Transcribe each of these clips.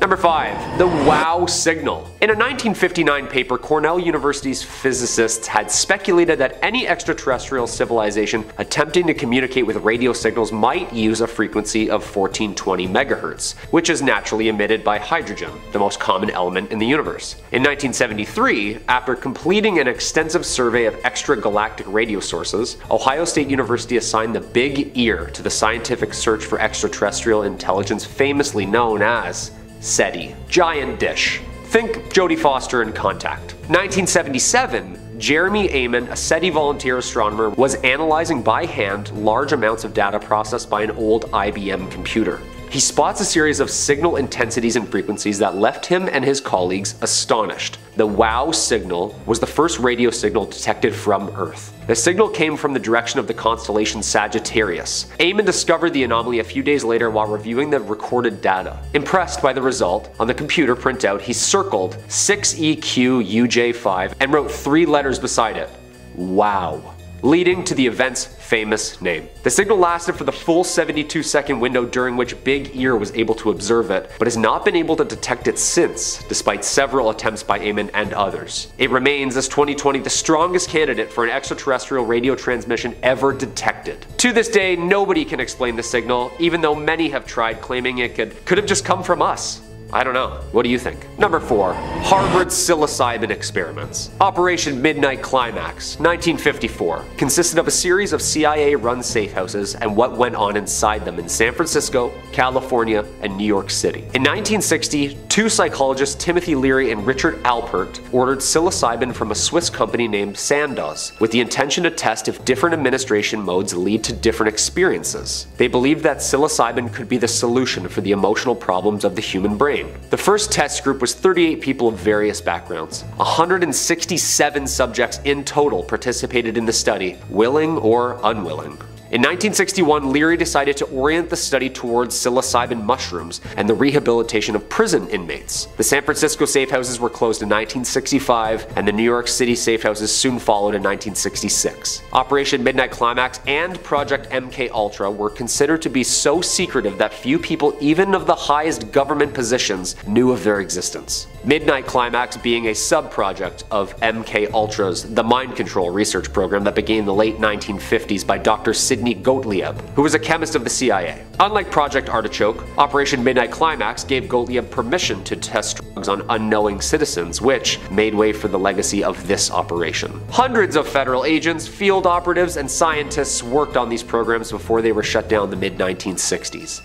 Number 5. The WOW signal. In a 1959 paper, Cornell University's physicists had speculated that any extraterrestrial civilization attempting to communicate with radio signals might use a frequency of 1420 MHz, which is naturally emitted by hydrogen, the most common element in the universe. In 1973, after completing an extensive survey of extragalactic radio sources, Ohio State University assigned the Big Ear to the scientific search for extraterrestrial intelligence famously known as SETI. Giant dish. Think Jodie Foster in Contact. 1977, Jeremy Amon, a SETI volunteer astronomer, was analyzing by hand large amounts of data processed by an old IBM computer. He spots a series of signal intensities and frequencies that left him and his colleagues astonished. The WOW signal was the first radio signal detected from Earth. The signal came from the direction of the constellation Sagittarius. Amon discovered the anomaly a few days later while reviewing the recorded data. Impressed by the result, on the computer printout he circled 6EQUJ5 and wrote 3 letters beside it. WOW. Leading to the event's famous name. The signal lasted for the full 72-second window during which Big Ear was able to observe it, but has not been able to detect it since, despite several attempts by Amon and others. It remains, as 2020, the strongest candidate for an extraterrestrial radio transmission ever detected. To this day, nobody can explain the signal, even though many have tried, claiming it could have just come from us. I don't know. What do you think? Number 4. Harvard's Psilocybin experiments. Operation Midnight Climax, 1954, consisted of a series of CIA-run safe houses and what went on inside them in San Francisco, California, and New York City. In 1960, 2 psychologists, Timothy Leary and Richard Alpert, ordered psilocybin from a Swiss company named Sandoz, with the intention to test if different administration modes lead to different experiences. They believed that psilocybin could be the solution for the emotional problems of the human brain. The first test group was 38 people of various backgrounds. 167 subjects in total participated in the study, willing or unwilling. In 1961, Leary decided to orient the study towards psilocybin mushrooms and the rehabilitation of prison inmates. The San Francisco safe houses were closed in 1965, and the New York City safe houses soon followed in 1966. Operation Midnight Climax and Project MK Ultra were considered to be so secretive that few people, even of the highest government positions, knew of their existence. Midnight Climax being a sub-project of MK Ultra's The Mind Control research program that began in the late 1950s by Dr. Sidney Gottlieb, who was a chemist of the CIA. Unlike Project Artichoke, Operation Midnight Climax gave Gottlieb permission to test drugs on unknowing citizens, which made way for the legacy of this operation. Hundreds of federal agents, field operatives, and scientists worked on these programs before they were shut down in the mid-1960s.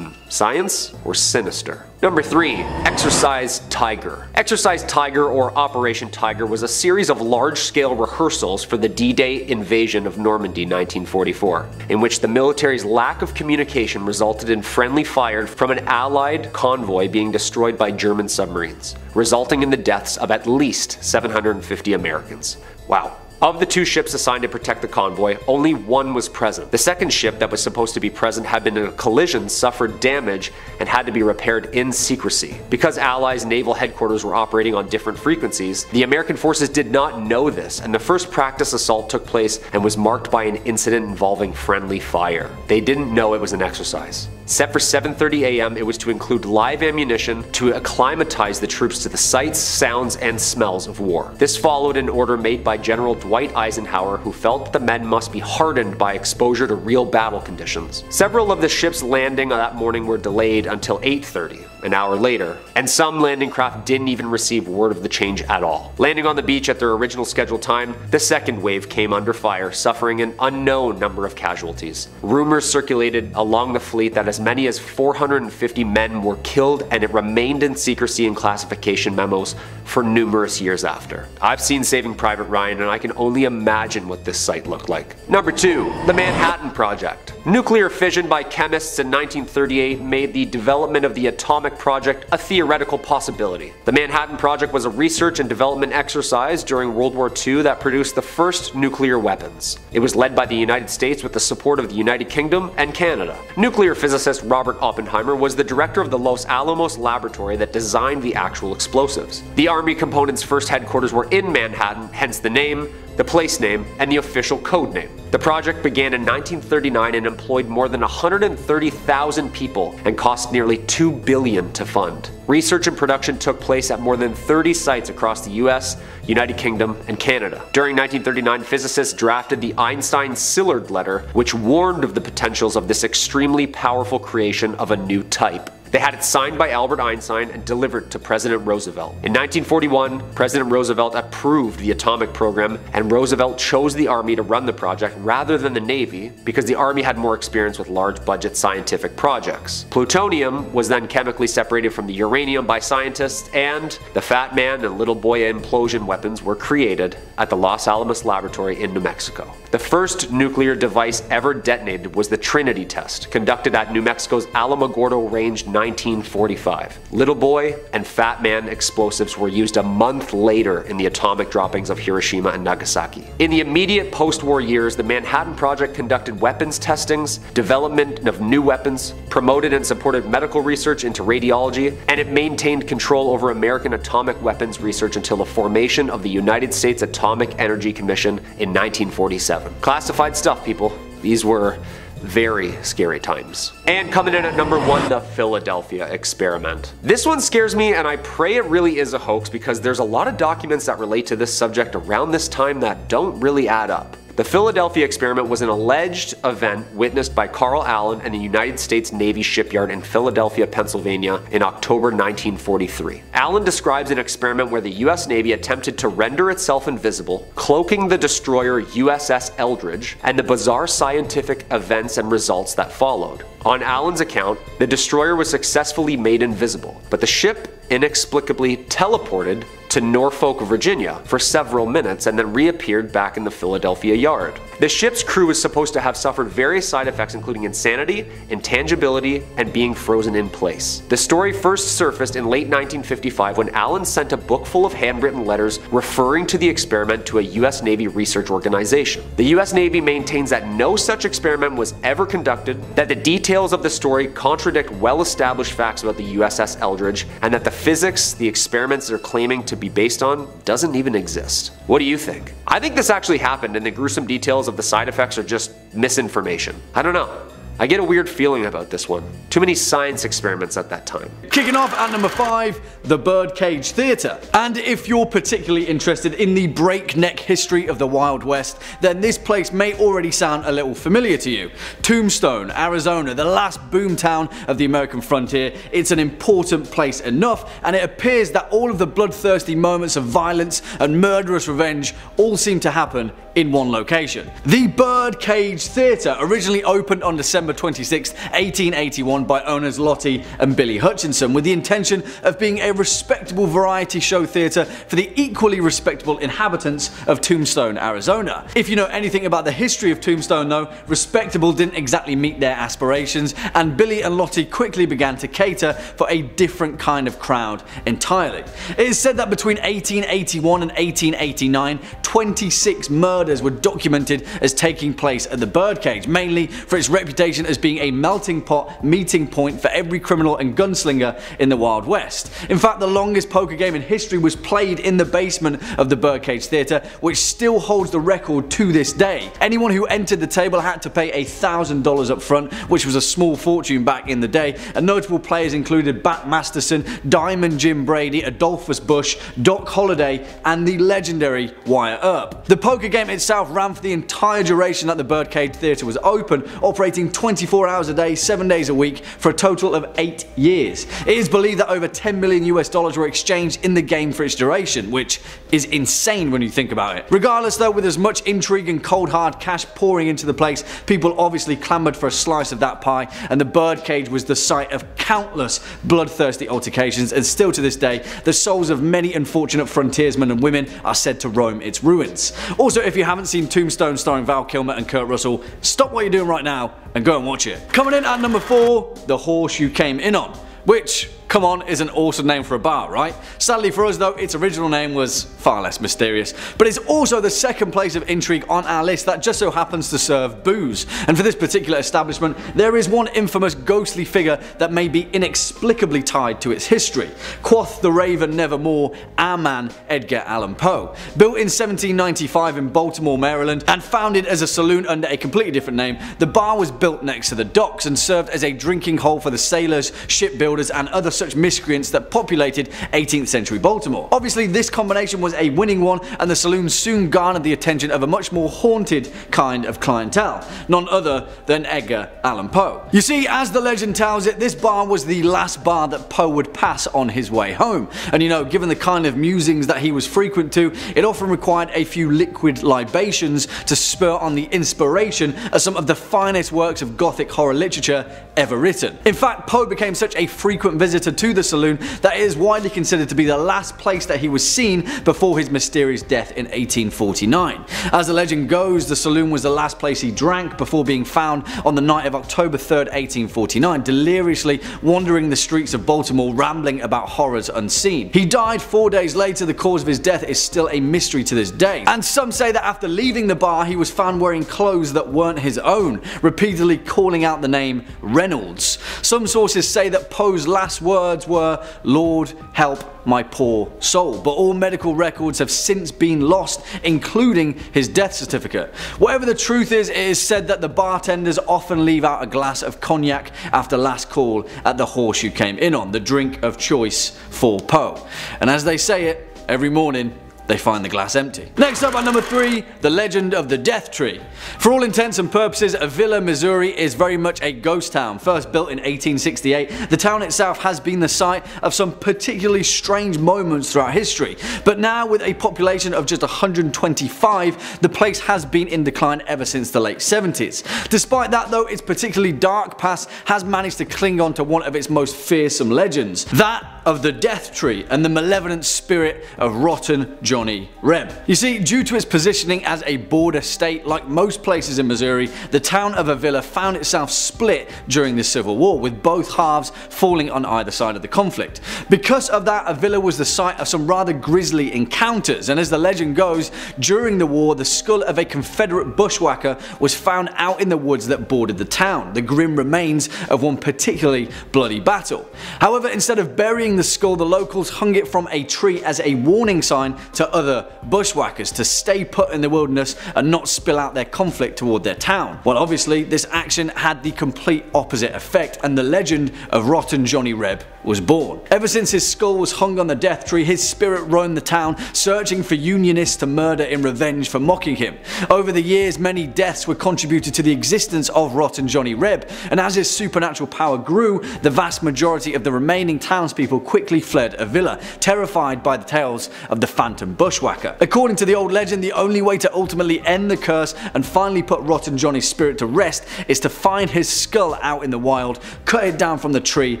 Science or sinister? Number 3. Exercise Tiger. Exercise Tiger, or Operation Tiger, was a series of large-scale rehearsals for the D-Day invasion of Normandy 1944, in which the military's lack of communication resulted in friendly fire from an Allied convoy being destroyed by German submarines, resulting in the deaths of at least 750 Americans. Wow. Of the 2 ships assigned to protect the convoy, only 1 was present. The second ship that was supposed to be present had been in a collision, suffered damage, and had to be repaired in secrecy. Because Allies' naval headquarters were operating on different frequencies, the American forces did not know this, and the first practice assault took place and was marked by an incident involving friendly fire. They didn't know it was an exercise. Set for 7:30 a.m., it was to include live ammunition to acclimatize the troops to the sights, sounds, and smells of war. This followed an order made by General Dwight Eisenhower, who felt the men must be hardened by exposure to real battle conditions. Several of the ships landing that morning were delayed until 8:30, an hour later, and some landing craft didn't even receive word of the change at all. Landing on the beach at their original scheduled time, the second wave came under fire, suffering an unknown number of casualties. Rumors circulated along the fleet that as many as 450 men were killed, and it remained in secrecy in classification memos for numerous years after. I've seen Saving Private Ryan, and I can only imagine what this site looked like. Number 2. The Manhattan Project. Nuclear fission by chemists in 1938 made the development of the atomic project a theoretical possibility. The Manhattan Project was a research and development exercise during World War II that produced the first nuclear weapons. It was led by the United States with the support of the United Kingdom and Canada. Nuclear physicist Robert Oppenheimer was the director of the Los Alamos laboratory that designed the actual explosives. The Army component's first headquarters were in Manhattan, hence the name, the place name, and the official code name. The project began in 1939 and employed more than 130,000 people and cost nearly $2 billion to fund. Research and production took place at more than 30 sites across the US, United Kingdom, and Canada. During 1939, physicists drafted the Einstein-Szilard letter, which warned of the potentials of this extremely powerful creation of a new type. They had it signed by Albert Einstein and delivered to President Roosevelt. In 1941, President Roosevelt approved the atomic program, and Roosevelt chose the Army to run the project rather than the Navy because the Army had more experience with large-budget scientific projects. Plutonium was then chemically separated from the uranium by scientists, and the Fat Man and Little Boy implosion weapons were created at the Los Alamos Laboratory in New Mexico. The first nuclear device ever detonated was the Trinity test, conducted at New Mexico's Alamogordo Range 1945. Little Boy and Fat Man explosives were used a month later in the atomic droppings of Hiroshima and Nagasaki. In the immediate post-war years, the Manhattan Project conducted weapons testings, development of new weapons, promoted and supported medical research into radiology, and it maintained control over American atomic weapons research until the formation of the United States Atomic Energy Commission in 1947. Classified stuff, people. These were very scary times. And coming in at number 1, the Philadelphia experiment. This one scares me, and I pray it really is a hoax because there's a lot of documents that relate to this subject around this time that don't really add up. The Philadelphia experiment was an alleged event witnessed by Carl Allen and the United States Navy shipyard in Philadelphia, Pennsylvania in October 1943. Allen describes an experiment where the US Navy attempted to render itself invisible, cloaking the destroyer USS Eldridge, and the bizarre scientific events and results that followed. On Allen's account, the destroyer was successfully made invisible, but the ship inexplicably teleported to Norfolk, Virginia for several minutes and then reappeared back in the Philadelphia yard. The ship's crew was supposed to have suffered various side effects including insanity, intangibility, and being frozen in place. The story first surfaced in late 1955 when Allen sent a book full of handwritten letters referring to the experiment to a US Navy research organization. The US Navy maintains that no such experiment was ever conducted, that the details of the story contradict well-established facts about the USS Eldridge, and that the physics the experiments are claiming to be based on doesn't even exist. What do you think? I think this actually happened and the gruesome details of the side effects are just misinformation. I don't know. I get a weird feeling about this one. Too many science experiments at that time. Kicking off at number 5, the Birdcage Theatre. And if you're particularly interested in the breakneck history of the Wild West, then this place may already sound a little familiar to you. Tombstone, Arizona, the last boomtown of the American frontier. It's an important place enough, and it appears that all of the bloodthirsty moments of violence and murderous revenge all seem to happen in one location. The Birdcage Theatre originally opened on December 26, 1881 by owners Lottie and Billy Hutchinson with the intention of being a respectable variety show theatre for the equally respectable inhabitants of Tombstone, Arizona. If you know anything about the history of Tombstone though, respectable didn't exactly meet their aspirations, and Billy and Lottie quickly began to cater for a different kind of crowd entirely. It is said that between 1881 and 1889, 26 murders were documented as taking place at the Birdcage, mainly for its reputation as being a melting pot meeting point for every criminal and gunslinger in the Wild West. In fact, the longest poker game in history was played in the basement of the Birdcage Theatre, which still holds the record to this day. Anyone who entered the table had to pay $1,000 up front, which was a small fortune back in the day, and notable players included Bat Masterson, Diamond Jim Brady, Adolphus Bush, Doc Holliday, and the legendary Wyatt Earp. The poker game itself ran for the entire duration that the Birdcage Theatre was open, operating 24 hours a day, 7 days a week for a total of 8 years. It is believed that over $10 million were exchanged in the game for its duration, which is insane when you think about it. Regardless though, with as much intrigue and cold hard cash pouring into the place, people obviously clamoured for a slice of that pie, and the Birdcage was the site of countless bloodthirsty altercations, and still to this day, the souls of many unfortunate frontiersmen and women are said to roam its ruins. Also, if you haven't seen Tombstone starring Val Kilmer and Kurt Russell, stop what you're doing right now and go and watch it. Coming in at number 4, the horse you came in on. Which, come on, is an awesome name for a bar, right? Sadly for us though, its original name was far less mysterious. But it's also the second place of intrigue on our list that just so happens to serve booze. And for this particular establishment, there is one infamous ghostly figure that may be inexplicably tied to its history. Quoth the Raven Nevermore, our man Edgar Allan Poe. Built in 1795 in Baltimore, Maryland, and founded as a saloon under a completely different name, the bar was built next to the docks and served as a drinking hole for the sailors, shipbuilders, and other such miscreants that populated 18th century Baltimore. Obviously this combination was a winning one, and the saloon soon garnered the attention of a much more haunted kind of clientele, none other than Edgar Allan Poe. You see, as the legend tells it, this bar was the last bar that Poe would pass on his way home, and you know, given the kind of musings that he was frequent to, it often required a few liquid libations to spur on the inspiration of some of the finest works of gothic horror literature ever written. In fact, Poe became such a frequent visitor to the saloon that it is widely considered to be the last place that he was seen before his mysterious death in 1849. As the legend goes, the saloon was the last place he drank before being found on the night of October 3rd, 1849, deliriously wandering the streets of Baltimore rambling about horrors unseen. He died 4 days later. The cause of his death is still a mystery to this day, and some say that after leaving the bar he was found wearing clothes that weren't his own, repeatedly calling out the name Reynolds. Some sources say that Poe's last words were, "Lord, help my poor soul," but all medical records have since been lost, including his death certificate. Whatever the truth is, it is said that the bartenders often leave out a glass of cognac after last call at the horse you came in on, the drink of choice for Poe. And as they say it, every morning they find the glass empty. Next up at number 3, the legend of the Death Tree. For all intents and purposes, Avila, Missouri is very much a ghost town. First built in 1868, the town itself has been the site of some particularly strange moments throughout history. But now with a population of just 125, the place has been in decline ever since the late 70s. Despite that though, its particularly dark past has managed to cling on to one of its most fearsome legends, that of the Death Tree and the malevolent spirit of rotten Johnny Reb. You see, due to its positioning as a border state, like most places in Missouri, the town of Avila found itself split during the Civil War, with both halves falling on either side of the conflict. Because of that, Avila was the site of some rather grisly encounters, and as the legend goes, during the war the skull of a Confederate bushwhacker was found out in the woods that bordered the town, the grim remains of one particularly bloody battle. However, instead of burying the skull, the locals hung it from a tree as a warning sign to other bushwhackers to stay put in the wilderness and not spill out their conflict toward their town. Well, obviously this action had the complete opposite effect, and the legend of rotten Johnny Reb was born. Ever since his skull was hung on the death tree, his spirit roamed the town, searching for unionists to murder in revenge for mocking him. Over the years, many deaths were contributed to the existence of rotten Johnny Reb, and as his supernatural power grew, the vast majority of the remaining townspeople quickly fled Avila, terrified by the tales of the phantom bushwhacker. According to the old legend, the only way to ultimately end the curse and finally put rotten Johnny's spirit to rest is to find his skull out in the wild, cut it down from the tree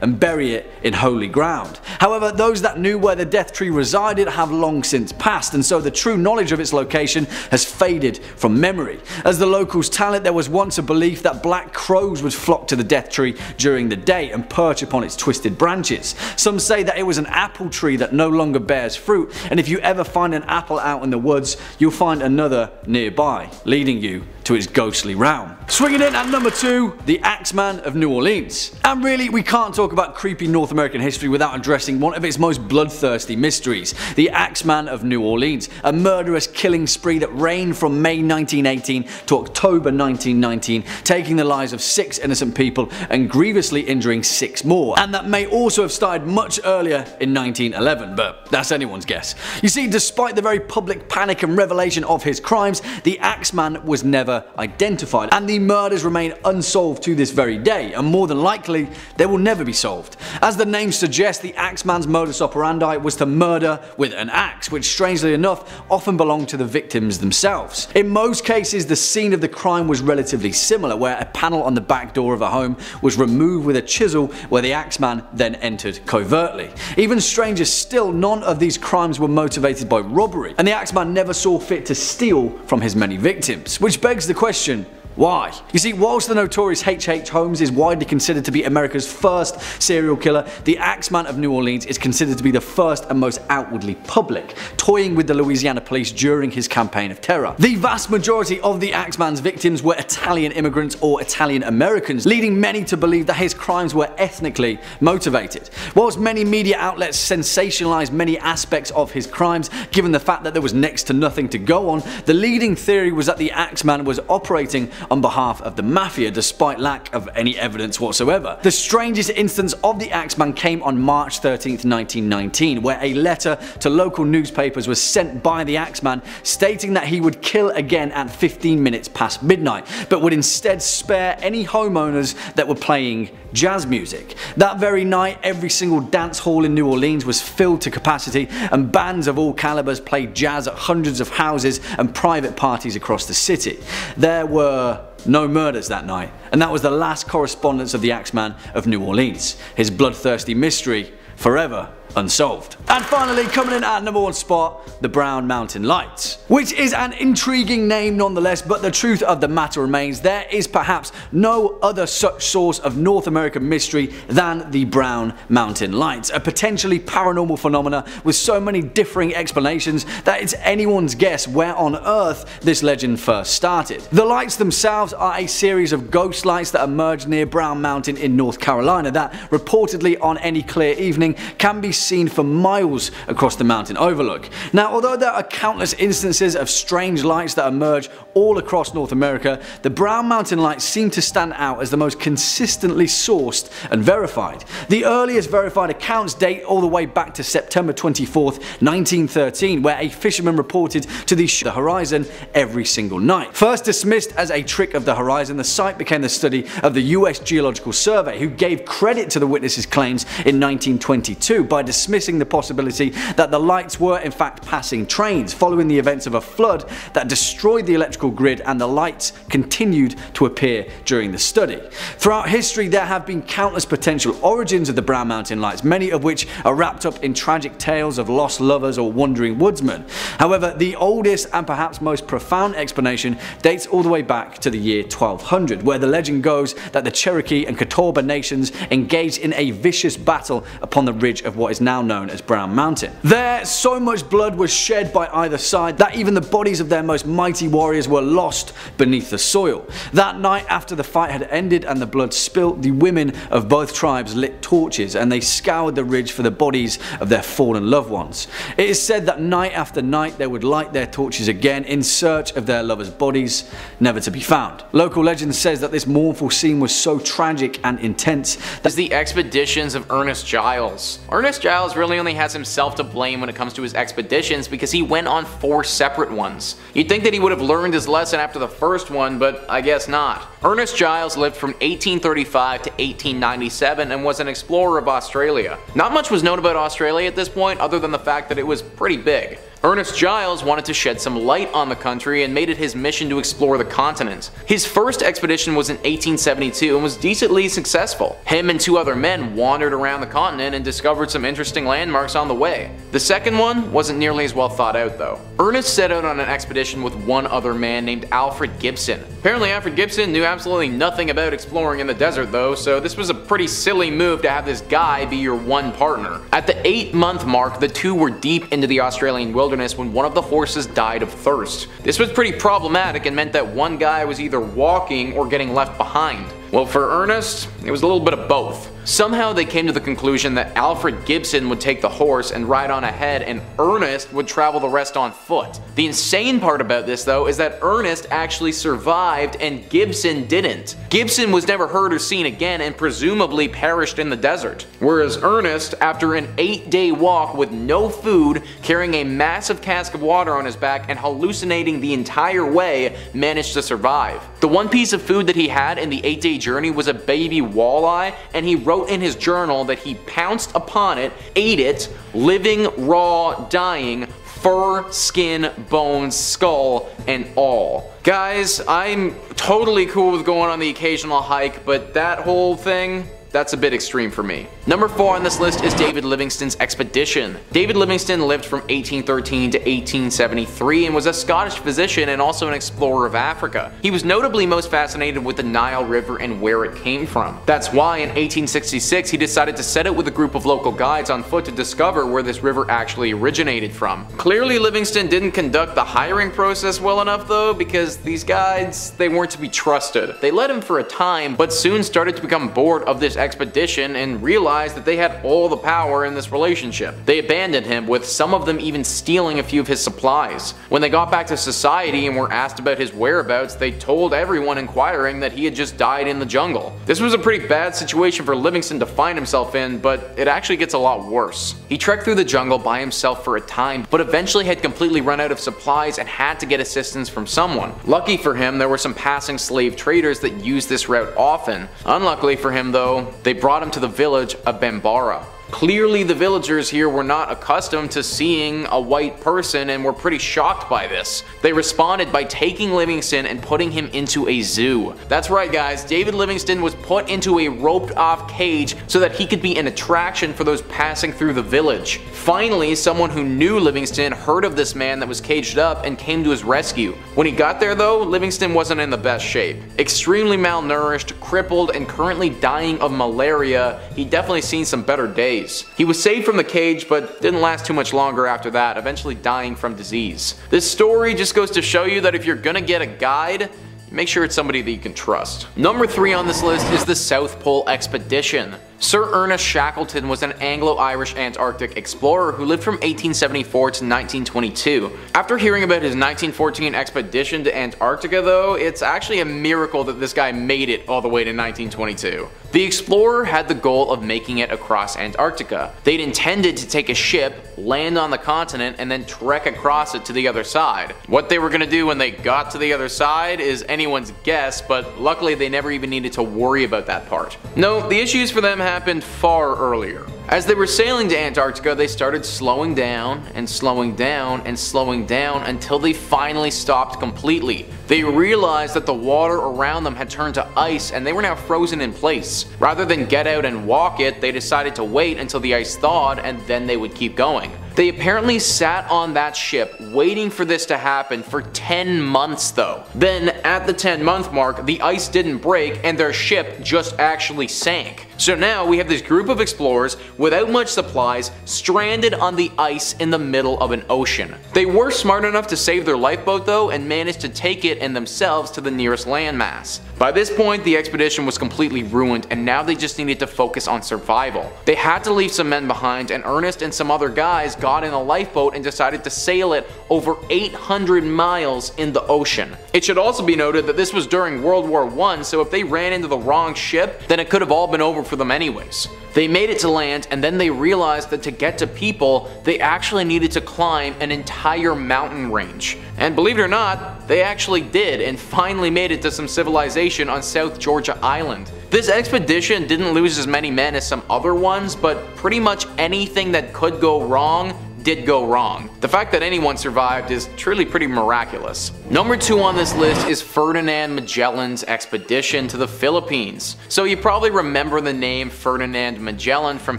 and bury it in holy ground. However, those that knew where the death tree resided have long since passed, and so the true knowledge of its location has faded from memory. As the locals tell it, there was once a belief that black crows would flock to the death tree during the day and perch upon its twisted branches. Some say that it was an apple tree that no longer bears fruit, and if you ever find an apple out in the woods, you'll find another nearby, leading you to its ghostly realm. Swinging in at number 2, the Axeman of New Orleans. And really, we can't talk about creepy North American history without addressing one of its most bloodthirsty mysteries, the Axeman of New Orleans, a murderous killing spree that reigned from May 1918 to October 1919, taking the lives of 6 innocent people and grievously injuring 6 more, and that may also have started much earlier in 1911, but that's anyone's guess. You see, despite the very public panic and revelation of his crimes, the Axeman was never identified, and the murders remain unsolved to this very day, and more than likely they will never be solved. As the name suggests, the Axeman's modus operandi was to murder with an axe, which strangely enough often belonged to the victims themselves. In most cases, the scene of the crime was relatively similar, where a panel on the back door of a home was removed with a chisel, where the Axeman then entered covertly. Even stranger still, none of these crimes were motivated by robbery, and the Axeman never saw fit to steal from his many victims. Which begs the question, Why? You see, whilst the notorious H.H. Holmes is widely considered to be America's first serial killer, the Axeman of New Orleans is considered to be the first and most outwardly public, toying with the Louisiana police during his campaign of terror. The vast majority of the Axeman's victims were Italian immigrants or Italian Americans, leading many to believe that his crimes were ethnically motivated. Whilst many media outlets sensationalized many aspects of his crimes, given the fact that there was next to nothing to go on, the leading theory was that the Axeman was operating on behalf of the Mafia despite lack of any evidence whatsoever. The strangest instance of the Axeman came on March 13th, 1919, where a letter to local newspapers was sent by the Axeman stating that he would kill again at 15 minutes past midnight, but would instead spare any homeowners that were playing jazz music. That very night, every single dance hall in New Orleans was filled to capacity, and bands of all calibers played jazz at hundreds of houses and private parties across the city. There were no murders that night, and that was the last correspondence of the Axeman of New Orleans. His bloodthirsty mystery forever unsolved. And finally, coming in at number 1 spot, the Brown Mountain Lights, which is an intriguing name nonetheless, but the truth of the matter remains there is perhaps no other such source of North American mystery than the Brown Mountain Lights, a potentially paranormal phenomena with so many differing explanations that it's anyone's guess where on earth this legend first started. The lights themselves are a series of ghost lights that emerge near Brown Mountain in North Carolina that reportedly on any clear evening can be seen for miles across the mountain overlook. Now, although there are countless instances of strange lights that emerge all across North America, the Brown Mountain Lights seem to stand out as the most consistently sourced and verified. The earliest verified accounts date all the way back to September 24th, 1913, where a fisherman reported to the horizon every single night. First dismissed as a trick of the horizon, the site became the study of the US Geological Survey, who gave credit to the witnesses' claims in 1922 by dismissing the possibility that the lights were in fact passing trains following the events of a flood that destroyed the electrical grid, and the lights continued to appear during the study. Throughout history, there have been countless potential origins of the Brown Mountain Lights, many of which are wrapped up in tragic tales of lost lovers or wandering woodsmen. However, the oldest and perhaps most profound explanation dates all the way back to the year 1200, where the legend goes that the Cherokee and Catawba nations engaged in a vicious battle upon the ridge of what is now known as Brown Mountain. There, so much blood was shed by either side that even the bodies of their most mighty warriors were lost beneath the soil. That night, after the fight had ended and the blood spilt, the women of both tribes lit torches and they scoured the ridge for the bodies of their fallen loved ones. It is said that night after night they would light their torches again in search of their lovers' bodies, never to be found. Local legend says that this mournful scene was so tragic and intense that the expeditions of Ernest Giles. Ernest Giles really only has himself to blame when it comes to his expeditions because he went on 4 separate ones. You'd think that he would have learned his lesson after the first one, but I guess not. Ernest Giles lived from 1835 to 1897 and was an explorer of Australia. Not much was known about Australia at this point other than the fact that it was pretty big. Ernest Giles wanted to shed some light on the country and made it his mission to explore the continent. His first expedition was in 1872 and was decently successful. Him and 2 other men wandered around the continent and discovered some interesting landmarks on the way. The second one wasn't nearly as well thought out though. Ernest set out on an expedition with 1 other man named Alfred Gibson. Apparently Alfred Gibson knew absolutely nothing about exploring in the desert though, so this was a pretty silly move to have this guy be your one partner. At the 8-month mark, the 2 were deep into the Australian wilderness when one of the horses died of thirst. This was pretty problematic and meant that one guy was either walking or getting left behind. Well, for Ernest, it was a little bit of both. Somehow they came to the conclusion that Alfred Gibson would take the horse and ride on ahead and Ernest would travel the rest on foot. The insane part about this though is that Ernest actually survived and Gibson didn't. Gibson was never heard or seen again and presumably perished in the desert. Whereas Ernest, after an 8-day walk with no food, carrying a massive cask of water on his back and hallucinating the entire way, managed to survive. The one piece of food that he had in the 8-day journey was a baby walleye, and he wrote in his journal that he pounced upon it, ate it, living, raw, dying, fur, skin, bones, skull, and all. Guys, I'm totally cool with going on the occasional hike, but that whole thing, that's a bit extreme for me. Number 4 on this list is David Livingstone's expedition. David Livingstone lived from 1813 to 1873 and was a Scottish physician and also an explorer of Africa. He was notably most fascinated with the Nile River and where it came from. That's why in 1866 he decided to set out with a group of local guides on foot to discover where this river actually originated from. Clearly Livingstone didn't conduct the hiring process well enough though, because these guides, they weren't to be trusted. They led him for a time, but soon started to become bored of this expedition and realized that they had all the power in this relationship. They abandoned him, with some of them even stealing a few of his supplies. When they got back to society and were asked about his whereabouts, they told everyone inquiring that he had just died in the jungle. This was a pretty bad situation for Livingstone to find himself in, but it actually gets a lot worse. He trekked through the jungle by himself for a time, but eventually had completely run out of supplies and had to get assistance from someone. Lucky for him, there were some passing slave traders that used this route often. Unluckily for him though, they brought him to the village of Bambara. Clearly the villagers here were not accustomed to seeing a white person and were pretty shocked by this. They responded by taking Livingstone and putting him into a zoo. That's right guys, David Livingstone was put into a roped off cage so that he could be an attraction for those passing through the village. Finally, someone who knew Livingstone heard of this man that was caged up and came to his rescue. When he got there though, Livingstone wasn't in the best shape. Extremely malnourished, crippled, and currently dying of malaria, he'd definitely seen some better days. He was saved from the cage, but didn't last too much longer after that, eventually dying from disease. This story just goes to show you that if you're gonna get a guide, make sure it's somebody that you can trust. Number 3 on this list is the South Pole Expedition. Sir Ernest Shackleton was an Anglo-Irish Antarctic explorer who lived from 1874 to 1922. After hearing about his 1914 expedition to Antarctica though, it's actually a miracle that this guy made it all the way to 1922. The explorer had the goal of making it across Antarctica. They'd intended to take a ship, land on the continent, and then trek across it to the other side. What they were going to do when they got to the other side is anyone's guess, but luckily they never even needed to worry about that part. No, the issues for them happened far earlier. As they were sailing to Antarctica, they started slowing down and slowing down and slowing down until they finally stopped completely. They realized that the water around them had turned to ice and they were now frozen in place. Rather than get out and walk it, they decided to wait until the ice thawed and then they would keep going. They apparently sat on that ship waiting for this to happen for 10 months though. Then at the 10-month mark, the ice didn't break and their ship just actually sank. So now we have this group of explorers without much supplies, stranded on the ice in the middle of an ocean. They were smart enough to save their lifeboat though and managed to take it and themselves to the nearest landmass. By this point, the expedition was completely ruined and now they just needed to focus on survival. They had to leave some men behind, and Ernest and some other guys got in a lifeboat and decided to sail it over 800 miles in the ocean. It should also be noted that this was during World War I, so if they ran into the wrong ship, then it could have all been over for them anyways. They made it to land and then they realized that to get to people, they actually needed to climb an entire mountain range. And believe it or not, they actually did and finally made it to some civilization on South Georgia Island. This expedition didn't lose as many men as some other ones, but pretty much anything that could go wrong did go wrong. The fact that anyone survived is truly pretty miraculous. Number 2 on this list is Ferdinand Magellan's expedition to the Philippines. So you probably remember the name Ferdinand Magellan from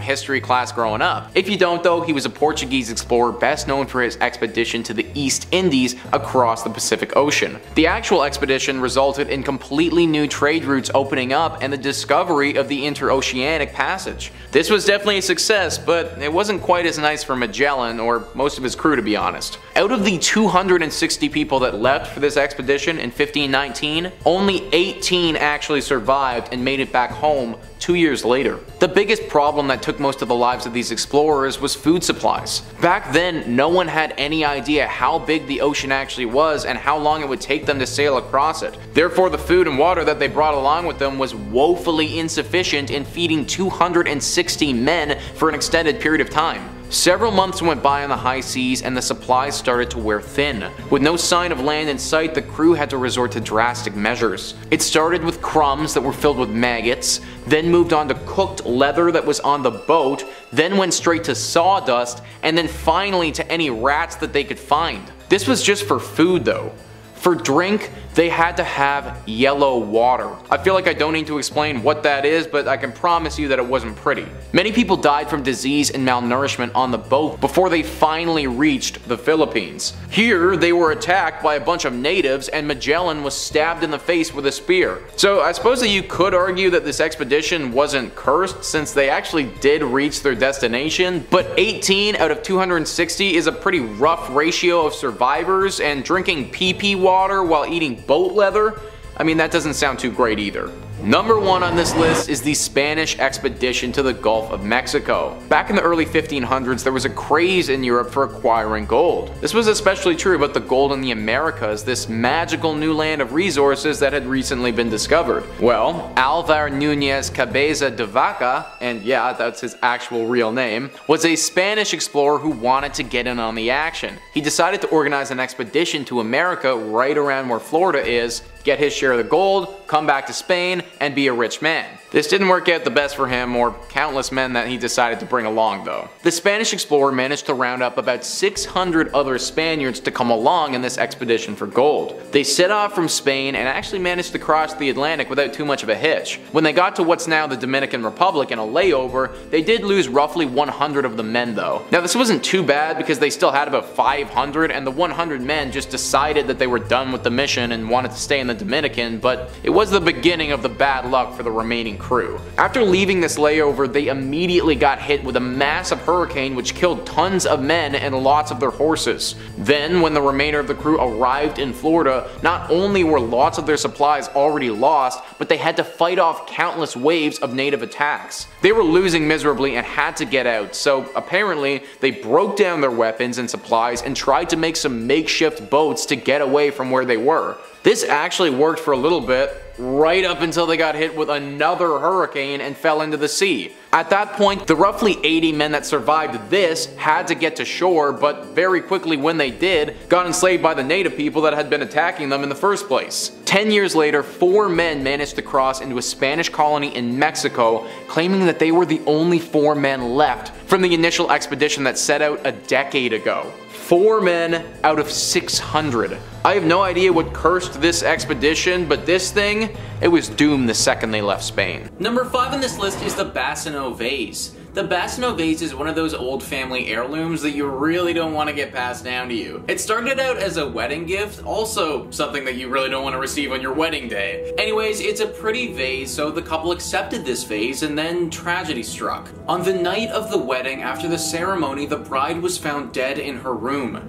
history class growing up. If you don't though, he was a Portuguese explorer best known for his expedition to the East Indies across the Pacific Ocean. The actual expedition resulted in completely new trade routes opening up and the discovery of the interoceanic passage. This was definitely a success, but it wasn't quite as nice for Magellan or most of his crew to be honest. Out of the 260 people that left for this expedition in 1519, only 18 actually survived and made it back home 2 years later. The biggest problem that took most of the lives of these explorers was food supplies. Back then, no one had any idea how big the ocean actually was and how long it would take them to sail across it. Therefore, the food and water that they brought along with them was woefully insufficient in feeding 260 men for an extended period of time. Several months went by on the high seas and the supplies started to wear thin. With no sign of land in sight, the crew had to resort to drastic measures. It started with crumbs that were filled with maggots, then moved on to cooked leather that was on the boat, then went straight to sawdust, and then finally to any rats that they could find. This was just for food though. For drink, They had to have yellow water. I feel like I don't need to explain what that is, but I can promise you that it wasn't pretty. Many people died from disease and malnourishment on the boat before they finally reached the Philippines. Here, they were attacked by a bunch of natives and Magellan was stabbed in the face with a spear. So I suppose that you could argue that this expedition wasn't cursed since they actually did reach their destination, but 18 out of 260 is a pretty rough ratio of survivors, and drinking pee-pee water while eating boat leather, I mean, that doesn't sound too great either. Number 1 on this list is the Spanish expedition to the Gulf of Mexico. Back in the early 1500s, there was a craze in Europe for acquiring gold. This was especially true about the gold in the Americas, this magical new land of resources that had recently been discovered. Well, Alvar Núñez Cabeza de Vaca, and yeah, that's his actual real name, was a Spanish explorer who wanted to get in on the action. He decided to organize an expedition to America right around where Florida is, get his share of the gold, come back to Spain, and be a rich man. This didn't work out the best for him or countless men that he decided to bring along though. The Spanish explorer managed to round up about 600 other Spaniards to come along in this expedition for gold. They set off from Spain and actually managed to cross the Atlantic without too much of a hitch. When they got to what's now the Dominican Republic in a layover, they did lose roughly 100 of the men though. Now this wasn't too bad because they still had about 500 and the 100 men just decided that they were done with the mission and wanted to stay in the Dominican, but it was the beginning of the bad luck for the remaining crew. After leaving this layover, they immediately got hit with a massive hurricane which killed tons of men and lots of their horses. Then, when the remainder of the crew arrived in Florida, not only were lots of their supplies already lost, but they had to fight off countless waves of native attacks. They were losing miserably and had to get out, so apparently they broke down their weapons and supplies and tried to make some makeshift boats to get away from where they were. This actually worked for a little bit, right up until they got hit with another hurricane and fell into the sea. At that point, the roughly 80 men that survived this had to get to shore, but very quickly when they did, got enslaved by the native people that had been attacking them in the first place. 10 years later, 4 men managed to cross into a Spanish colony in Mexico, claiming that they were the only 4 men left from the initial expedition that set out a decade ago. 4 men out of 600. I have no idea what cursed this expedition, but this thing, it was doomed the second they left Spain. Number 5 on this list is the Bassano Vas. The Bassano Vas is one of those old family heirlooms that you really don't want to get passed down to you. It started out as a wedding gift, also something that you really don't want to receive on your wedding day. Anyways, it's a pretty vase, so the couple accepted this vase and then tragedy struck. On the night of the wedding, after the ceremony, the bride was found dead in her room.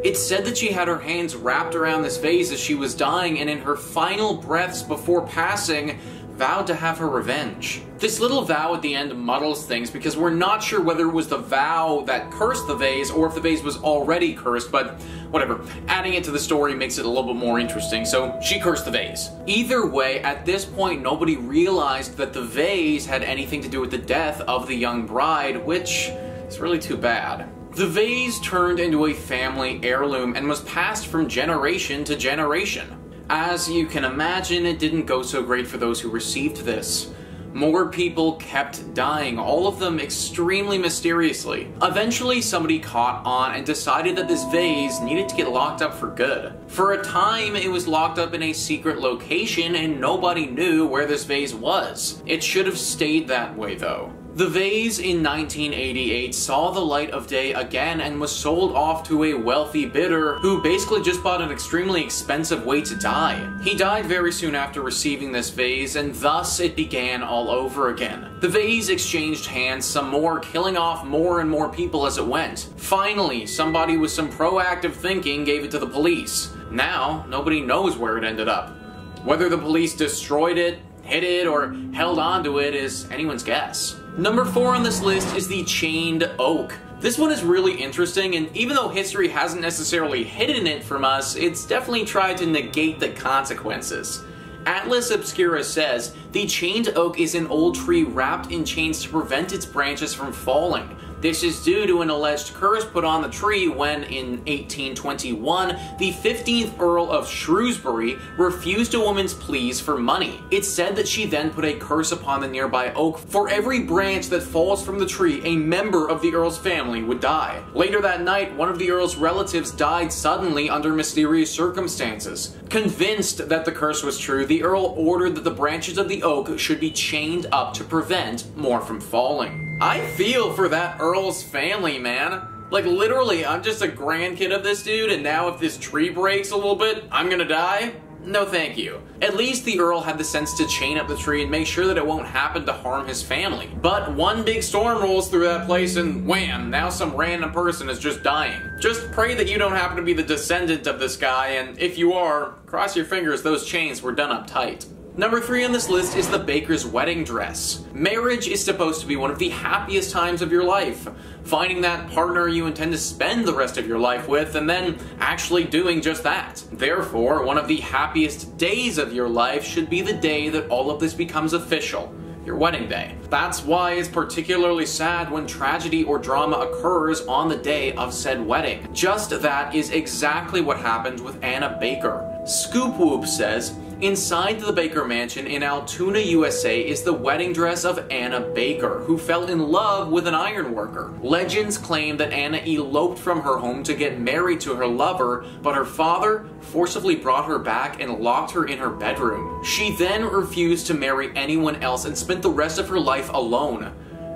It's said that she had her hands wrapped around this vase as she was dying, and in her final breaths before passing, vowed to have her revenge. This little vow at the end muddles things because we're not sure whether it was the vow that cursed the vase or if the vase was already cursed, but whatever. Adding it to the story makes it a little bit more interesting, so she cursed the vase. Either way, at this point nobody realized that the vase had anything to do with the death of the young bride, which is really too bad. The vase turned into a family heirloom and was passed from generation to generation. As you can imagine, it didn't go so great for those who received this. More people kept dying, all of them extremely mysteriously. Eventually, somebody caught on and decided that this vase needed to get locked up for good. For a time, it was locked up in a secret location and nobody knew where this vase was. It should have stayed that way though. The vase in 1988 saw the light of day again and was sold off to a wealthy bidder who basically just bought an extremely expensive way to die. He died very soon after receiving this vase, and thus it began all over again. The vase exchanged hands some more, killing off more and more people as it went. Finally, somebody with some proactive thinking gave it to the police. Now, nobody knows where it ended up. Whether the police destroyed it, hid it, or held onto it is anyone's guess. Number 4 on this list is the Chained Oak. This one is really interesting, and even though history hasn't necessarily hidden it from us, it's definitely tried to negate the consequences. Atlas Obscura says, the chained oak is an old tree wrapped in chains to prevent its branches from falling. This is due to an alleged curse put on the tree when, in 1821, the 15th Earl of Shrewsbury refused a woman's pleas for money. It's said that she then put a curse upon the nearby oak. For every branch that falls from the tree, a member of the Earl's family would die. Later that night, one of the Earl's relatives died suddenly under mysterious circumstances. Convinced that the curse was true, the Earl ordered that the branches of the oak should be chained up to prevent more from falling. I feel for that Earl's family, man. Like, literally, I'm just a grandkid of this dude, and now if this tree breaks a little bit, I'm gonna die? No thank you. At least the Earl had the sense to chain up the tree and make sure that it won't happen to harm his family. But one big storm rolls through that place and wham, now some random person is just dying. Just pray that you don't happen to be the descendant of this guy, and if you are, cross your fingers those chains were done up tight. Number 3 on this list is the baker's wedding dress. Marriage is supposed to be one of the happiest times of your life. Finding that partner you intend to spend the rest of your life with, and then actually doing just that. Therefore, one of the happiest days of your life should be the day that all of this becomes official. Your wedding day. That's why it's particularly sad when tragedy or drama occurs on the day of said wedding. Just that is exactly what happened with Anna Baker. Scoop Whoop says, inside the Baker Mansion in Altoona, USA is the wedding dress of Anna Baker, who fell in love with an ironworker. Legends claim that Anna eloped from her home to get married to her lover, but her father forcibly brought her back and locked her in her bedroom. She then refused to marry anyone else and spent the rest of her life alone.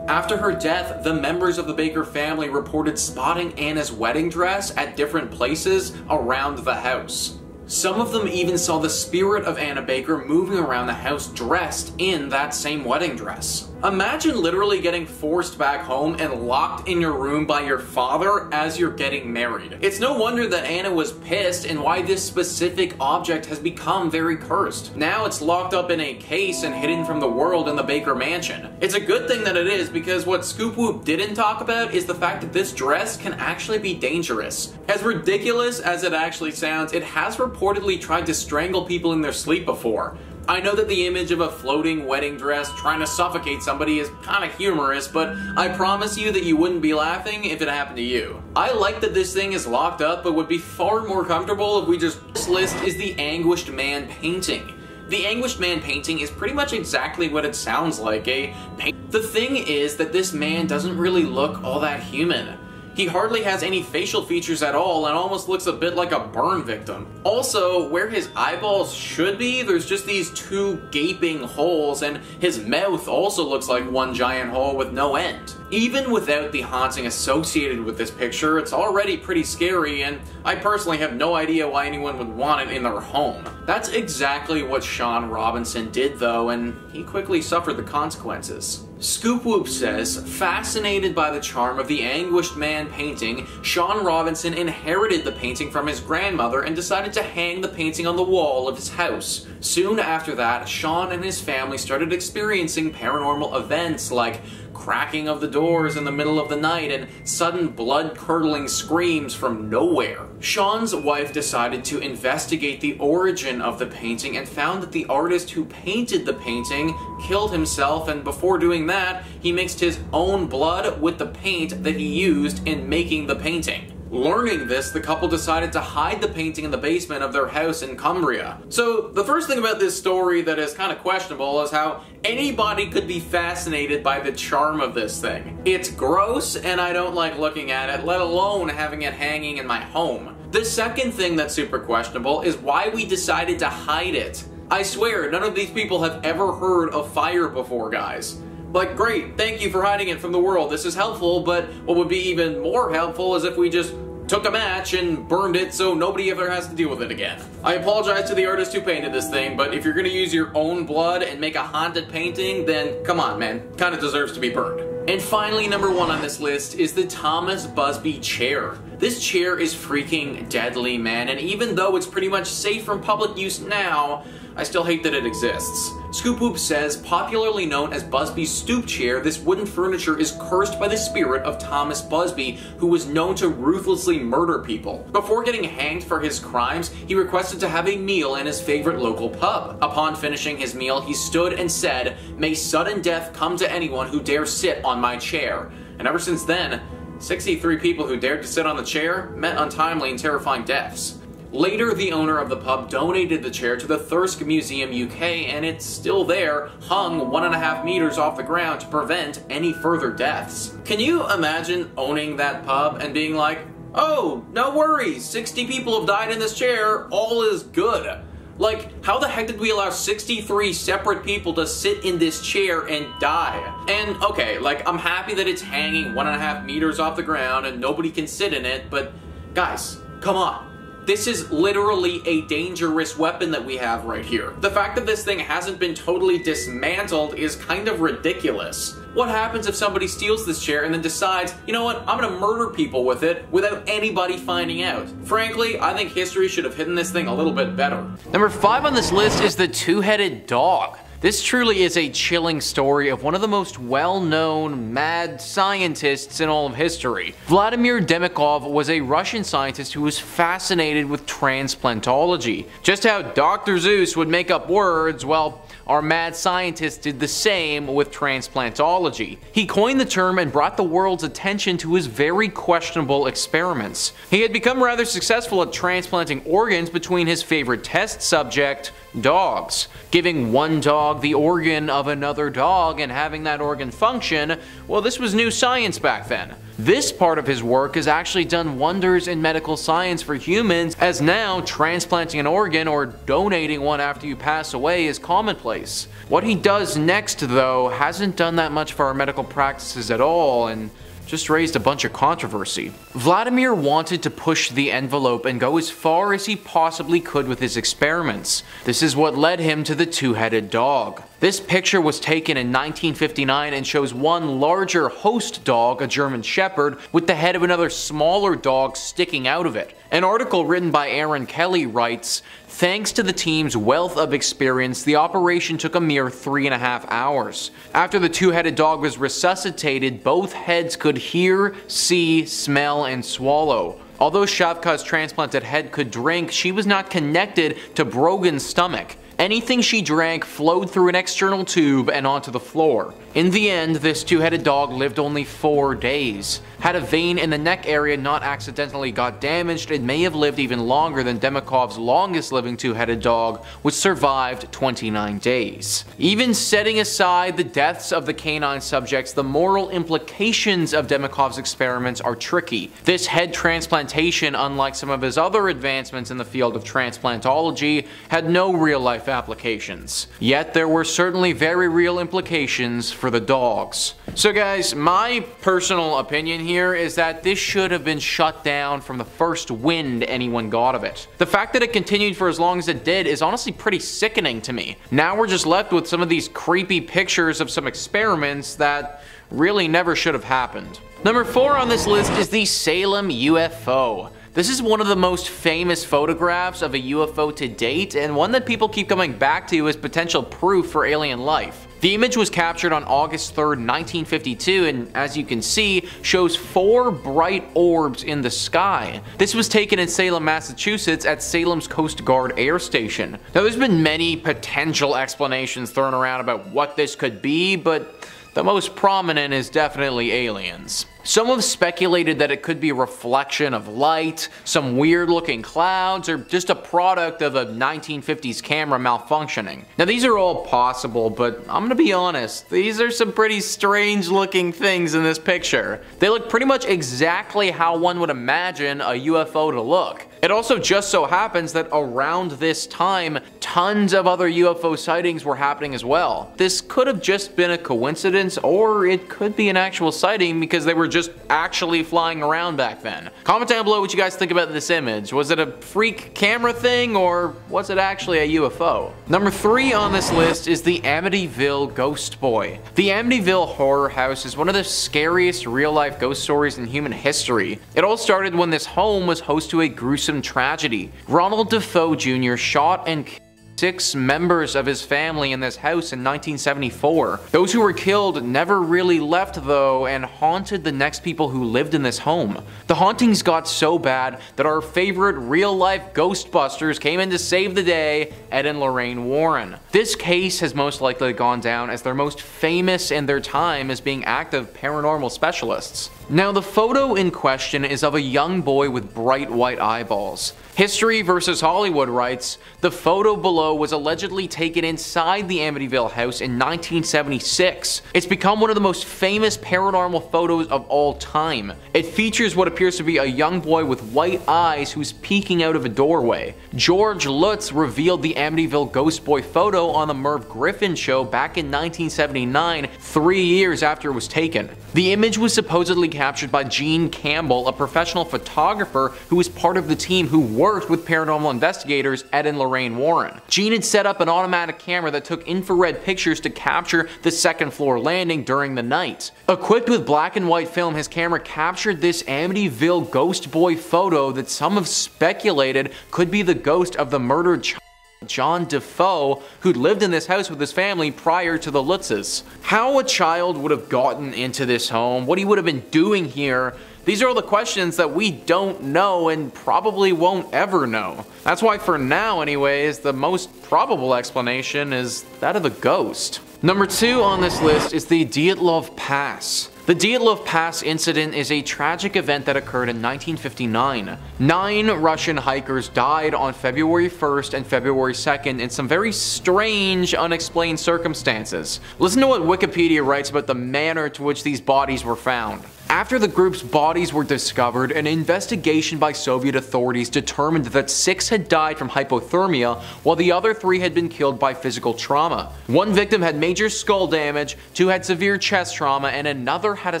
After her death, the members of the Baker family reported spotting Anna's wedding dress at different places around the house. Some of them even saw the spirit of Anna Baker moving around the house dressed in that same wedding dress. Imagine literally getting forced back home and locked in your room by your father as you're getting married. It's no wonder that Anna was pissed and why this specific object has become very cursed. Now it's locked up in a case and hidden from the world in the Baker Mansion. It's a good thing that it is, because what Scoop Whoop didn't talk about is the fact that this dress can actually be dangerous. As ridiculous as it actually sounds, it has reportedly tried to strangle people in their sleep before. I know that the image of a floating wedding dress trying to suffocate somebody is kind of humorous, but I promise you that you wouldn't be laughing if it happened to you. I like that this thing is locked up, but would be far more comfortable if we just... This list is the Anguished Man Painting. The Anguished Man Painting is pretty much exactly what it sounds like, a paint. The thing is that this man doesn't really look all that human. He hardly has any facial features at all and almost looks a bit like a burn victim. Also, where his eyeballs should be, there's just these 2 gaping holes, and his mouth also looks like one giant hole with no end. Even without the haunting associated with this picture, it's already pretty scary, and I personally have no idea why anyone would want it in their home. That's exactly what Sean Robinson did though, and he quickly suffered the consequences. Scoop Whoop says, fascinated by the charm of the Anguished Man painting, Sean Robinson inherited the painting from his grandmother and decided to hang the painting on the wall of his house. Soon after that, Sean and his family started experiencing paranormal events like cracking of the doors in the middle of the night and sudden blood-curdling screams from nowhere. Sean's wife decided to investigate the origin of the painting and found that the artist who painted the painting killed himself, and before doing that, he mixed his own blood with the paint that he used in making the painting. Learning this, the couple decided to hide the painting in the basement of their house in Cumbria. So, the first thing about this story that is kind of questionable is how anybody could be fascinated by the charm of this thing. It's gross, and I don't like looking at it, let alone having it hanging in my home. The second thing that's super questionable is why we decided to hide it. I swear, none of these people have ever heard of fire before, guys. Like, great, thank you for hiding it from the world, this is helpful, but what would be even more helpful is if we just took a match and burned it so nobody ever has to deal with it again. I apologize to the artist who painted this thing, but if you're gonna use your own blood and make a haunted painting, then come on, man, kinda deserves to be burned. And finally, number 1 on this list is the Thomas Busby chair. This chair is freaking deadly, man, and even though it's pretty much safe from public use now, I still hate that it exists. Scoop Whoop says, popularly known as Busby's stoop chair, this wooden furniture is cursed by the spirit of Thomas Busby, who was known to ruthlessly murder people. Before getting hanged for his crimes, he requested to have a meal in his favorite local pub. Upon finishing his meal, he stood and said, "May sudden death come to anyone who dares sit on my chair." and ever since then, 63 people who dared to sit on the chair met untimely and terrifying deaths. Later, the owner of the pub donated the chair to the Thirsk Museum UK, and it's still there, hung 1.5 meters off the ground to prevent any further deaths. Can you imagine owning that pub and being like, oh, no worries, 60 people have died in this chair, all is good. Like, how the heck did we allow 63 separate people to sit in this chair and die? And, okay, like, I'm happy that it's hanging 1.5 meters off the ground and nobody can sit in it, but guys, come on. This is literally a dangerous weapon that we have right here. The fact that this thing hasn't been totally dismantled is kind of ridiculous. What happens if somebody steals this chair and then decides, you know what, I'm gonna murder people with it without anybody finding out? Frankly, I think history should have hidden this thing a little bit better. Number 5 on this list is the two-headed dog. This truly is a chilling story of one of the most well-known mad scientists in all of history. Vladimir Demikov was a Russian scientist who was fascinated with transplantology. Just how Dr. Zeus would make up words, well, our mad scientist did the same with transplantology. He coined the term and brought the world's attention to his very questionable experiments. He had become rather successful at transplanting organs between his favorite test subject, dogs. Giving one dog the organ of another dog and having that organ function, well, this was new science back then. This part of his work has actually done wonders in medical science for humans, as now transplanting an organ or donating one after you pass away is commonplace. What he does next, though, hasn't done that much for our medical practices at all, and just raised a bunch of controversy. Vladimir wanted to push the envelope and go as far as he possibly could with his experiments. This is what led him to the two-headed dog. This picture was taken in 1959 and shows one larger host dog, a German Shepherd, with the head of another smaller dog sticking out of it. An article written by Aaron Kelly writes, "Thanks to the team's wealth of experience, the operation took a mere 3.5 hours. After the two-headed dog was resuscitated, both heads could hear, see, smell, and swallow. Although Shavka's transplanted head could drink, she was not connected to Brogan's stomach. Anything she drank flowed through an external tube and onto the floor. In the end, this two-headed dog lived only 4 days. Had a vein in the neck area not accidentally got damaged, it may have lived even longer than Demikov's longest living two-headed dog, which survived 29 days. Even setting aside the deaths of the canine subjects, the moral implications of Demikov's experiments are tricky. This head transplantation, unlike some of his other advancements in the field of transplantology, had no real-life applications. Yet there were certainly very real implications for the dogs. So guys, my personal opinion here is that this should have been shut down from the first wind anyone got of it. The fact that it continued for as long as it did is honestly pretty sickening to me. Now we're just left with some of these creepy pictures of some experiments that really never should have happened. Number 4 on this list is the Salem UFO. This is one of the most famous photographs of a UFO to date, and one that people keep coming back to as potential proof for alien life. The image was captured on August 3rd, 1952, and as you can see, shows 4 bright orbs in the sky. This was taken in Salem, Massachusetts at Salem's Coast Guard Air Station. Now there's been many potential explanations thrown around about what this could be, but the most prominent is definitely aliens. Some have speculated that it could be a reflection of light, some weird looking clouds, or just a product of a 1950s camera malfunctioning. Now these are all possible, but I'm gonna be honest, these are some pretty strange looking things in this picture. They look pretty much exactly how one would imagine a UFO to look. It also just so happens that around this time, tons of other UFO sightings were happening as well. This could have just been a coincidence, or it could be an actual sighting because they were just actually flying around back then. Comment down below what you guys think about this image. Was it a freak camera thing, or was it actually a UFO? Number 3 on this list is the Amityville Ghost Boy. The Amityville horror house is one of the scariest real-life ghost stories in human history. It all started when this home was host to a gruesome tragedy. Ronald Defoe Jr. shot and killed 6 members of his family in this house in 1974. Those who were killed never really left though, and haunted the next people who lived in this home. The hauntings got so bad that our favorite real-life Ghostbusters came in to save the day, Ed and Lorraine Warren. This case has most likely gone down as their most famous in their time as being active paranormal specialists. Now, the photo in question is of a young boy with bright white eyeballs. History vs. Hollywood writes, the photo below was allegedly taken inside the Amityville house in 1976. It's become one of the most famous paranormal photos of all time. It features what appears to be a young boy with white eyes who's peeking out of a doorway. George Lutz revealed the Amityville Ghost Boy photo on the Merv Griffin show back in 1979, 3 years after it was taken. The image was supposedly captured by Gene Campbell, a professional photographer who was part of the team who worked with paranormal investigators Ed and Lorraine Warren. Gene had set up an automatic camera that took infrared pictures to capture the second floor landing during the night. Equipped with black and white film, his camera captured this Amityville Ghost Boy photo that some have speculated could be the ghost of the murdered child John Defoe, who'd lived in this house with his family prior to the Lutzes. How a child would have gotten into this home, what he would have been doing here, these are all the questions that we don't know and probably won't ever know. That's why for now anyways, the most probable explanation is that of a ghost. Number 2 on this list is the Delove Pass. The Delove Pass incident is a tragic event that occurred in 1959. 9 Russian hikers died on February 1st and February 2nd in some very strange, unexplained circumstances. Listen to what Wikipedia writes about the manner to which these bodies were found. After the group's bodies were discovered, an investigation by Soviet authorities determined that 6 had died from hypothermia, while the other 3 had been killed by physical trauma. 1 victim had major skull damage, 2 had severe chest trauma, and another had a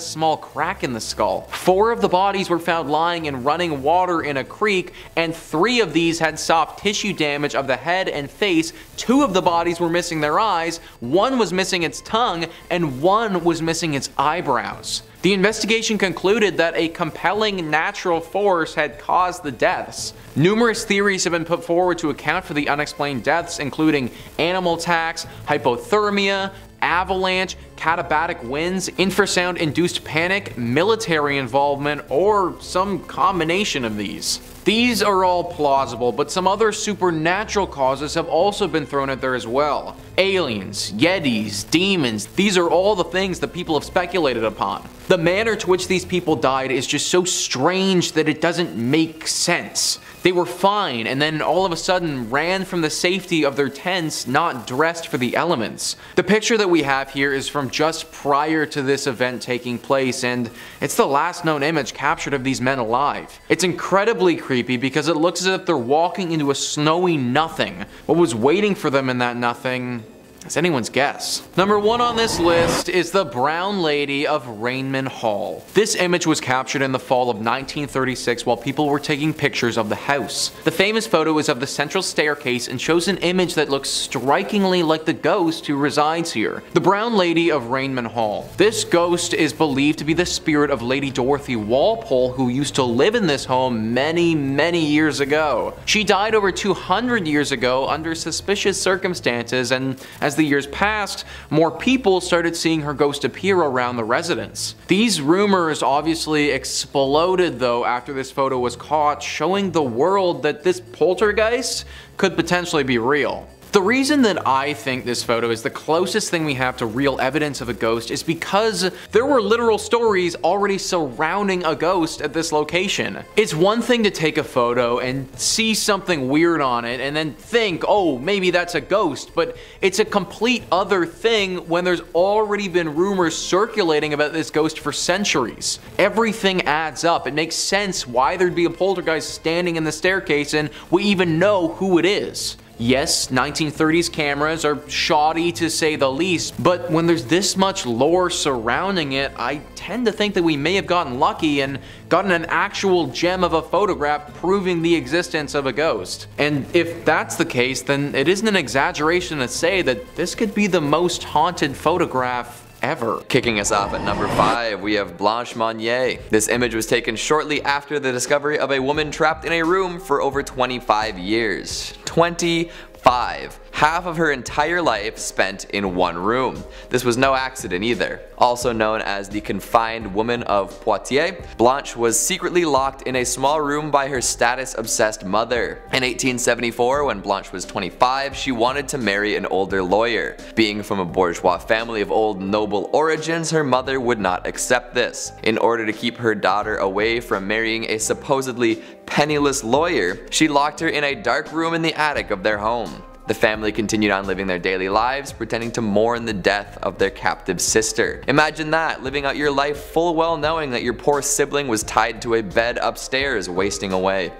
small crack in the skull. 4 of the bodies were found lying in running water in a creek, and 3 of these had soft tissue damage of the head and face. 2 of the bodies were missing their eyes, 1 was missing its tongue, and 1 was missing its eyebrows. The investigation concluded that a compelling natural force had caused the deaths. Numerous theories have been put forward to account for the unexplained deaths, including animal attacks, hypothermia, avalanche, katabatic winds, infrasound-induced panic, military involvement, or some combination of these. These are all plausible, but some other supernatural causes have also been thrown out there as well. Aliens, yetis, demons, these are all the things that people have speculated upon. The manner to which these people died is just so strange that it doesn't make sense. They were fine and then all of a sudden ran from the safety of their tents, not dressed for the elements. The picture that we have here is from just prior to this event taking place, and it's the last known image captured of these men alive. It's incredibly creepy because it looks as if they're walking into a snowy nothing. What was waiting for them in that nothing? It's anyone's guess. Number 1 on this list is the Brown Lady of Rainman Hall. This image was captured in the fall of 1936 while people were taking pictures of the house. The famous photo is of the central staircase and shows an image that looks strikingly like the ghost who resides here. The Brown Lady of Rainman Hall. This ghost is believed to be the spirit of Lady Dorothy Walpole, who used to live in this home many years ago. She died over 200 years ago under suspicious circumstances, and as the years passed, more people started seeing her ghost appear around the residence. These rumors obviously exploded though after this photo was caught, showing the world that this poltergeist could potentially be real. The reason that I think this photo is the closest thing we have to real evidence of a ghost is because there were literal stories already surrounding a ghost at this location. It's one thing to take a photo and see something weird on it and then think, oh, maybe that's a ghost, but it's a complete other thing when there's already been rumors circulating about this ghost for centuries. Everything adds up. It makes sense why there'd be a poltergeist standing in the staircase, and we even know who it is. Yes, 1930s cameras are shoddy to say the least, but when there's this much lore surrounding it, I tend to think that we may have gotten lucky and gotten an actual gem of a photograph proving the existence of a ghost. And if that's the case, then it isn't an exaggeration to say that this could be the most haunted photograph ever. Kicking us off at number 5, we have Blanc Manier. This image was taken shortly after the discovery of a woman trapped in a room for over 25 years. 25 5. Half of her entire life spent in one room. This was no accident either. Also known as the confined woman of Poitiers, Blanche was secretly locked in a small room by her status-obsessed mother. In 1874, when Blanche was 25, she wanted to marry an older lawyer. Being from a bourgeois family of old noble origins, her mother would not accept this. In order to keep her daughter away from marrying a supposedly penniless lawyer, she locked her in a dark room in the attic of their home. The family continued on living their daily lives, pretending to mourn the death of their captive sister. Imagine that, living out your life full well knowing that your poor sibling was tied to a bed upstairs, wasting away.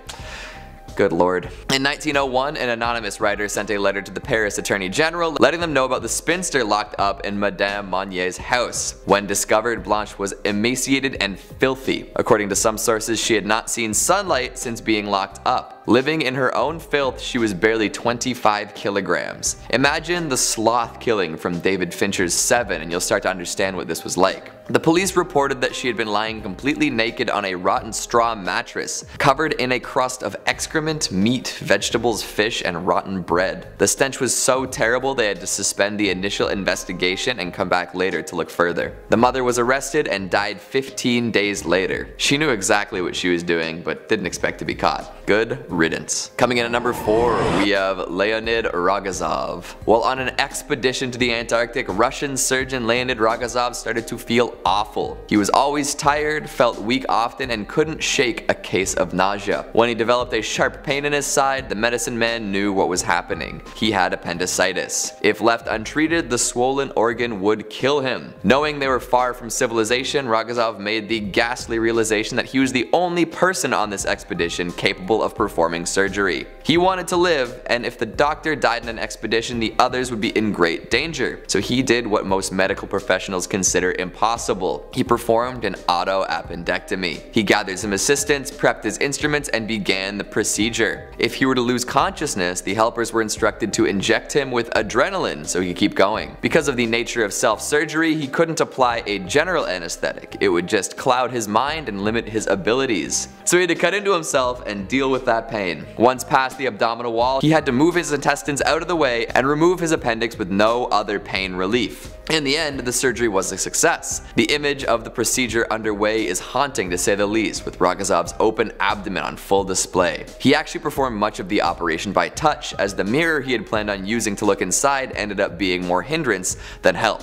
Good lord. In 1901, an anonymous writer sent a letter to the Paris Attorney General letting them know about the spinster locked up in Madame Manier's house. When discovered, Blanche was emaciated and filthy. According to some sources, she had not seen sunlight since being locked up. Living in her own filth, she was barely 25 kilograms. Imagine the sloth killing from David Fincher's Seven and you'll start to understand what this was like. The police reported that she had been lying completely naked on a rotten straw mattress, covered in a crust of excrement, meat, vegetables, fish, and rotten bread. The stench was so terrible they had to suspend the initial investigation and come back later to look further. The mother was arrested and died 15 days later. She knew exactly what she was doing, but didn't expect to be caught. Good riddance. Coming in at number 4, we have Leonid Razov. While on an expedition to the Antarctic, Russian surgeon Leonid Razov started to feel awful. He was always tired, felt weak often, and couldn't shake a case of nausea. When he developed a sharp pain in his side, the medicine man knew what was happening. He had appendicitis. If left untreated, the swollen organ would kill him. Knowing they were far from civilization, Razov made the ghastly realization that he was the only person on this expedition capable of performing surgery. He wanted to live, and if the doctor died in an expedition, the others would be in great danger. So he did what most medical professionals consider impossible. He performed an auto-appendectomy. He gathered some assistants, prepped his instruments, and began the procedure. If he were to lose consciousness, the helpers were instructed to inject him with adrenaline so he could keep going. Because of the nature of self-surgery, he couldn't apply a general anesthetic. It would just cloud his mind and limit his abilities. So he had to cut into himself and deal with that pain. Once past the abdominal wall, he had to move his intestines out of the way and remove his appendix with no other pain relief. In the end, the surgery was a success. The image of the procedure underway is haunting to say the least, with Razov's open abdomen on full display. He actually performed much of the operation by touch, as the mirror he had planned on using to look inside ended up being more hindrance than help.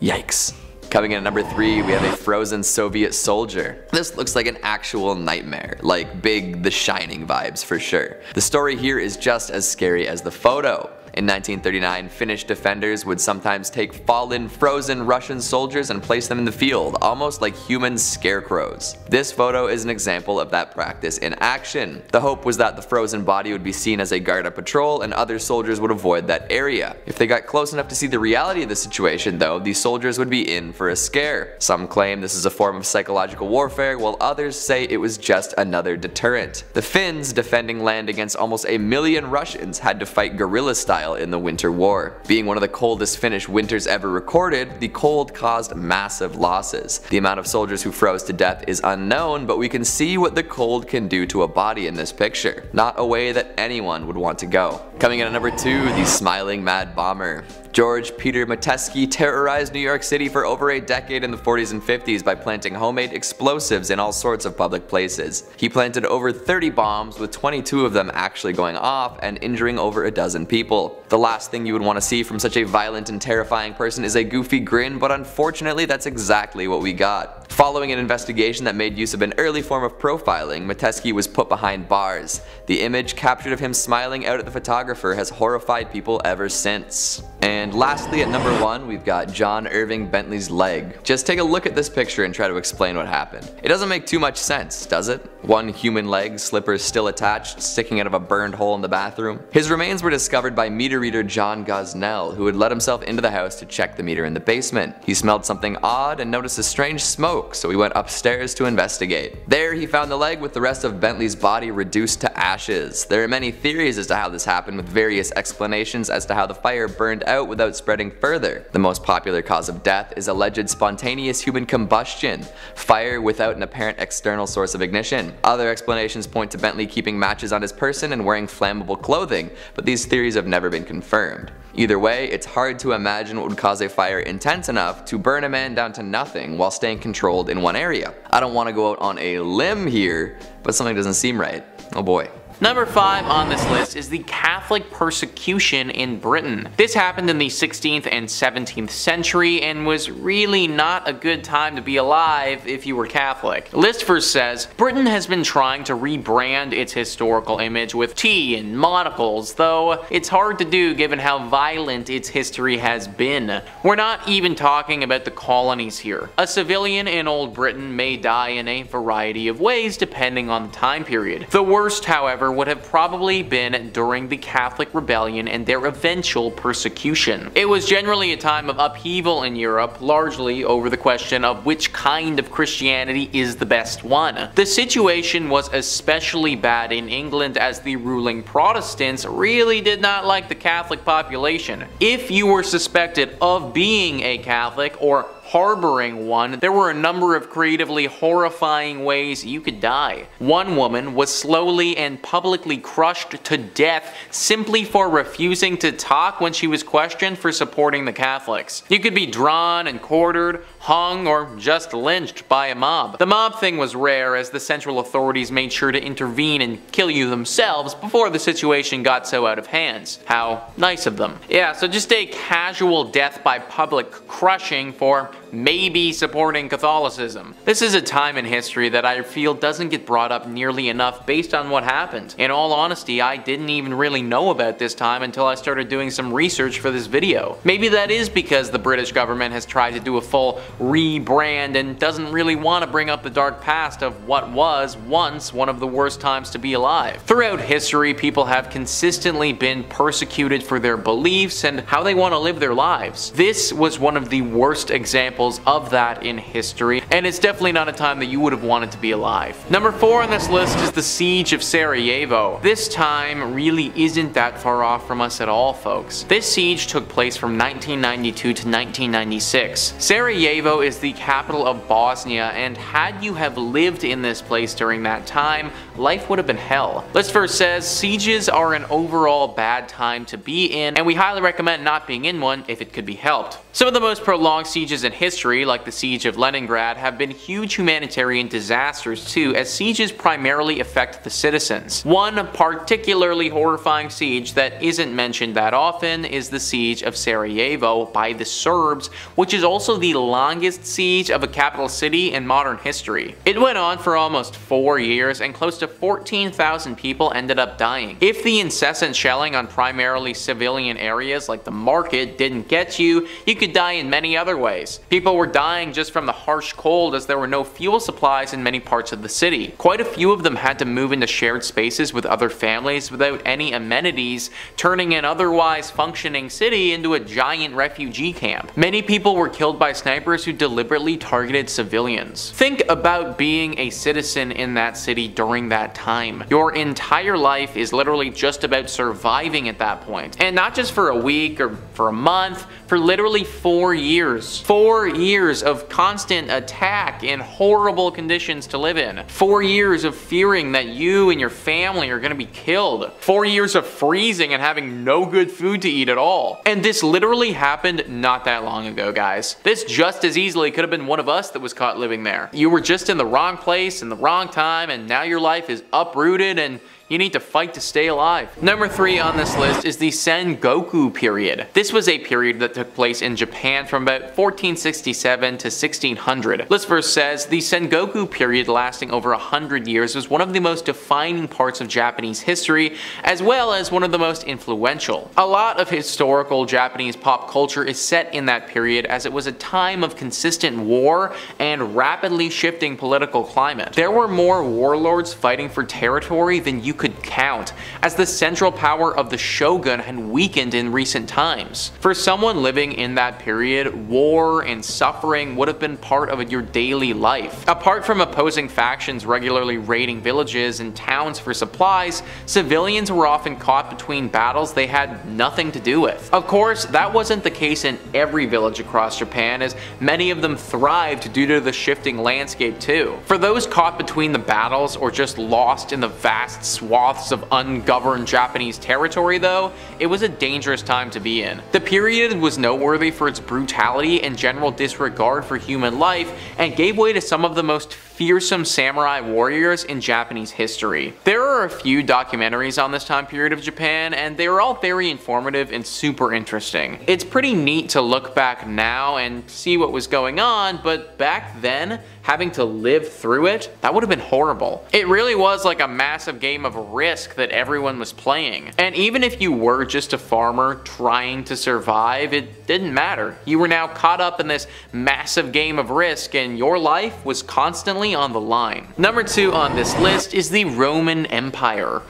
Yikes. Coming in at number 3, we have a frozen Soviet soldier. This looks like an actual nightmare, like big The Shining vibes for sure. The story here is just as scary as the photo. In 1939, Finnish defenders would sometimes take fallen, frozen Russian soldiers and place them in the field, almost like human scarecrows. This photo is an example of that practice in action. The hope was that the frozen body would be seen as a guard at patrol and other soldiers would avoid that area. If they got close enough to see the reality of the situation though, the soldiers would be in for a scare. Some claim this is a form of psychological warfare, while others say it was just another deterrent. The Finns, defending land against almost 1 million Russians, had to fight guerrilla style in the Winter War. Being one of the coldest Finnish winters ever recorded, the cold caused massive losses. The amount of soldiers who froze to death is unknown, but we can see what the cold can do to a body in this picture. Not a way that anyone would want to go. Coming in at number 2, the Smiling Mad Bomber. George Peter Metesky terrorized New York City for over a decade in the 40s and 50s by planting homemade explosives in all sorts of public places. He planted over 30 bombs, with 22 of them actually going off and injuring over a dozen people. The last thing you would want to see from such a violent and terrifying person is a goofy grin, but unfortunately that's exactly what we got. Following an investigation that made use of an early form of profiling, Metesky was put behind bars. The image captured of him smiling out at the photographer has horrified people ever since. And lastly, at number 1, we've got John Irving Bentley's leg. Just take a look at this picture and try to explain what happened. It doesn't make too much sense, does it? One human leg, slippers still attached, sticking out of a burned hole in the bathroom. His remains were discovered by meter reader John Gosnell, who had let himself into the house to check the meter in the basement. He smelled something odd and noticed a strange smoke, so he went upstairs to investigate. There he found the leg with the rest of Bentley's body reduced to ashes. There are many theories as to how this happened, with various explanations as to how the fire burned out without spreading further. The most popular cause of death is alleged spontaneous human combustion, fire without an apparent external source of ignition. Other explanations point to Bentley keeping matches on his person and wearing flammable clothing, but these theories have never been confirmed. Either way, it's hard to imagine what would cause a fire intense enough to burn a man down to nothing while staying controlled in one area. I don't want to go out on a limb here, but something doesn't seem right. Oh boy. Number 5 on this list is the Catholic persecution in Britain. This happened in the 16th and 17th century and was really not a good time to be alive if you were Catholic. The list first says, Britain has been trying to rebrand its historical image with tea and monocles, though it's hard to do given how violent its history has been. We're not even talking about the colonies here. A civilian in Old Britain may die in a variety of ways depending on the time period. The worst, however, would have probably been during the Catholic Rebellion and their eventual persecution. It was generally a time of upheaval in Europe, largely over the question of which kind of Christianity is the best one. The situation was especially bad in England as the ruling Protestants really did not like the Catholic population. If you were suspected of being a Catholic or harboring one, there were a number of creatively horrifying ways you could die. One woman was slowly and publicly crushed to death simply for refusing to talk when she was questioned for supporting the Catholics. You could be drawn and quartered, hung, or just lynched by a mob. The mob thing was rare as the central authorities made sure to intervene and kill you themselves before the situation got so out of hands. How nice of them. Yeah, so just a casual death by public crushing for maybe supporting Catholicism. This is a time in history that I feel doesn't get brought up nearly enough based on what happened. In all honesty, I didn't even really know about this time until I started doing some research for this video. Maybe that is because the British government has tried to do a full rebrand and doesn't really want to bring up the dark past of what was once one of the worst times to be alive. Throughout history, people have consistently been persecuted for their beliefs and how they want to live their lives. This was one of the worst examples of that in history, and it's definitely not a time that you would have wanted to be alive. Number 4 on this list is the Siege of Sarajevo. This time really isn't that far off from us at all, folks. This siege took place from 1992 to 1996. Sarajevo is the capital of Bosnia, and had you have lived in this place during that time, life would have been hell. List first says, sieges are an overall bad time to be in, and we highly recommend not being in one if it could be helped. Some of the most prolonged sieges in history, like the Siege of Leningrad, have been huge humanitarian disasters too, as sieges primarily affect the citizens. One particularly horrifying siege that isn't mentioned that often is the Siege of Sarajevo by the Serbs, which is also the longest siege of a capital city in modern history. It went on for almost 4 years and close to 14,000 people ended up dying. If the incessant shelling on primarily civilian areas like the market didn't get you, you could die in many other ways. People were dying just from the harsh cold as there were no fuel supplies in many parts of the city. Quite a few of them had to move into shared spaces with other families without any amenities, turning an otherwise functioning city into a giant refugee camp. Many people were killed by snipers who deliberately targeted civilians. Think about being a citizen in that city during that time. Your entire life is literally just about surviving at that point. And not just for a week or for a month, for literally 4 years. 4 years of constant attack in horrible conditions to live in. 4 years of fearing that you and your family are gonna be killed. 4 years of freezing and having no good food to eat at all. And this literally happened not that long ago, guys. This just as easily could have been one of us that was caught living there. You were just in the wrong place in the wrong time, and now your life is uprooted and you need to fight to stay alive. Number 3 on this list is the Sengoku period. This was a period that took place in Japan from about 1467 to 1600. List verse says, the Sengoku period lasting over 100 years was one of the most defining parts of Japanese history, as well as one of the most influential. A lot of historical Japanese pop culture is set in that period as it was a time of consistent war and rapidly shifting political climate. There were more warlords fighting for territory than you could count, as the central power of the shogun had weakened in recent times. For someone living in that period, war and suffering would have been part of your daily life. Apart from opposing factions regularly raiding villages and towns for supplies, civilians were often caught between battles they had nothing to do with. Of course, that wasn't the case in every village across Japan, as many of them thrived due to the shifting landscape too. For those caught between the battles or just lost in the vast swaths of ungoverned Japanese territory though, it was a dangerous time to be in. The period was noteworthy for its brutality and general disregard for human life, and gave way to some of the most fearsome samurai warriors in Japanese history. There are a few documentaries on this time period of Japan, and they are all very informative and super interesting. It's pretty neat to look back now and see what was going on, but back then, having to live through it, that would have been horrible. It really was like a massive game of Risk that everyone was playing. And even if you were just a farmer trying to survive, it didn't matter. You were now caught up in this massive game of Risk, and your life was constantly on the line. Number 2 on this list is the Roman Empire.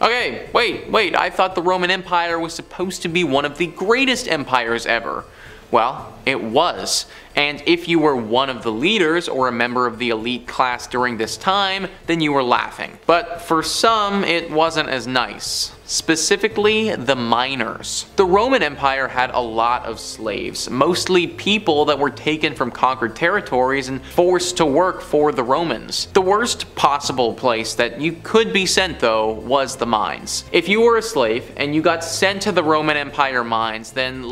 Okay, wait, I thought the Roman Empire was supposed to be one of the greatest empires ever. Well, it was. And if you were one of the leaders or a member of the elite class during this time, then you were laughing. But for some, it wasn't as nice. Specifically, the miners. The Roman Empire had a lot of slaves, mostly people that were taken from conquered territories and forced to work for the Romans. The worst possible place that you could be sent though was the mines. If you were a slave and you got sent to the Roman Empire mines, then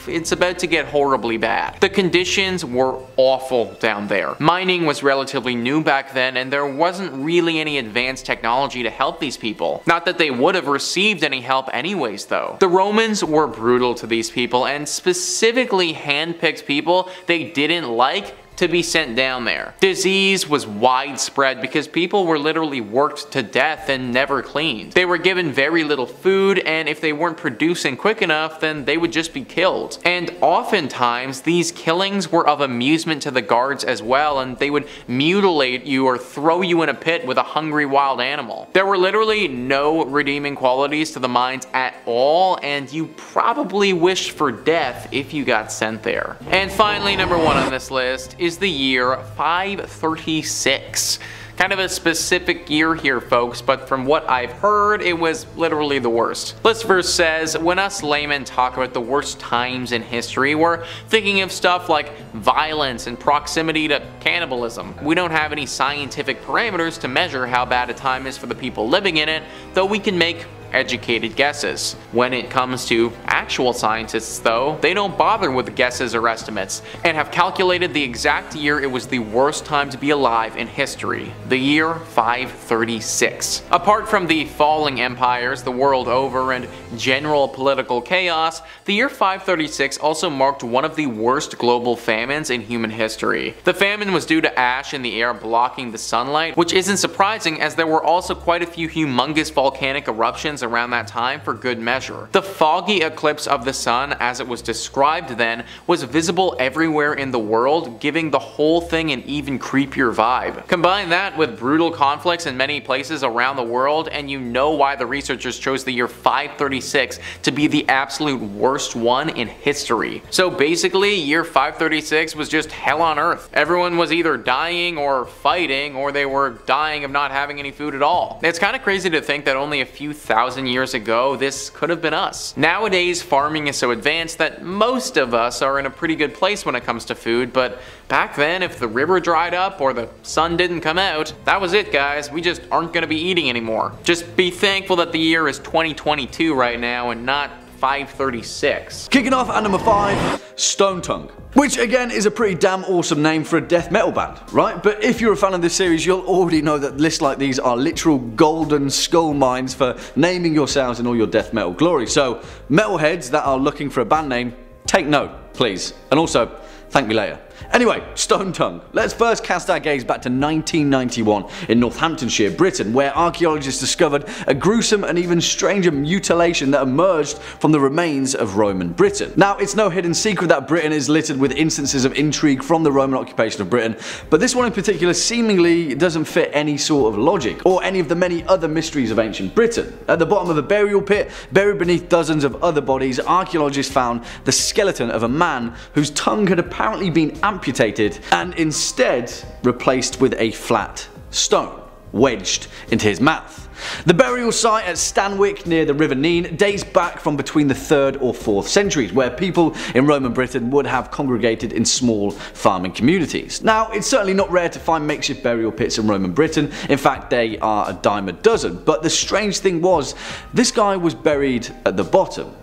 it's about to get horribly bad. The conditions were awful down there. Mining was relatively new back then, and there wasn't really any advanced technology to help these people. Not that they would have received any help anyways though. The Romans were brutal to these people, and specifically handpicked people they didn't like to be sent down there. Disease was widespread because people were literally worked to death and never cleaned. They were given very little food, and if they weren't producing quick enough, then they would just be killed. And oftentimes, these killings were of amusement to the guards as well, and they would mutilate you or throw you in a pit with a hungry wild animal. There were literally no redeeming qualities to the mines at all, and you probably wished for death if you got sent there. And finally, number 1 on this list is the year 536. Kind of a specific year here, folks, but from what I've heard, it was literally the worst. List verse says, when us laymen talk about the worst times in history, we're thinking of stuff like violence and proximity to cannibalism. We don't have any scientific parameters to measure how bad a time is for the people living in it, though we can make educated guesses. When it comes to actual scientists though, they don't bother with guesses or estimates, and have calculated the exact year it was the worst time to be alive in history, the year 536. Apart from the falling empires the world over and general political chaos, the year 536 also marked one of the worst global famines in human history. The famine was due to ash in the air blocking the sunlight, which isn't surprising as there were also quite a few humongous volcanic eruptions around that time for good measure. The foggy eclipse of the sun, as it was described then, was visible everywhere in the world, giving the whole thing an even creepier vibe. Combine that with brutal conflicts in many places around the world, and you know why the researchers chose the year 536 to be the absolute worst one in history. So basically, year 536 was just hell on earth. Everyone was either dying or fighting, or they were dying of not having any food at all. It's kind of crazy to think that only a few thousand years ago, this could have been us. Nowadays, farming is so advanced that most of us are in a pretty good place when it comes to food, but back then, if the river dried up or the sun didn't come out, that was it, guys. We just aren't going to be eating anymore. Just be thankful that the year is 2022 right now and not 536. Kicking off at number 5, Stone Tongue. Which again is a pretty damn awesome name for a death metal band, right? But if you're a fan of this series, you'll already know that lists like these are literal golden skull mines for naming yourselves in all your death metal glory. So metalheads that are looking for a band name, take note, please. And also, thank me later. Anyway, stone tongue. Let's first cast our gaze back to 1991 in Northamptonshire, Britain, where archaeologists discovered a gruesome and even stranger mutilation that emerged from the remains of Roman Britain. Now, it's no hidden secret that Britain is littered with instances of intrigue from the Roman occupation of Britain, but this one in particular seemingly doesn't fit any sort of logic, or any of the many other mysteries of ancient Britain. At the bottom of a burial pit, buried beneath dozens of other bodies, archaeologists found the skeleton of a man whose tongue had apparently been amputated and instead replaced with a flat stone wedged into his mouth. The burial site at Stanwick near the River Nene dates back from between the 3rd or 4th centuries, where people in Roman Britain would have congregated in small farming communities. Now, it's certainly not rare to find makeshift burial pits in Roman Britain. In fact, they are a dime a dozen. But the strange thing was, this guy was buried at the bottom,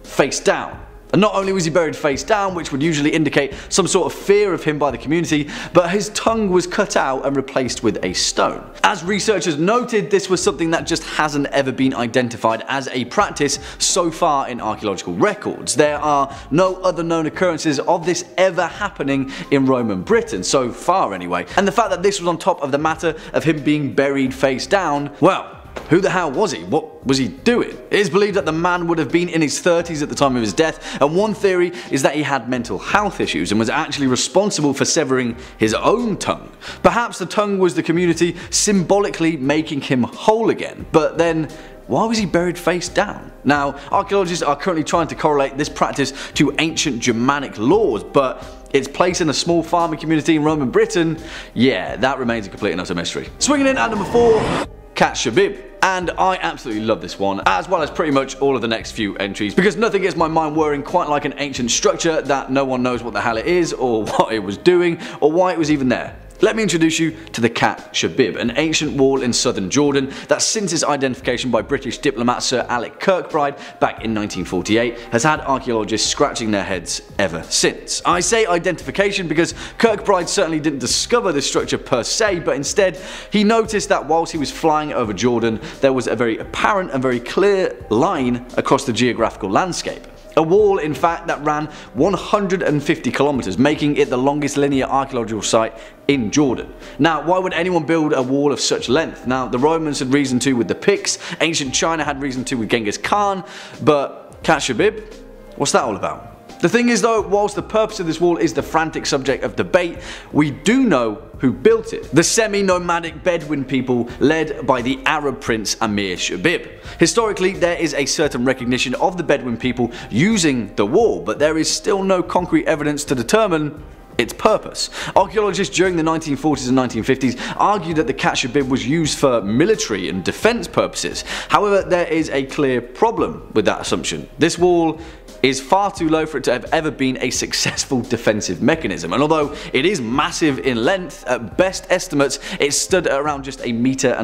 face down. And not only was he buried face down, which would usually indicate some sort of fear of him by the community, but his tongue was cut out and replaced with a stone. As researchers noted, this was something that just hasn't ever been identified as a practice so far in archaeological records. There are no other known occurrences of this ever happening in Roman Britain, so far anyway. And the fact that this was on top of the matter of him being buried face down, well, who the hell was he? What was he doing? It is believed that the man would have been in his 30s at the time of his death, and one theory is that he had mental health issues and was actually responsible for severing his own tongue. Perhaps the tongue was the community symbolically making him whole again, but then why was he buried face down? Now, archaeologists are currently trying to correlate this practice to ancient Germanic laws, but its place in a small farming community in Roman Britain, yeah, that remains a complete and utter mystery. Swinging in at number 4, Cat Shabib. And I absolutely love this one, as well as pretty much all of the next few entries, because nothing gets my mind whirring quite like an ancient structure that no one knows what the hell it is, or what it was doing, or why it was even there. Let me introduce you to the Cat Shabib, an ancient wall in southern Jordan that, since its identification by British diplomat Sir Alec Kirkbride back in 1948, has had archaeologists scratching their heads ever since. I say identification because Kirkbride certainly didn't discover this structure per se, but instead he noticed that whilst he was flying over Jordan, there was a very apparent and very clear line across the geographical landscape. A wall, in fact, that ran 150 kilometers, making it the longest linear archaeological site in Jordan. Now, why would anyone build a wall of such length? Now, the Romans had reason to with the Picts, ancient China had reason to with Genghis Khan, but Cat Shabib? What's that all about? The thing is though, whilst the purpose of this wall is the frantic subject of debate, we do know who built it. The semi-nomadic Bedouin people led by the Arab prince Amir Shabib. Historically, there is a certain recognition of the Bedouin people using the wall, but there is still no concrete evidence to determine its purpose. Archaeologists during the 1940s and 1950s argued that the Cat Shabib was used for military and defense purposes. However, there is a clear problem with that assumption. This wall is far too low for it to have ever been a successful defensive mechanism, and although it is massive in length, at best estimates it stood at around just 1.5 meters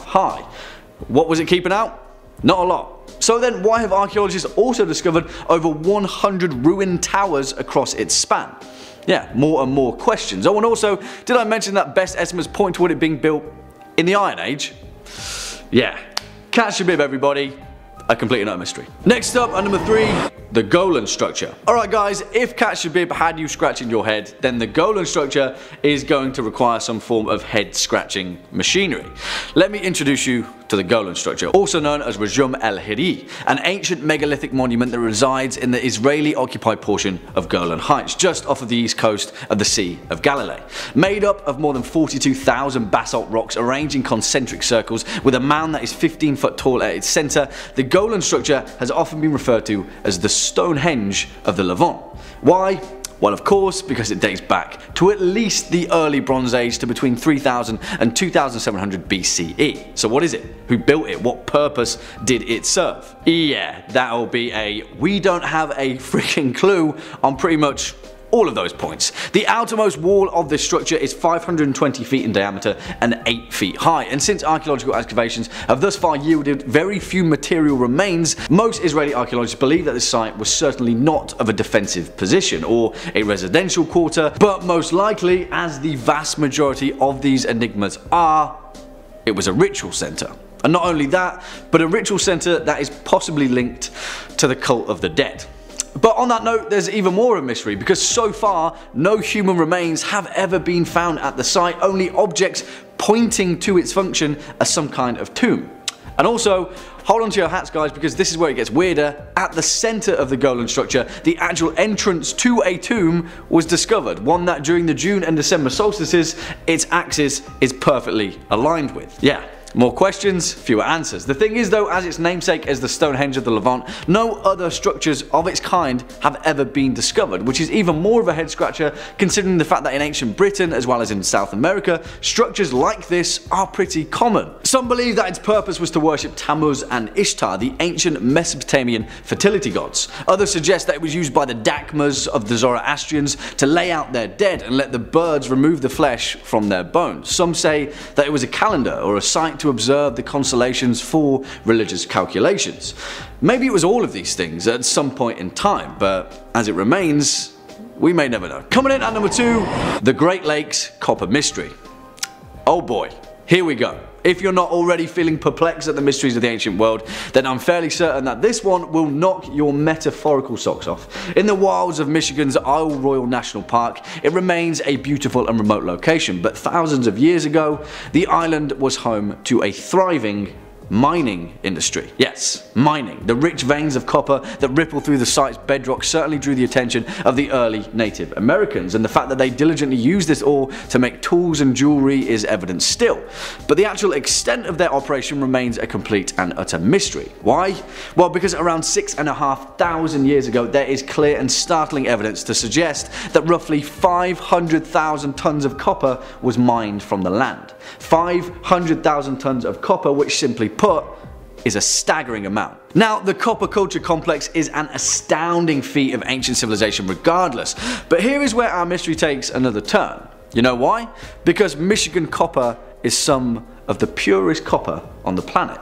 high. What was it keeping out? Not a lot. So then why have archaeologists also discovered over 100 ruined towers across its span? Yeah, more and more questions. Oh, and also, did I mention that best estimates point toward it being built in the Iron Age? Yeah, Cat Shabib, everybody. A complete and utter mystery. Next up, at number 3, the Golan structure. Alright guys, if Cat Shabib had you scratching your head, then the Golan structure is going to require some form of head scratching machinery. Let me introduce you to the Golan structure, also known as Rajum el-Hiri, an ancient megalithic monument that resides in the Israeli-occupied portion of Golan Heights, just off of the east coast of the Sea of Galilee. Made up of more than 42,000 basalt rocks arranged in concentric circles, with a mound that is 15 foot tall at its centre, the Golan structure has often been referred to as the Stonehenge of the Levant. Why? Well, of course, because it dates back to at least the early Bronze Age, to between 3000 and 2700 BCE. So what is it? Who built it? What purpose did it serve? Yeah, that'll be a we don't have a freaking clue on pretty much all of those points. The outermost wall of this structure is 520 feet in diameter and 8 feet high, and since archaeological excavations have thus far yielded very few material remains, most Israeli archaeologists believe that this site was certainly not of a defensive position or a residential quarter, but most likely, as the vast majority of these enigmas are, it was a ritual centre. And not only that, but a ritual centre that is possibly linked to the cult of the dead. But on that note, there's even more of a mystery, because so far no human remains have ever been found at the site, only objects pointing to its function as some kind of tomb. And also, hold on to your hats guys, because this is where it gets weirder. At the centre of the Golan structure, the actual entrance to a tomb was discovered, one that during the June and December solstices, its axis is perfectly aligned with. Yeah. More questions, fewer answers. The thing is though, as its namesake as the Stonehenge of the Levant, no other structures of its kind have ever been discovered, which is even more of a head scratcher considering the fact that in ancient Britain as well as in South America, structures like this are pretty common. Some believe that its purpose was to worship Tammuz and Ishtar, the ancient Mesopotamian fertility gods. Others suggest that it was used by the Dakmas of the Zoroastrians to lay out their dead and let the birds remove the flesh from their bones. Some say that it was a calendar or a site to observe the constellations for religious calculations. Maybe it was all of these things at some point in time, but as it remains, we may never know. Coming in at number 2, the Great Lakes Copper Mystery. Oh boy, here we go. If you're not already feeling perplexed at the mysteries of the ancient world, then I'm fairly certain that this one will knock your metaphorical socks off. In the wilds of Michigan's Isle Royale National Park, it remains a beautiful and remote location, but thousands of years ago, the island was home to a thriving mining industry. Yes, mining. The rich veins of copper that ripple through the site's bedrock certainly drew the attention of the early Native Americans, and the fact that they diligently used this ore to make tools and jewelry is evident still. But the actual extent of their operation remains a complete and utter mystery. Why? Well, because around 6,500 years ago there is clear and startling evidence to suggest that roughly 500,000 tons of copper was mined from the land. 500,000 tons of copper, which simply put is a staggering amount. Now, the copper culture complex is an astounding feat of ancient civilization regardless, but here is where our mystery takes another turn. You know why? Because Michigan copper is some of the purest copper on the planet.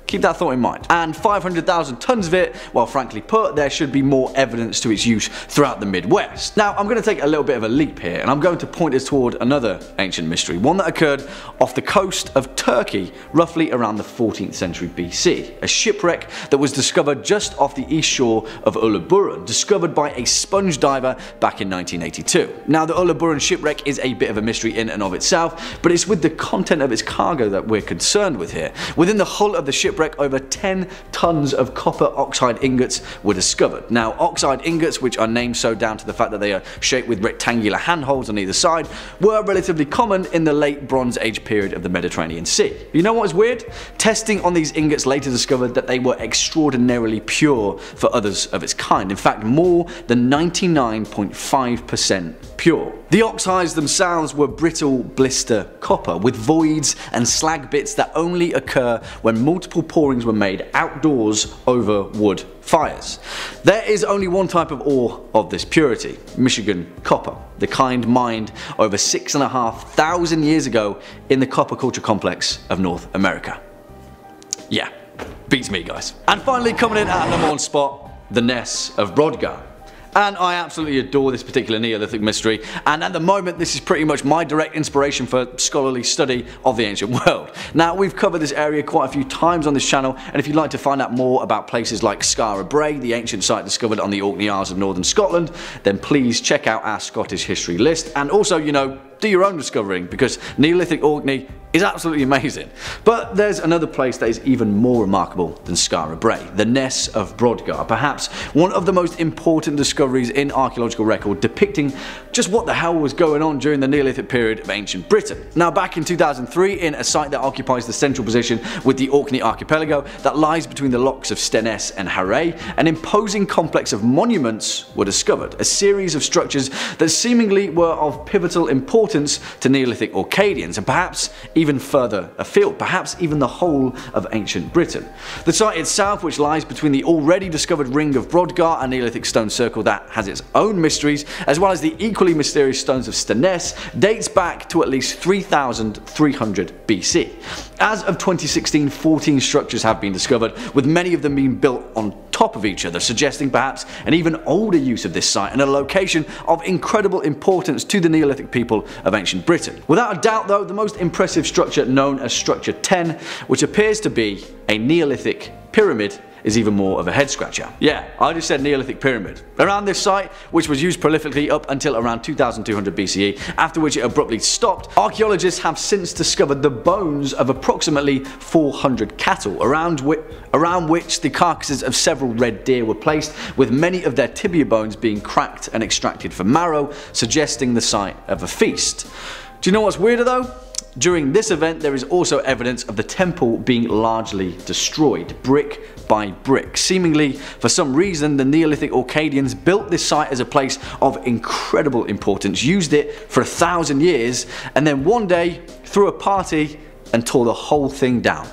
Keep that thought in mind. And 500,000 tons of it, well frankly put, there should be more evidence to its use throughout the Midwest. Now I'm going to take a little bit of a leap here, and I'm going to point us toward another ancient mystery, one that occurred off the coast of Turkey roughly around the 14th century BC. A shipwreck that was discovered just off the east shore of Uluburun, discovered by a sponge diver back in 1982. Now the Uluburun shipwreck is a bit of a mystery in and of itself, but it's with the content of its cargo that we're concerned with here. Within the hull of the shipwreck, over 10 tons of copper oxide ingots were discovered. Now, oxide ingots, which are named so down to the fact that they are shaped with rectangular handholds on either side, were relatively common in the late Bronze Age period of the Mediterranean Sea. You know what is weird? Testing on these ingots later discovered that they were extraordinarily pure for others of its kind. In fact, more than 99.5% pure. The oxides themselves were brittle blister copper with voids and slag bits that only occur when multiple pourings were made outdoors over wood fires. There is only one type of ore of this purity, Michigan copper, the kind mined over 6,500 years ago in the copper culture complex of North America. Yeah, beats me guys. And finally coming in at number 1 spot, the Ness of Brodgar. And I absolutely adore this particular Neolithic mystery, and at the moment this is pretty much my direct inspiration for scholarly study of the ancient world. Now, we've covered this area quite a few times on this channel, and if you'd like to find out more about places like Skara Brae, the ancient site discovered on the Orkney Isles of northern Scotland, then please check out our Scottish history list, and also, you know, do your own discovering, because Neolithic Orkney is absolutely amazing. But there's another place that is even more remarkable than Skara Brae, the Ness of Brodgar, perhaps one of the most important discoveries in archaeological record depicting just what the hell was going on during the Neolithic period of ancient Britain. Now, back in 2003, in a site that occupies the central position with the Orkney archipelago that lies between the lochs of Stenness and Harray, an imposing complex of monuments were discovered, a series of structures that seemingly were of pivotal importance to Neolithic Orcadians, and perhaps even further afield, perhaps even the whole of ancient Britain. The site itself, which lies between the already discovered ring of Brodgar, a Neolithic stone circle that has its own mysteries, as well as the equally mysterious stones of Stenness, dates back to at least 3,300 BC. As of 2016, 14 structures have been discovered, with many of them being built on top of each other, suggesting perhaps an even older use of this site and a location of incredible importance to the Neolithic people of ancient Britain. Without a doubt though, the most impressive structure known as Structure 10, which appears to be a Neolithic pyramid is even more of a head scratcher. Yeah, I just said Neolithic pyramid. Around this site, which was used prolifically up until around 2200 BCE, after which it abruptly stopped, archaeologists have since discovered the bones of approximately 400 cattle, around which the carcasses of several red deer were placed, with many of their tibia bones being cracked and extracted for marrow, suggesting the site of a feast. Do you know what's weirder though? During this event there is also evidence of the temple being largely destroyed, brick by brick. Seemingly, for some reason, the Neolithic Orcadians built this site as a place of incredible importance, used it for 1,000 years, and then one day threw a party and tore the whole thing down.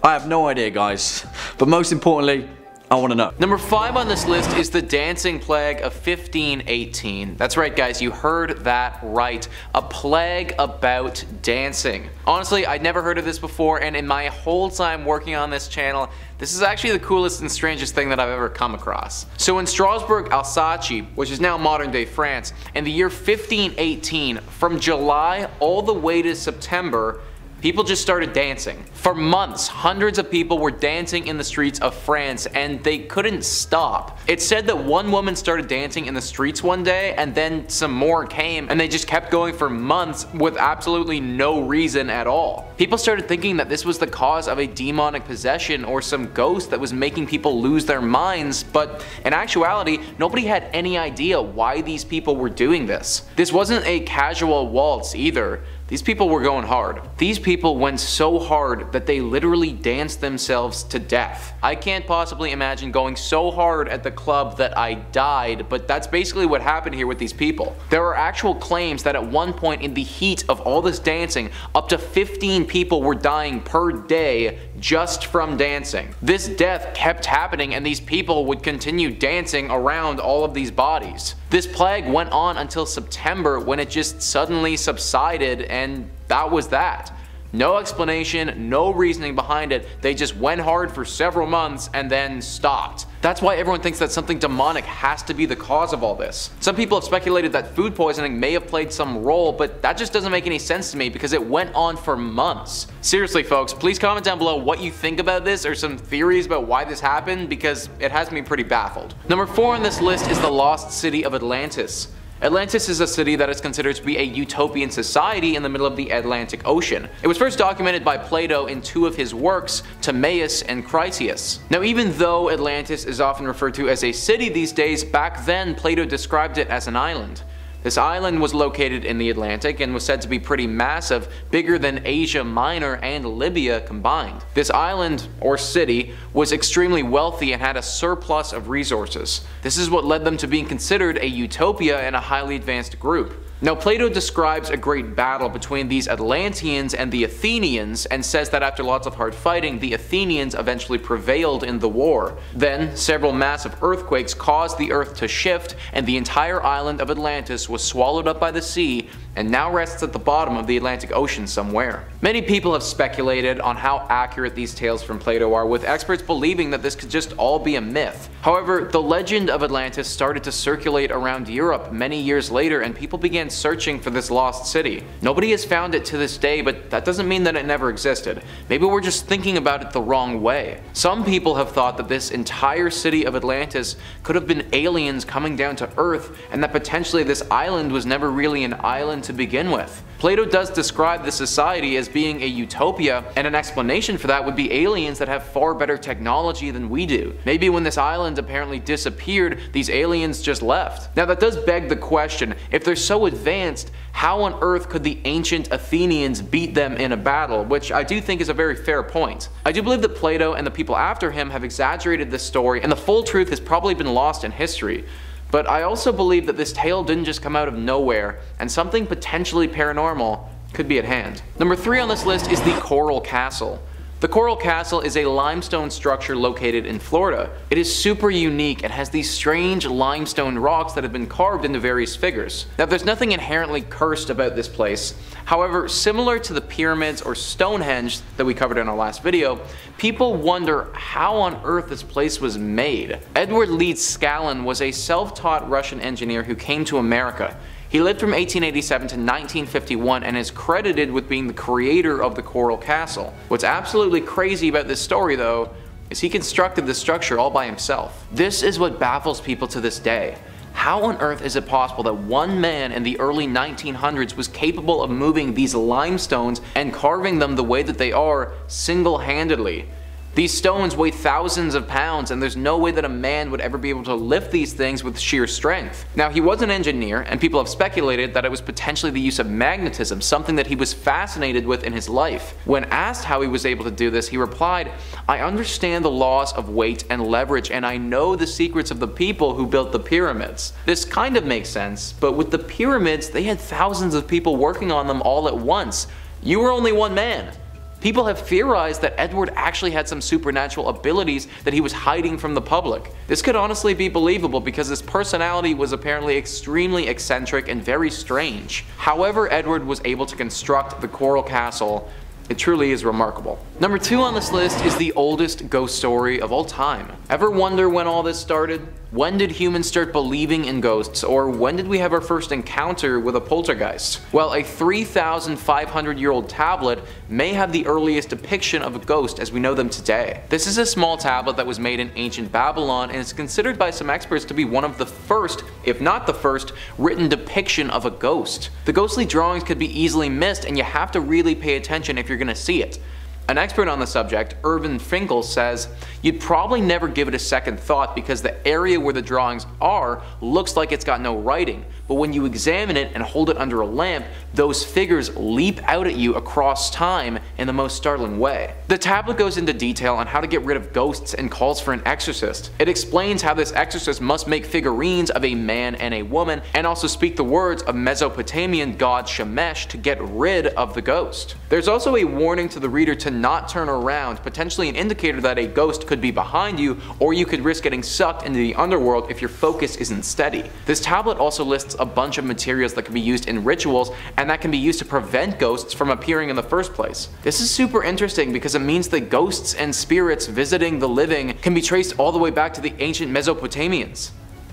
I have no idea, guys, but most importantly, I want to know. Number 5 on this list is the Dancing Plague of 1518. That's right guys, you heard that right. A plague about dancing. Honestly, I'd never heard of this before, and in my whole time working on this channel, this is actually the coolest and strangest thing that I've ever come across. So in Strasbourg, Alsace, which is now modern day France, in the year 1518, from July all the way to September, people just started dancing. For months, hundreds of people were dancing in the streets of France and they couldn't stop. It's said that one woman started dancing in the streets one day and then some more came and they just kept going for months with absolutely no reason at all. People started thinking that this was the cause of a demonic possession or some ghost that was making people lose their minds, but in actuality, nobody had any idea why these people were doing this. This wasn't a casual waltz either. These people were going hard. These people went so hard that they literally danced themselves to death. I can't possibly imagine going so hard at the club that I died, but that's basically what happened here with these people. There are actual claims that at one point in the heat of all this dancing, up to 15 people were dying per day just from dancing. This death kept happening and these people would continue dancing around all of these bodies. This plague went on until September when it just suddenly subsided, and that was that. No explanation, no reasoning behind it, they just went hard for several months and then stopped. That's why everyone thinks that something demonic has to be the cause of all this. Some people have speculated that food poisoning may have played some role, but that just doesn't make any sense to me because it went on for months. Seriously folks, please comment down below what you think about this or some theories about why this happened, because it has me pretty baffled. Number 4 on this list is the lost city of Atlantis. Atlantis is a city that is considered to be a utopian society in the middle of the Atlantic Ocean. It was first documented by Plato in 2 of his works, Timaeus and Critias. Now even though Atlantis is often referred to as a city these days, back then Plato described it as an island. This island was located in the Atlantic and was said to be pretty massive, bigger than Asia Minor and Libya combined. This island, or city, was extremely wealthy and had a surplus of resources. This is what led them to being considered a utopia and a highly advanced group. Now Plato describes a great battle between these Atlanteans and the Athenians and says that after lots of hard fighting, the Athenians eventually prevailed in the war. Then several massive earthquakes caused the earth to shift and the entire island of Atlantis was swallowed up by the sea and now rests at the bottom of the Atlantic Ocean somewhere. Many people have speculated on how accurate these tales from Plato are, with experts believing that this could just all be a myth. However, the legend of Atlantis started to circulate around Europe many years later and people began searching for this lost city. Nobody has found it to this day, but that doesn't mean that it never existed. Maybe we're just thinking about it the wrong way. Some people have thought that this entire city of Atlantis could have been aliens coming down to Earth and that potentially this island was never really an island to begin with. Plato does describe the society as being a utopia, and an explanation for that would be aliens that have far better technology than we do. Maybe when this island apparently disappeared, these aliens just left. Now that does beg the question, if they're so advanced, how on earth could the ancient Athenians beat them in a battle, which I do think is a very fair point. I do believe that Plato and the people after him have exaggerated this story, and the full truth has probably been lost in history. But I also believe that this tale didn't just come out of nowhere, and something potentially paranormal could be at hand. Number 3 on this list is the Coral Castle. The Coral Castle is a limestone structure located in Florida. It is super unique and has these strange limestone rocks that have been carved into various figures. Now there's nothing inherently cursed about this place. However, similar to the pyramids or Stonehenge that we covered in our last video, people wonder how on earth this place was made. Edward Leeds Scallon was a self-taught Russian engineer who came to America. He lived from 1887 to 1951 and is credited with being the creator of the Coral Castle. What's absolutely crazy about this story though is he constructed this structure all by himself. This is what baffles people to this day. How on earth is it possible that one man in the early 1900s was capable of moving these limestones and carving them the way that they are single-handedly? These stones weigh thousands of pounds, and there's no way that a man would ever be able to lift these things with sheer strength. Now, he was an engineer, and people have speculated that it was potentially the use of magnetism, something that he was fascinated with in his life. When asked how he was able to do this, he replied, "I understand the laws of weight and leverage, and I know the secrets of the people who built the pyramids." This kind of makes sense, but with the pyramids, they had thousands of people working on them all at once. You were only one man. People have theorized that Edward actually had some supernatural abilities that he was hiding from the public. This could honestly be believable because his personality was apparently extremely eccentric and very strange. However Edward was able to construct the Coral Castle, it truly is remarkable. Number 2 on this list is the oldest ghost story of all time. Ever wonder when all this started? When did humans start believing in ghosts, or when did we have our first encounter with a poltergeist? Well, a 3,500-year-old tablet may have the earliest depiction of a ghost as we know them today. This is a small tablet that was made in ancient Babylon and is considered by some experts to be one of the first, if not the first, written depiction of a ghost. The ghostly drawings could be easily missed, and you have to really pay attention if you're gonna see it. An expert on the subject, Irvin Finkel, says, "You'd probably never give it a second thought because the area where the drawings are looks like it's got no writing, but when you examine it and hold it under a lamp, those figures leap out at you across time in the most startling way." The tablet goes into detail on how to get rid of ghosts and calls for an exorcist. It explains how this exorcist must make figurines of a man and a woman, and also speak the words of Mesopotamian god Shemesh to get rid of the ghost. There's also a warning to the reader to not turn around, potentially an indicator that a ghost could be behind you, or you could risk getting sucked into the underworld if your focus isn't steady. This tablet also lists a bunch of materials that can be used in rituals and that can be used to prevent ghosts from appearing in the first place. This is super interesting because it means that ghosts and spirits visiting the living can be traced all the way back to the ancient Mesopotamians.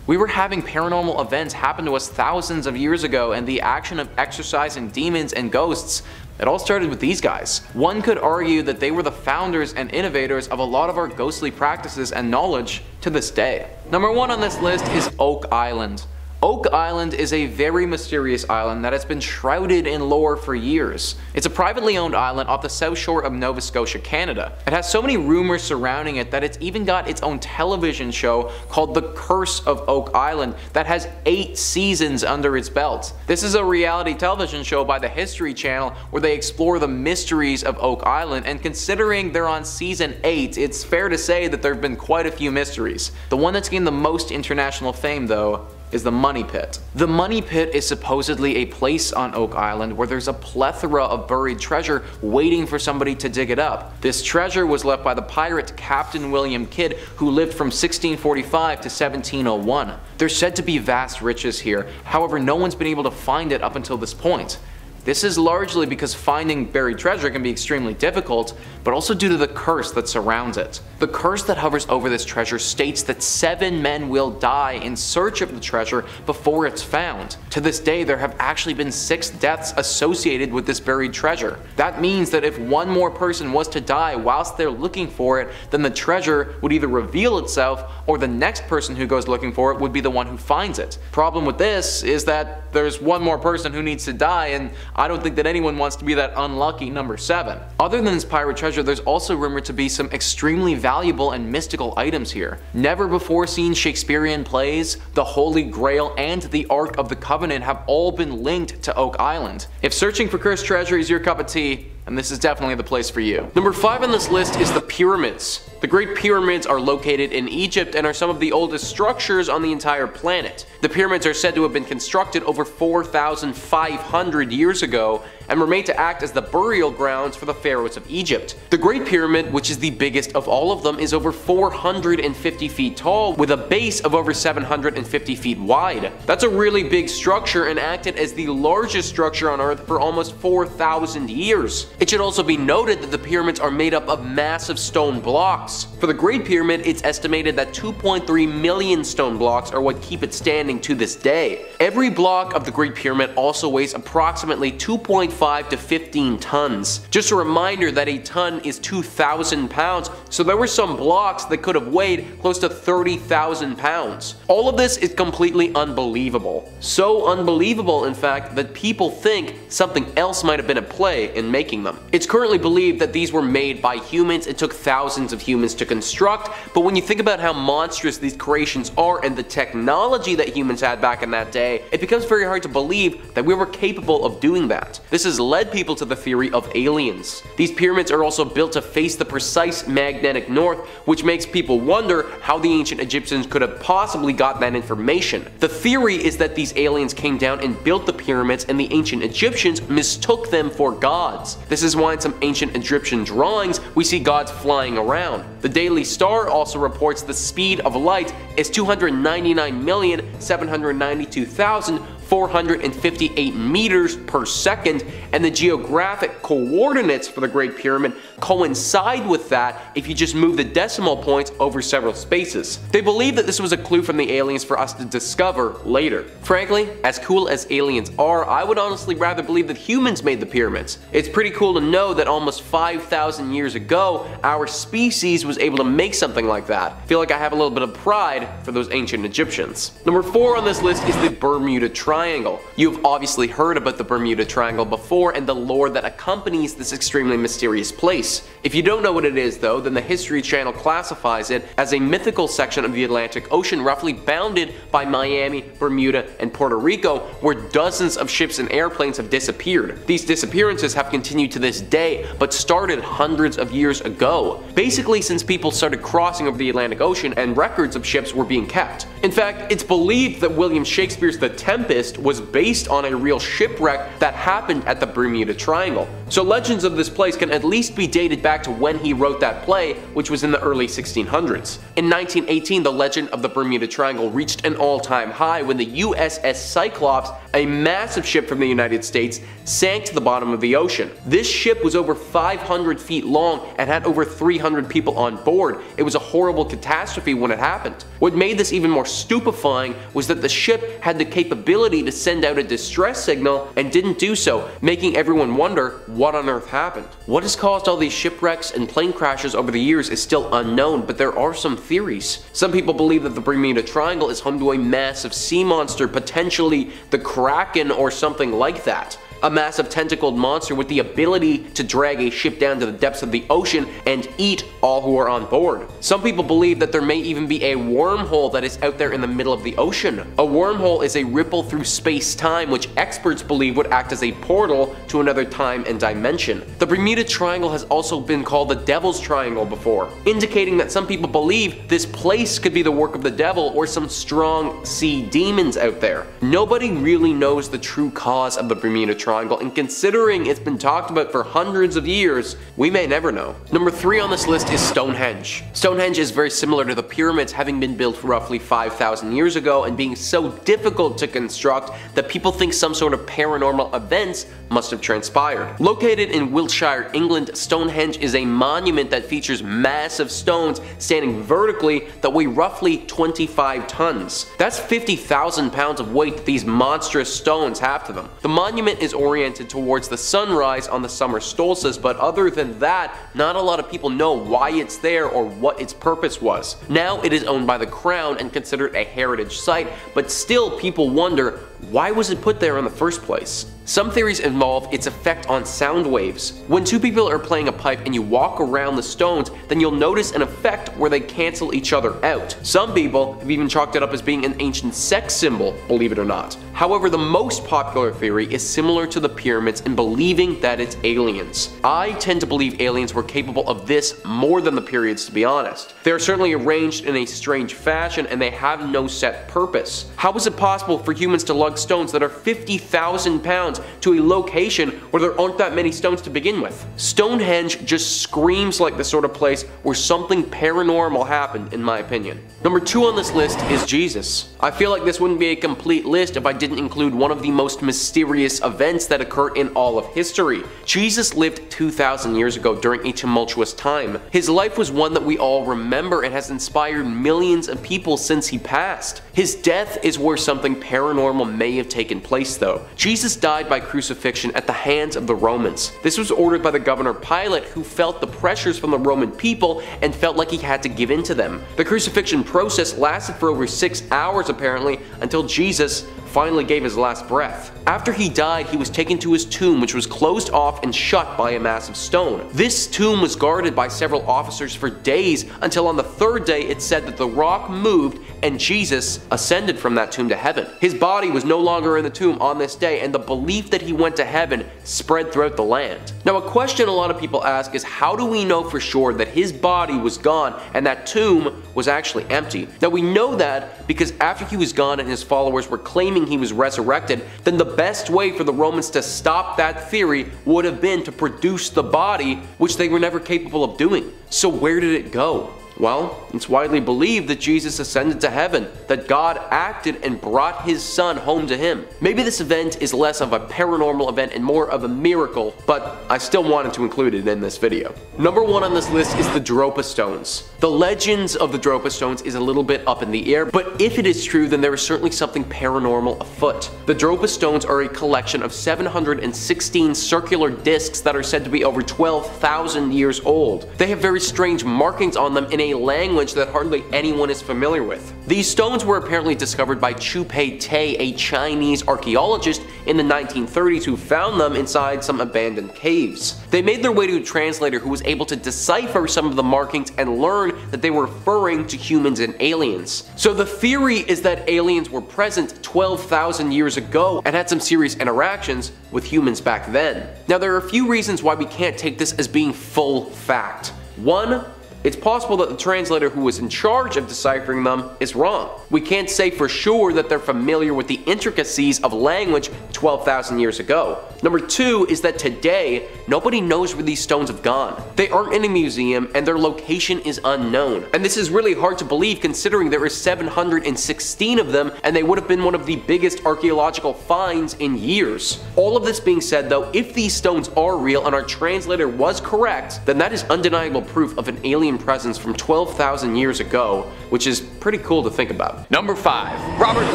We were having paranormal events happen to us thousands of years ago, and the action of exorcising demons and ghosts, it all started with these guys. One could argue that they were the founders and innovators of a lot of our ghostly practices and knowledge to this day. Number 1 on this list is Oak Island. Oak Island is a very mysterious island that has been shrouded in lore for years. It's a privately owned island off the south shore of Nova Scotia, Canada. It has so many rumors surrounding it that it's even got its own television show called The Curse of Oak Island that has 8 seasons under its belt. This is a reality television show by the History Channel where they explore the mysteries of Oak Island, and considering they're on season 8, it's fair to say that there have been quite a few mysteries. The one that's gained the most international fame, though, is the Money Pit. The Money Pit is supposedly a place on Oak Island where there's a plethora of buried treasure waiting for somebody to dig it up. This treasure was left by the pirate Captain William Kidd, who lived from 1645 to 1701. There's said to be vast riches here, however no one's been able to find it up until this point. This is largely because finding buried treasure can be extremely difficult, but also due to the curse that surrounds it. The curse that hovers over this treasure states that 7 men will die in search of the treasure before it's found. To this day, there have actually been 6 deaths associated with this buried treasure. That means that if one more person was to die whilst they're looking for it, then the treasure would either reveal itself, or the next person who goes looking for it would be the one who finds it. Problem with this is that there's one more person who needs to die, and I don't think that anyone wants to be that unlucky number 7. Other than this pirate treasure, there's also rumored to be some extremely valuable and mystical items here. Never before seen Shakespearean plays, the Holy Grail, and the Ark of the Covenant have all been linked to Oak Island. If searching for cursed treasure is your cup of tea, and this is definitely the place for you. Number 5 on this list is the pyramids. The Great Pyramids are located in Egypt and are some of the oldest structures on the entire planet. The pyramids are said to have been constructed over 4,500 years ago and were made to act as the burial grounds for the pharaohs of Egypt. The Great Pyramid, which is the biggest of all of them, is over 450 feet tall with a base of over 750 feet wide. That's a really big structure and acted as the largest structure on Earth for almost 4,000 years. It should also be noted that the pyramids are made up of massive stone blocks blocks. For the Great Pyramid, it's estimated that 2.3 million stone blocks are what keep it standing to this day. Every block of the Great Pyramid also weighs approximately 2.5 to 15 tons. Just a reminder that a ton is 2,000 pounds, so there were some blocks that could have weighed close to 30,000 pounds. All of this is completely unbelievable. So unbelievable, in fact, that people think something else might have been at play in making them. It's currently believed that these were made by humans. It took thousands of humans to construct, but when you think about how monstrous these creations are and the technology that humans had back in that day, it becomes very hard to believe that we were capable of doing that. This has led people to the theory of aliens. These pyramids are also built to face the precise magnetic north, which makes people wonder how the ancient Egyptians could have possibly got that information. The theory is that these aliens came down and built the pyramids and the ancient Egyptians mistook them for gods. This is why in some ancient Egyptian drawings we see gods flying around. The Daily Star also reports the speed of light is 299,792,458 meters per second, and the geographic coordinates for the Great Pyramid coincide with that if you just move the decimal points over several spaces. They believe that this was a clue from the aliens for us to discover later. Frankly, as cool as aliens are, I would honestly rather believe that humans made the pyramids. It's pretty cool to know that almost 5,000 years ago, our species was able to make something like that. I feel like I have a little bit of pride for those ancient Egyptians. Number 4 on this list is the Bermuda Triangle. You've obviously heard about the Bermuda Triangle before and the lore that accompanies this extremely mysterious place. If you don't know what it is though, then the History Channel classifies it as a mythical section of the Atlantic Ocean roughly bounded by Miami, Bermuda, and Puerto Rico, where dozens of ships and airplanes have disappeared. These disappearances have continued to this day, but started hundreds of years ago. Basically since people started crossing over the Atlantic Ocean and records of ships were being kept. In fact, it's believed that William Shakespeare's The Tempest was based on a real shipwreck that happened at the Bermuda Triangle. So legends of this place can at least be dated back to when he wrote that play, which was in the early 1600s. In 1918, the legend of the Bermuda Triangle reached an all-time high when the USS Cyclops, a massive ship from the United States, sank to the bottom of the ocean. This ship was over 500 feet long and had over 300 people on board. It was a horrible catastrophe when it happened. What made this even more stupefying was that the ship had the capability to send out a distress signal and didn't do so, making everyone wonder what on earth happened. What has caused all these shipwrecks and plane crashes over the years is still unknown, but there are some theories. Some people believe that the Bermuda Triangle is home to a massive sea monster, potentially the Kraken or something like that. A massive tentacled monster with the ability to drag a ship down to the depths of the ocean and eat all who are on board. Some people believe that there may even be a wormhole that is out there in the middle of the ocean. A wormhole is a ripple through space-time which experts believe would act as a portal to another time and dimension. The Bermuda Triangle has also been called the Devil's Triangle before, indicating that some people believe this place could be the work of the devil or some strong sea demons out there. Nobody really knows the true cause of the Bermuda Triangle, and considering it's been talked about for hundreds of years, we may never know. Number 3 on this list is Stonehenge. Stonehenge is very similar to the pyramids, having been built roughly 5,000 years ago and being so difficult to construct that people think some sort of paranormal events must have transpired. Located in Wiltshire, England, Stonehenge is a monument that features massive stones standing vertically that weigh roughly 25 tons. That's 50,000 pounds of weight that these monstrous stones have to them. The monument is oriented towards the sunrise on the summer solstice, but other than that, not a lot of people know why it's there or what its purpose was. Now it is owned by the Crown and considered a heritage site, but still people wonder, why was it put there in the first place? Some theories involve its effect on sound waves. When two people are playing a pipe and you walk around the stones, then you'll notice an effect where they cancel each other out. Some people have even chalked it up as being an ancient sex symbol, believe it or not. However, the most popular theory is similar to the pyramids in believing that it's aliens. I tend to believe aliens were capable of this more than the periods, to be honest. They are certainly arranged in a strange fashion and they have no set purpose. How is it possible for humans to lug stones that are 50,000 pounds to a location where there aren't that many stones to begin with. Stonehenge just screams like the sort of place where something paranormal happened, in my opinion. Number 2 on this list is Jesus. I feel like this wouldn't be a complete list if I didn't include one of the most mysterious events that occurred in all of history. Jesus lived 2,000 years ago during a tumultuous time. His life was one that we all remember and has inspired millions of people since he passed. His death is where something paranormal may have taken place though. Jesus died by crucifixion at the hands of the Romans. This was ordered by the governor Pilate, who felt the pressures from the Roman people and felt like he had to give in to them. The crucifixion process lasted for over 6 hours apparently, until Jesus finally gave his last breath. After he died, he was taken to his tomb, which was closed off and shut by a massive stone. This tomb was guarded by several officers for days, until on the 3rd day it said that the rock moved and Jesus ascended from that tomb to heaven. His body was no longer in the tomb on this day, and the belief that he went to heaven spread throughout the land. Now, a question a lot of people ask is, how do we know for sure that his body was gone and that tomb was actually empty? Now, we know that because after he was gone and his followers were claiming he was resurrected, then the best way for the Romans to stop that theory would have been to produce the body, which they were never capable of doing. So where did it go? Well, it's widely believed that Jesus ascended to heaven, that God acted and brought his son home to him. Maybe this event is less of a paranormal event and more of a miracle, but I still wanted to include it in this video. Number 1 on this list is the Dropa Stones. The legends of the Dropa Stones is a little bit up in the air, but if it is true, then there is certainly something paranormal afoot. The Dropa Stones are a collection of 716 circular discs that are said to be over 12,000 years old. They have very strange markings on them in a language that hardly anyone is familiar with. These stones were apparently discovered by Chu Pei Te, a Chinese archaeologist in the 1930s who found them inside some abandoned caves. They made their way to a translator who was able to decipher some of the markings and learn that they were referring to humans and aliens. So the theory is that aliens were present 12,000 years ago and had some serious interactions with humans back then. Now, there are a few reasons why we can't take this as being full fact. 1, it's possible that the translator who was in charge of deciphering them is wrong. We can't say for sure that they're familiar with the intricacies of language 12,000 years ago. Number 2 is that today, nobody knows where these stones have gone. They aren't in a museum and their location is unknown. And this is really hard to believe considering there are 716 of them and they would have been one of the biggest archaeological finds in years. All of this being said though, if these stones are real and our translator was correct, then that is undeniable proof of an alien presence from 12,000 years ago, which is pretty cool to think about. Number 5. Robert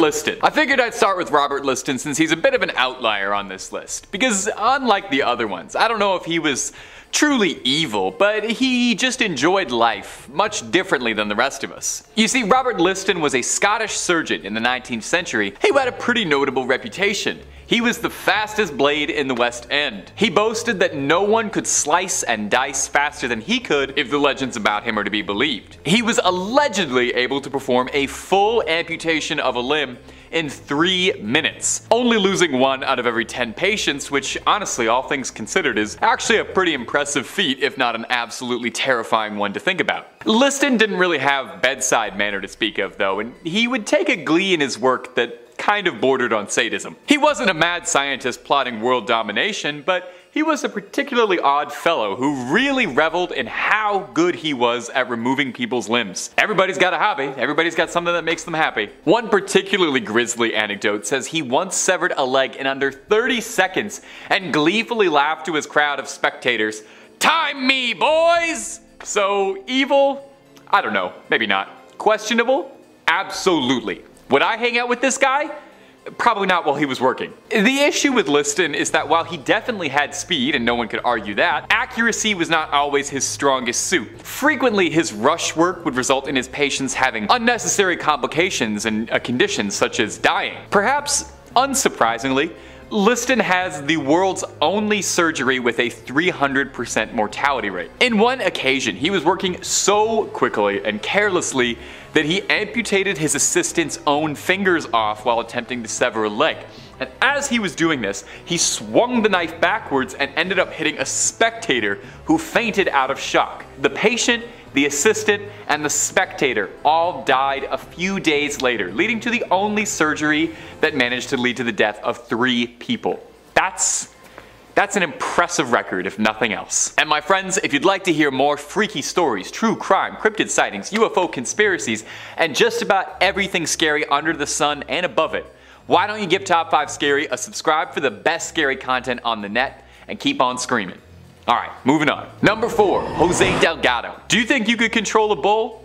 Liston. I figured I'd start with Robert Liston since he's a bit of an outlier on this list, because unlike the other ones, I don't know if he was truly evil, but he just enjoyed life much differently than the rest of us. You see, Robert Liston was a Scottish surgeon in the 19th century who had a pretty notable reputation. He was the fastest blade in the West End. He boasted that no one could slice and dice faster than he could if the legends about him are to be believed. He was allegedly able to perform a full amputation of a limb in 3 minutes, only losing 1 out of every 10 patients, which honestly, all things considered, is actually a pretty impressive feat, if not an absolutely terrifying one to think about. Liston didn't really have bedside manner to speak of though, and he would take a glee in his work that kind of bordered on sadism. He wasn't a mad scientist plotting world domination, but he was a particularly odd fellow who really reveled in how good he was at removing people's limbs. Everybody's got a hobby, everybody's got something that makes them happy. One particularly grisly anecdote says he once severed a leg in under 30 seconds and gleefully laughed to his crowd of spectators, "Time me, boys!" So evil? I don't know, maybe not. Questionable? Absolutely. Would I hang out with this guy? Probably not while he was working. The issue with Liston is that while he definitely had speed, and no one could argue that, accuracy was not always his strongest suit. Frequently, his rush work would result in his patients having unnecessary complications and conditions such as dying. Perhaps unsurprisingly, Liston has the world's only surgery with a 300% mortality rate. In one occasion, he was working so quickly and carelessly that he amputated his assistant's own fingers off while attempting to sever a leg. And as he was doing this, he swung the knife backwards and ended up hitting a spectator who fainted out of shock. The patient the assistant, and the spectator all died a few days later, leading to the only surgery that managed to lead to the death of 3 people. That's an impressive record, if nothing else. And my friends, if you'd like to hear more freaky stories, true crime, cryptid sightings, UFO conspiracies, and just about everything scary under the sun and above it, why don't you give Top 5 Scary a subscribe for the best scary content on the net, and keep on screaming. Alright, moving on. Number 4, Jose Delgado. Do you think you could control a bull?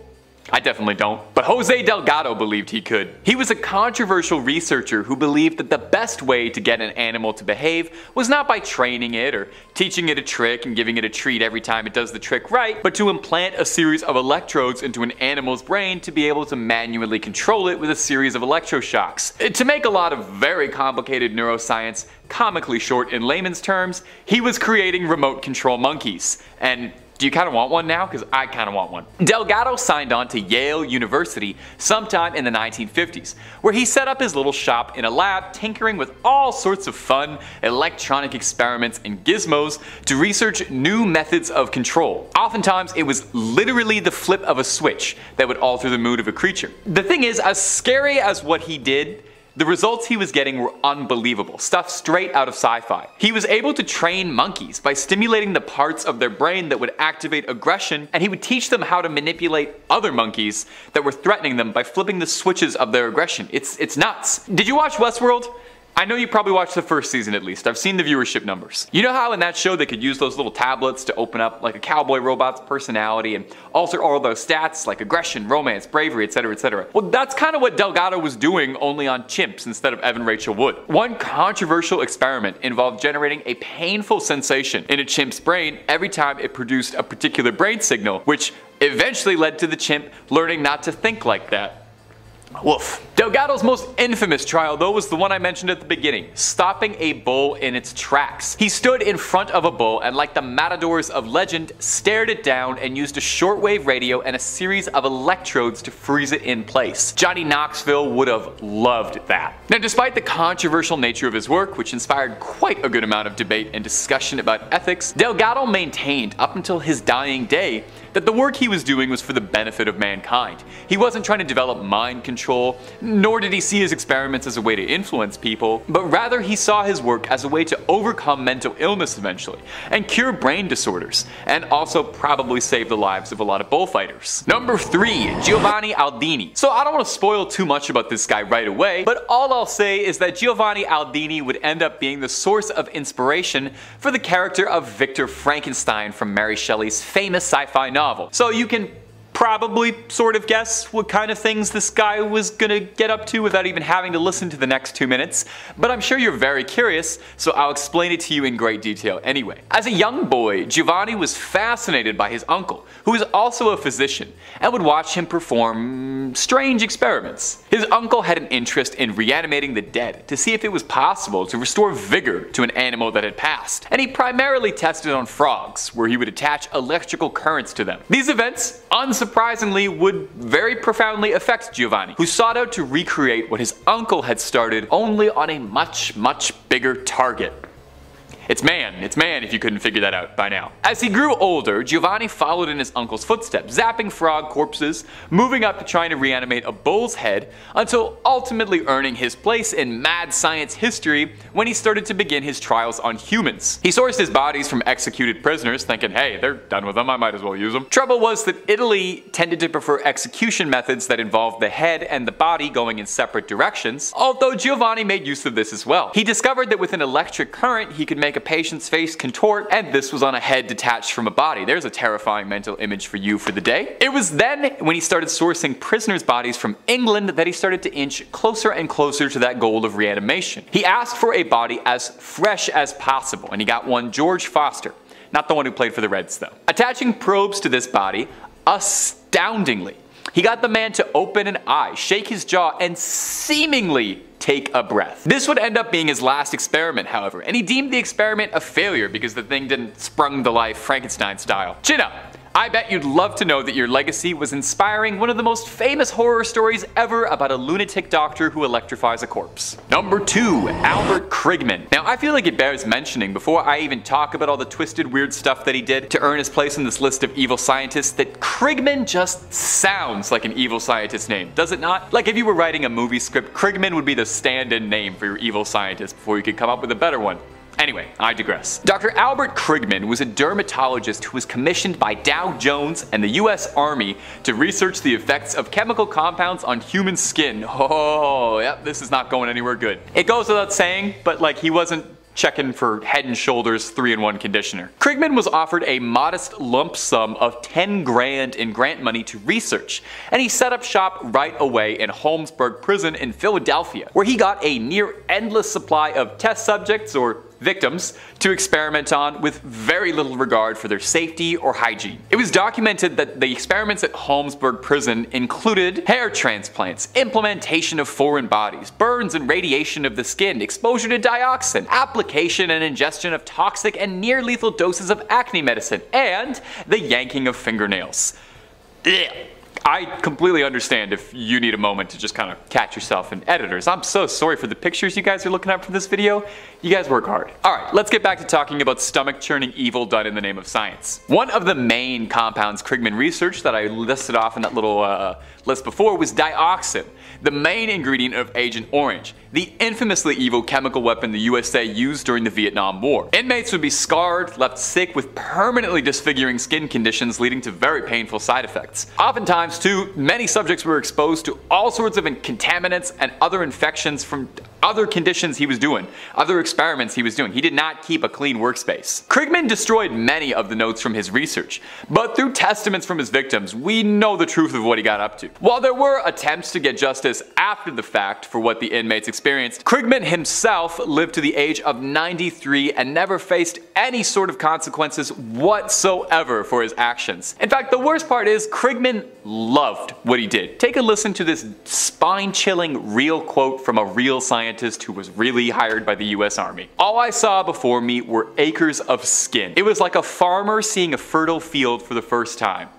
I definitely don't. But Jose Delgado believed he could. He was a controversial researcher who believed that the best way to get an animal to behave was not by training it or teaching it a trick and giving it a treat every time it does the trick right, but to implant a series of electrodes into an animal's brain to be able to manually control it with a series of electroshocks. To make a lot of very complicated neuroscience comically short in layman's terms, he was creating remote control monkeys. And do you kind of want one now? Because I kind of want one. Delgado signed on to Yale University sometime in the 1950s, where he set up his little shop in a lab tinkering with all sorts of fun electronic experiments and gizmos to research new methods of control. Oftentimes it was literally the flip of a switch that would alter the mood of a creature. The thing is, as scary as what he did, the results he was getting were unbelievable, stuff straight out of sci-fi. He was able to train monkeys by stimulating the parts of their brain that would activate aggression, and he would teach them how to manipulate other monkeys that were threatening them by flipping the switches of their aggression. It's nuts. Did you watch Westworld? I know you probably watched the first season at least. I've seen the viewership numbers. You know how in that show they could use those little tablets to open up like a cowboy robot's personality and alter all those stats like aggression, romance, bravery, etc, etc. Well, that's kind of what Delgado was doing, only on chimps instead of Evan Rachel Wood. One controversial experiment involved generating a painful sensation in a chimp's brain every time it produced a particular brain signal, which eventually led to the chimp learning not to think like that. Woof. Delgado's most infamous trial though was the one I mentioned at the beginning, stopping a bull in its tracks. He stood in front of a bull and, like the matadors of legend, stared it down and used a shortwave radio and a series of electrodes to freeze it in place. Johnny Knoxville would have loved that. Now, despite the controversial nature of his work, which inspired quite a good amount of debate and discussion about ethics, Delgado maintained up until his dying day that the work he was doing was for the benefit of mankind. He wasn't trying to develop mind control, nor did he see his experiments as a way to influence people, but rather he saw his work as a way to overcome mental illness eventually, and cure brain disorders, and also probably save the lives of a lot of bullfighters. Number 3, Giovanni Aldini. So I don't want to spoil too much about this guy right away, but all I'll say is that Giovanni Aldini would end up being the source of inspiration for the character of Victor Frankenstein from Mary Shelley's famous sci-fi novel. So you can probably sort of guess what kind of things this guy was gonna get up to without even having to listen to the next 2 minutes, but I'm sure you're very curious, so I'll explain it to you in great detail anyway. As a young boy, Giovanni was fascinated by his uncle, who was also a physician, and would watch him perform strange experiments. His uncle had an interest in reanimating the dead to see if it was possible to restore vigor to an animal that had passed, and he primarily tested on frogs, where he would attach electrical currents to them. These events, unsurprisingly, would very profoundly affect Giovanni, who sought out to recreate what his uncle had started, only on a much bigger target. It's man if you couldn't figure that out by now. As he grew older, Giovanni followed in his uncle's footsteps, zapping frog corpses, moving up to trying to reanimate a bull's head, until ultimately earning his place in mad science history when he started to begin his trials on humans. He sourced his bodies from executed prisoners, thinking, hey, they're done with them, I might as well use them. Trouble was that Italy tended to prefer execution methods that involved the head and the body going in separate directions, although Giovanni made use of this as well. He discovered that with an electric current he could make a patient's face contort, and this was on a head detached from a body. There's a terrifying mental image for you for the day. It was then, when he started sourcing prisoners' bodies from England, that he started to inch closer and closer to that goal of reanimation. He asked for a body as fresh as possible, and he got one George Foster, not the one who played for the Reds though. Attaching probes to this body, astoundingly, he got the man to open an eye, shake his jaw, and seemingly take a breath. This would end up being his last experiment, however, and he deemed the experiment a failure because the thing didn't sprung to life Frankenstein style. Chin up. I bet you'd love to know that your legacy was inspiring one of the most famous horror stories ever about a lunatic doctor who electrifies a corpse. Number 2. Albert Krigman. Now I feel like it bears mentioning before I even talk about all the twisted weird stuff that he did to earn his place in this list of evil scientists that Krigman just sounds like an evil scientist name, does it not? Like if you were writing a movie script, Krigman would be the stand-in name for your evil scientist before you could come up with a better one. Anyway, I digress. Dr. Albert Krigman was a dermatologist who was commissioned by Dow Jones and the US Army to research the effects of chemical compounds on human skin. Oh, yep, this is not going anywhere good. It goes without saying, but like he wasn't checking for Head & Shoulders 3-in-1 conditioner. Krigman was offered a modest lump sum of 10 grand in grant money to research, and he set up shop right away in Holmesburg Prison in Philadelphia, where he got a near endless supply of test subjects, or victims, to experiment on with very little regard for their safety or hygiene. It was documented that the experiments at Holmesburg Prison included hair transplants, implementation of foreign bodies, burns and radiation of the skin, exposure to dioxin, application and ingestion of toxic and near lethal doses of acne medicine, and the yanking of fingernails. Ugh. I completely understand if you need a moment to just kind of catch yourself. And editors, I'm so sorry for the pictures you guys are looking at for this video. You guys work hard. Alright, let's get back to talking about stomach-churning evil done in the name of science. One of the main compounds Krigman researched that I listed off in that little list before was dioxin, the main ingredient of Agent Orange, the infamously evil chemical weapon the USA used during the Vietnam War. Inmates would be scarred, left sick with permanently disfiguring skin conditions leading to very painful side effects. Oftentimes too, many subjects were exposed to all sorts of contaminants and other infections from other conditions he was doing, other experiments he was doing. He did not keep a clean workspace. Krigman destroyed many of the notes from his research, but through testaments from his victims, we know the truth of what he got up to. While there were attempts to get justice after the fact for what the inmates experienced, Krigman himself lived to the age of 93 and never faced any sort of consequences whatsoever for his actions. In fact, the worst part is Krigman loved what he did. Take a listen to this spine-chilling real quote from a real scientist who was really hired by the US Army. "All I saw before me were acres of skin. It was like a farmer seeing a fertile field for the first time."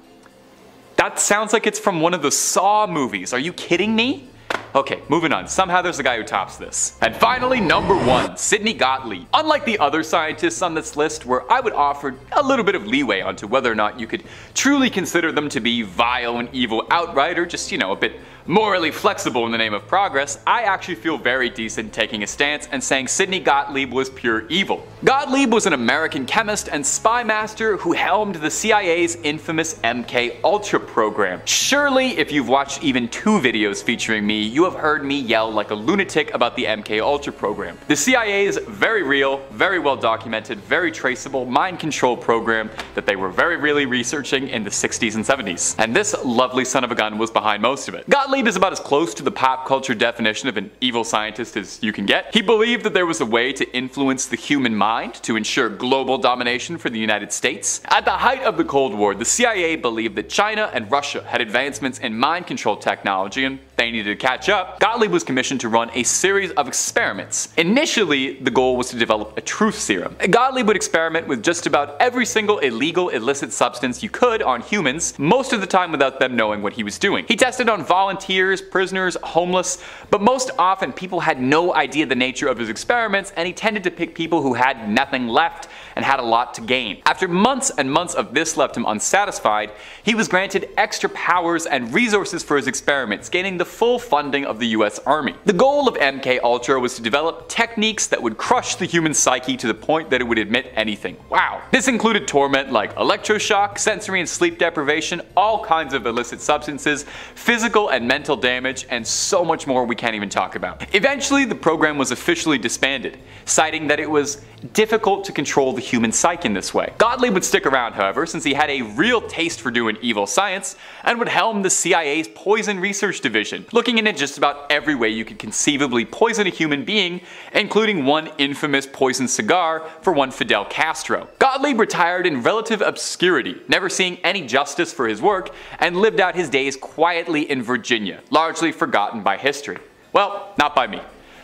That sounds like it's from one of the Saw movies. Are you kidding me? Okay, moving on. Somehow there's a guy who tops this. And finally, number 1, Sidney Gottlieb. Unlike the other scientists on this list, where I would offer a little bit of leeway onto whether or not you could truly consider them to be vile and evil outright, or just, a bit morally flexible in the name of progress, I actually feel very decent taking a stance and saying Sidney Gottlieb was pure evil. Gottlieb was an American chemist and spy master who helmed the CIA's infamous MK Ultra program. Surely, if you've watched even 2 videos featuring me, you have heard me yell like a lunatic about the MK Ultra program. The CIA's very real, very well documented, very traceable mind control program that they were very really researching in the 60s and 70s. And this lovely son of a gun was behind most of it. Gottlieb is about as close to the pop culture definition of an evil scientist as you can get. He believed that there was a way to influence the human mind to ensure global domination for the United States. At the height of the Cold War, the CIA believed that China and Russia had advancements in mind control technology and they needed to catch up. Gottlieb was commissioned to run a series of experiments. Initially, the goal was to develop a truth serum. Gottlieb would experiment with just about every single illegal illicit substance you could on humans, most of the time without them knowing what he was doing. He tested on volunteers, prisoners, homeless, but most often people had no idea the nature of his experiments, and he tended to pick people who had nothing left and had a lot to gain. After months and months of this left him unsatisfied, he was granted extra powers and resources for his experiments, gaining the full funding of the US Army. The goal of MK Ultra was to develop techniques that would crush the human psyche to the point that it would admit anything. Wow. This included torment like electroshock, sensory and sleep deprivation, all kinds of illicit substances, physical and mental damage, and so much more we can't even talk about. Eventually, the program was officially disbanded, citing that it was difficult to control the human psyche in this way. Gottlieb would stick around, however, since he had a real taste for doing evil science, and would helm the CIA's Poison Research Division, looking into just about every way you could conceivably poison a human being, including one infamous poisoned cigar for one Fidel Castro. Gottlieb retired in relative obscurity, never seeing any justice for his work, and lived out his days quietly in Virginia, largely forgotten by history. Well, not by me.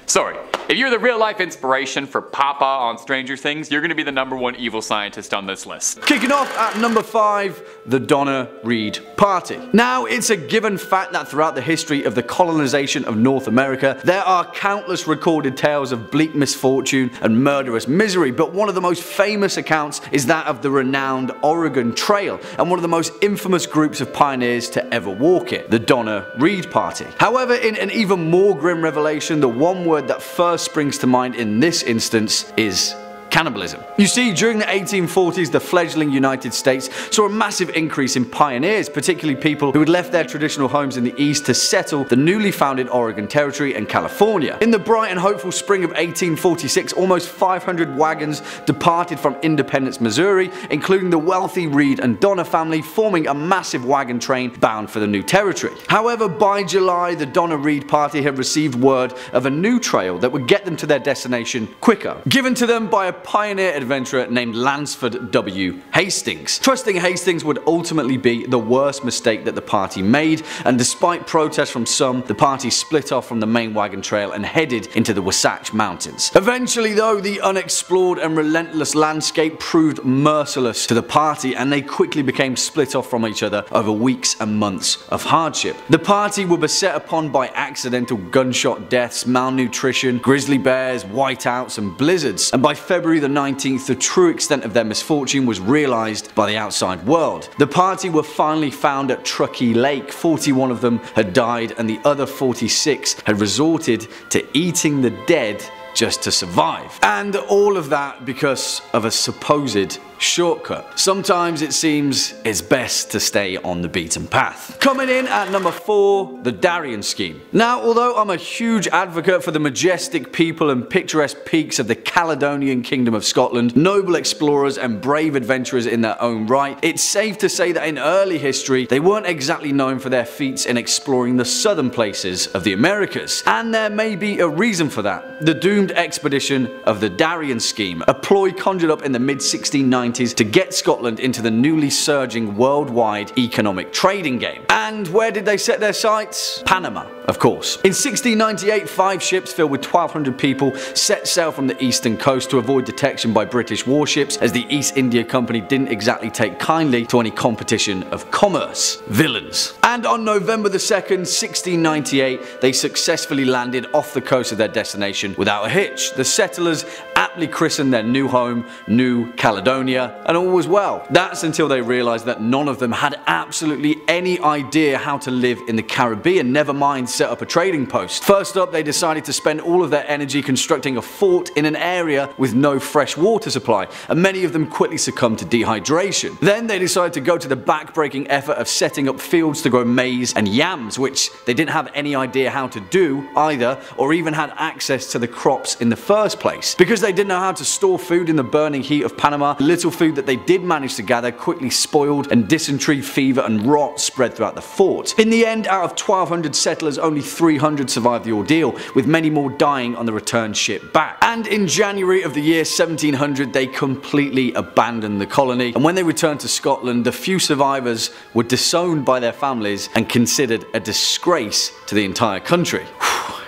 Sorry, if you're the real life inspiration for Papa on Stranger Things, you're gonna be the #1 evil scientist on this list. Kicking off at number 5, the Donna Reed Party. Now, it's a given fact that throughout the history of the colonization of North America, there are countless recorded tales of bleak misfortune and murderous misery, but one of the most famous accounts is that of the renowned Oregon Trail, and one of the most infamous groups of pioneers to ever walk it, the Donna Reed Party. However, in an even more grim revelation, the one word that first springs to mind in this instance is cannibalism. You see, during the 1840s, the fledgling United States saw a massive increase in pioneers, particularly people who had left their traditional homes in the East to settle the newly founded Oregon Territory and California. In the bright and hopeful spring of 1846, almost 500 wagons departed from Independence, Missouri, including the wealthy Reed and Donna family, forming a massive wagon train bound for the new territory. However, by July, the Donna Reed Party had received word of a new trail that would get them to their destination quicker, given to them by a pioneer adventurer named Lansford W. Hastings. Trusting Hastings would ultimately be the worst mistake that the party made, and despite protests from some, the party split off from the main wagon trail and headed into the Wasatch Mountains. Eventually though, the unexplored and relentless landscape proved merciless to the party, and they quickly became split off from each other over weeks and months of hardship. The party were beset upon by accidental gunshot deaths, malnutrition, grizzly bears, whiteouts and blizzards, and by February the 19th, the true extent of their misfortune was realized by the outside world. The party were finally found at Truckee Lake. 41 of them had died, and the other 46 had resorted to eating the dead just to survive. And all of that because of a supposed shortcut. Sometimes it seems it's best to stay on the beaten path. Coming in at number 4, the Darien Scheme. Now, although I'm a huge advocate for the majestic people and picturesque peaks of the Caledonian Kingdom of Scotland, noble explorers and brave adventurers in their own right, it's safe to say that in early history they weren't exactly known for their feats in exploring the southern places of the Americas. And there may be a reason for that. The doomed expedition of the Darien Scheme, a ploy conjured up in the mid-1690s to get Scotland into the newly surging worldwide economic trading game. And where did they set their sights? Panama, of course. In 1698, 5 ships filled with 1,200 people set sail from the eastern coast to avoid detection by British warships, as the East India Company didn't exactly take kindly to any competition of commerce. Villains. And on November the 2nd, 1698, they successfully landed off the coast of their destination without a hitch. The settlers aptly christened their new home New Caledonia, and all was well. That's until they realized that none of them had absolutely any idea how to live in the Caribbean, never mind set up a trading post. First up, they decided to spend all of their energy constructing a fort in an area with no fresh water supply, and many of them quickly succumbed to dehydration. Then they decided to go to the back-breaking effort of setting up fields to grow maize and yams, which they didn't have any idea how to do either, or even had access to the crops in the first place. Because they didn't know how to store food in the burning heat of Panama, the little food that they did manage to gather quickly spoiled, and dysentery, fever and rot spread throughout the fort. In the end, out of 1,200 settlers, only 300 survived the ordeal, with many more dying on the return ship back. And in January of the year 1700, they completely abandoned the colony, and when they returned to Scotland, the few survivors were disowned by their families and considered a disgrace to the entire country.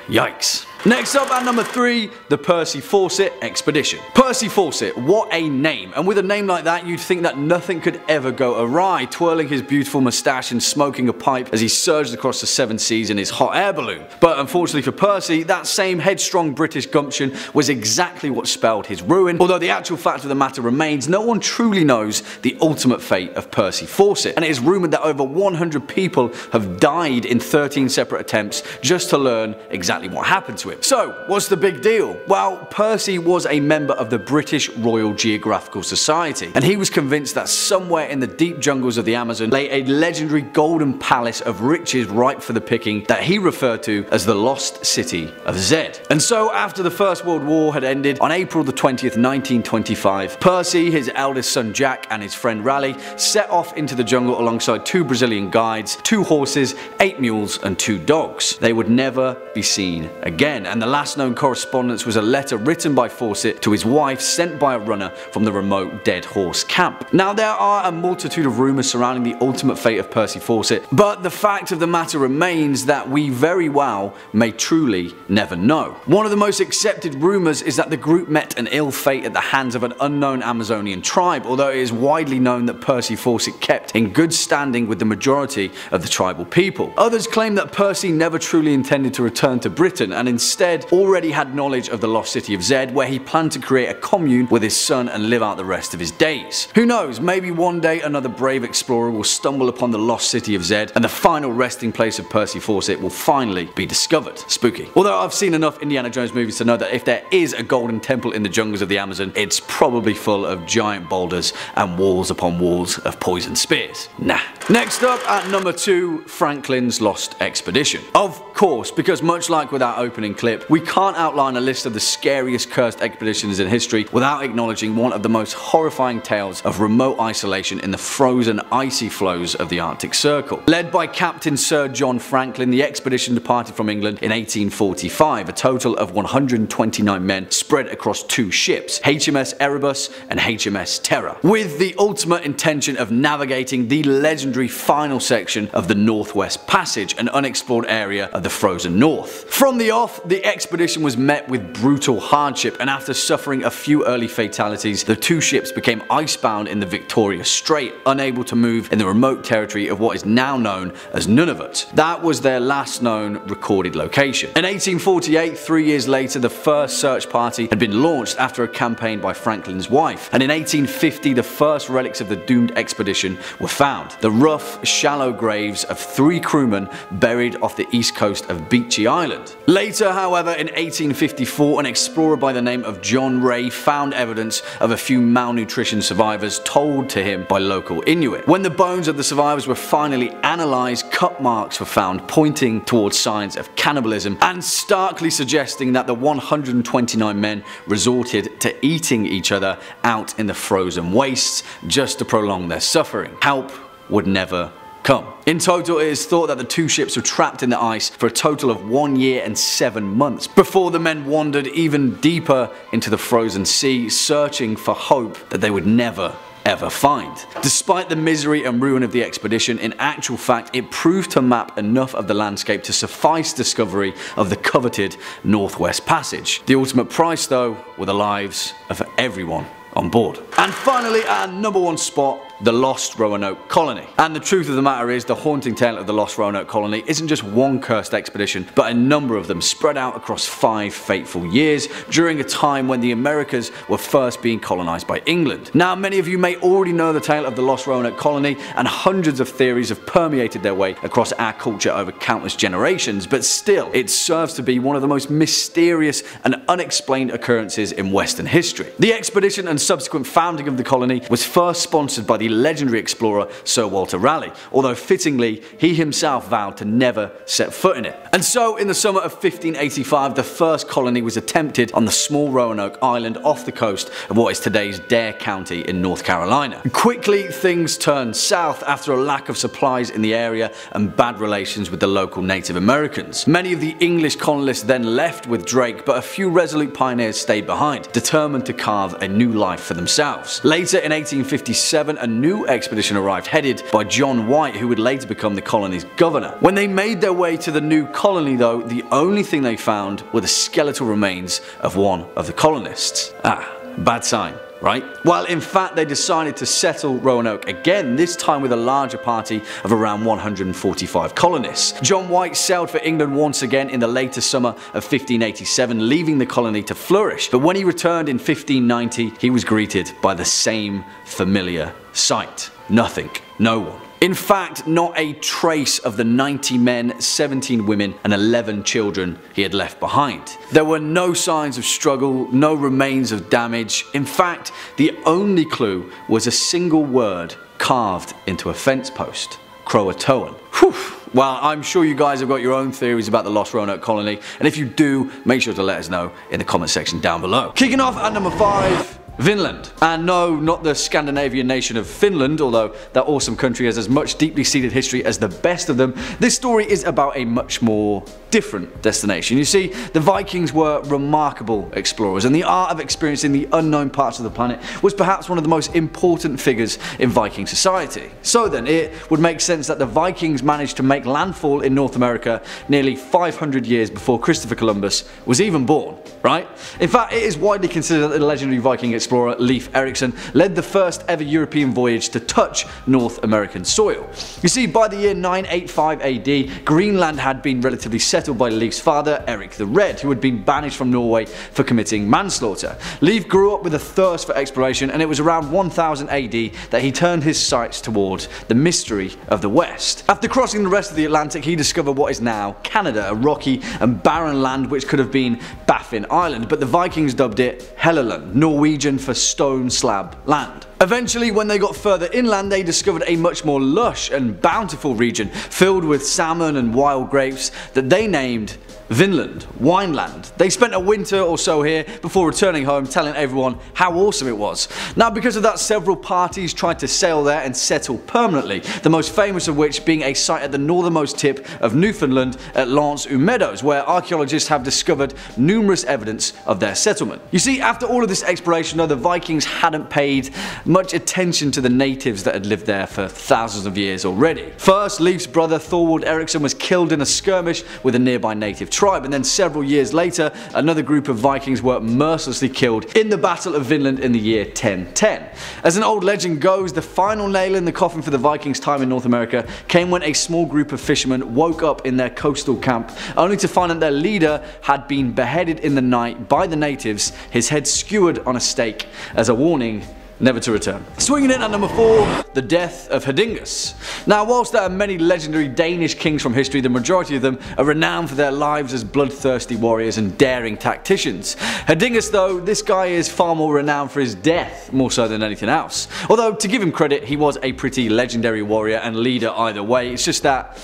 Yikes. Next up at number 3, the Percy Fawcett Expedition. Percy Fawcett, what a name, and with a name like that you'd think that nothing could ever go awry, twirling his beautiful moustache and smoking a pipe as he surged across the 7 seas in his hot air balloon. But unfortunately for Percy, that same headstrong British gumption was exactly what spelled his ruin, although the actual fact of the matter remains, no one truly knows the ultimate fate of Percy Fawcett, and it is rumoured that over 100 people have died in 13 separate attempts just to learn exactly what happened to him. So, what's the big deal? Well, Percy was a member of the British Royal Geographical Society, and he was convinced that somewhere in the deep jungles of the Amazon lay a legendary golden palace of riches ripe for the picking that he referred to as the Lost City of Zed. And so, after the First World War had ended, on April the 20th, 1925, Percy, his eldest son Jack, and his friend Raleigh set off into the jungle alongside 2 Brazilian guides, 2 horses, 8 mules, and 2 dogs. They would never be seen again, and the last known correspondence was a letter written by Fawcett to his wife sent by a runner from the remote Dead Horse camp. Now there are a multitude of rumours surrounding the ultimate fate of Percy Fawcett, but the fact of the matter remains that we very well may truly never know. One of the most accepted rumours is that the group met an ill fate at the hands of an unknown Amazonian tribe, although it is widely known that Percy Fawcett kept in good standing with the majority of the tribal people. Others claim that Percy never truly intended to return to Britain and instead already had knowledge of the lost city of Zed, where he planned to create a commune with his son and live out the rest of his days. Who knows, maybe one day another brave explorer will stumble upon the lost city of Zed and the final resting place of Percy Fawcett will finally be discovered. Spooky. Although I've seen enough Indiana Jones movies to know that if there is a golden temple in the jungles of the Amazon, it's probably full of giant boulders and walls upon walls of poison spears. Nah. Next up at number 2, Franklin's Lost Expedition. Of course, because much like with our opening clip, we can't outline a list of the scariest cursed expeditions in history without acknowledging one of the most horrifying tales of remote isolation in the frozen, icy flows of the Arctic Circle. Led by Captain Sir John Franklin, the expedition departed from England in 1845, a total of 129 men spread across 2 ships, HMS Erebus and HMS Terror, with the ultimate intention of navigating the legendary final section of the Northwest Passage, an unexplored area of the frozen north. From the off, the expedition was met with brutal hardship, and after suffering a few early fatalities, the 2 ships became icebound in the Victoria Strait, unable to move in the remote territory of what is now known as Nunavut. That was their last known recorded location. In 1848, 3 years later, the first search party had been launched after a campaign by Franklin's wife, and in 1850 the first relics of the doomed expedition were found. The rough, shallow graves of 3 crewmen buried off the east coast of Beechey Island. Later, however, in 1854, an explorer by the name of John Ray found evidence of a few malnutrition survivors told to him by local Inuit. When the bones of the survivors were finally analysed, cut marks were found pointing towards signs of cannibalism and starkly suggesting that the 129 men resorted to eating each other out in the frozen wastes just to prolong their suffering. Help would never come. In total, it is thought that the 2 ships were trapped in the ice for a total of 1 year and 7 months before the men wandered even deeper into the frozen sea, searching for hope that they would never ever find. Despite the misery and ruin of the expedition, in actual fact it proved to map enough of the landscape to suffice discovery of the coveted Northwest Passage. The ultimate price though were the lives of everyone on board. And finally, our number 1 spot, the Lost Roanoke Colony. And the truth of the matter is, the haunting tale of the Lost Roanoke Colony isn't just one cursed expedition, but a number of them spread out across 5 fateful years during a time when the Americas were first being colonized by England. Now, many of you may already know the tale of the Lost Roanoke Colony, and hundreds of theories have permeated their way across our culture over countless generations, but still, it serves to be one of the most mysterious and unexplained occurrences in Western history. The expedition and subsequent founding of the colony was first sponsored by the legendary explorer Sir Walter Raleigh, although fittingly he himself vowed to never set foot in it. And so in the summer of 1585 the first colony was attempted on the small Roanoke Island off the coast of what is today's Dare County in North Carolina. Quickly things turned south after a lack of supplies in the area and bad relations with the local Native Americans. Many of the English colonists then left with Drake, but a few resolute pioneers stayed behind, determined to carve a new life for themselves. Later in 1857 a new expedition arrived, headed by John White, who would later become the colony's governor. When they made their way to the new colony though, the only thing they found were the skeletal remains of one of the colonists. Bad sign, right? Well, in fact they decided to settle Roanoke again, this time with a larger party of around 145 colonists. John White sailed for England once again in the later summer of 1587, leaving the colony to flourish, but when he returned in 1590 he was greeted by the same familiar sight. Nothing, no one. In fact, not a trace of the 90 men, 17 women and 11 children he had left behind. There were no signs of struggle, no remains of damage. In fact, the only clue was a single word carved into a fence post: Croatoan. Whew. Well, I'm sure you guys have got your own theories about the Lost Roanoke Colony, and if you do, make sure to let us know in the comment section down below. Kicking off at number 5, Vinland. And no, not the Scandinavian nation of Finland, although that awesome country has as much deeply seated history as the best of them. This story is about a much more different destination. You see, the Vikings were remarkable explorers, and the art of experiencing the unknown parts of the planet was perhaps one of the most important figures in Viking society. So then, it would make sense that the Vikings managed to make landfall in North America nearly 500 years before Christopher Columbus was even born, right? In fact, it is widely considered that the legendary Viking explorer Leif Erikson led the first ever European voyage to touch North American soil. You see, by the year 985 AD, Greenland had been relatively settled by Leif's father, Eric the Red, who had been banished from Norway for committing manslaughter. Leif grew up with a thirst for exploration, and it was around 1000 AD that he turned his sights towards the mystery of the West. After crossing the rest of the Atlantic, he discovered what is now Canada, a rocky and barren land which could have been Baffin Island, but the Vikings dubbed it Helluland, Norwegian for stone slab land. Eventually, when they got further inland, they discovered a much more lush and bountiful region filled with salmon and wild grapes that they named Vinland, Wineland. They spent a winter or so here before returning home, telling everyone how awesome it was. Now, because of that, several parties tried to sail there and settle permanently, the most famous of which being a site at the northernmost tip of Newfoundland at Lens-aux-Meadows, where archaeologists have discovered numerous evidence of their settlement. You see, after all of this exploration, though, the Vikings hadn't paid much attention to the natives that had lived there for thousands of years already. First, Leif's brother Thorwald Eriksson was killed in a skirmish with a nearby native tribe, and then several years later, another group of Vikings were mercilessly killed in the Battle of Vinland in the year 1010. As an old legend goes, the final nail in the coffin for the Vikings' time in North America came when a small group of fishermen woke up in their coastal camp, only to find that their leader had been beheaded in the night by the natives, his head skewered on a stake as a warning never to return. Swinging in at number 4, the death of Hedingus. Now, whilst there are many legendary Danish kings from history, the majority of them are renowned for their lives as bloodthirsty warriors and daring tacticians. Hedingus, though, this guy is far more renowned for his death, more so than anything else. Although, to give him credit, he was a pretty legendary warrior and leader either way. It's just that,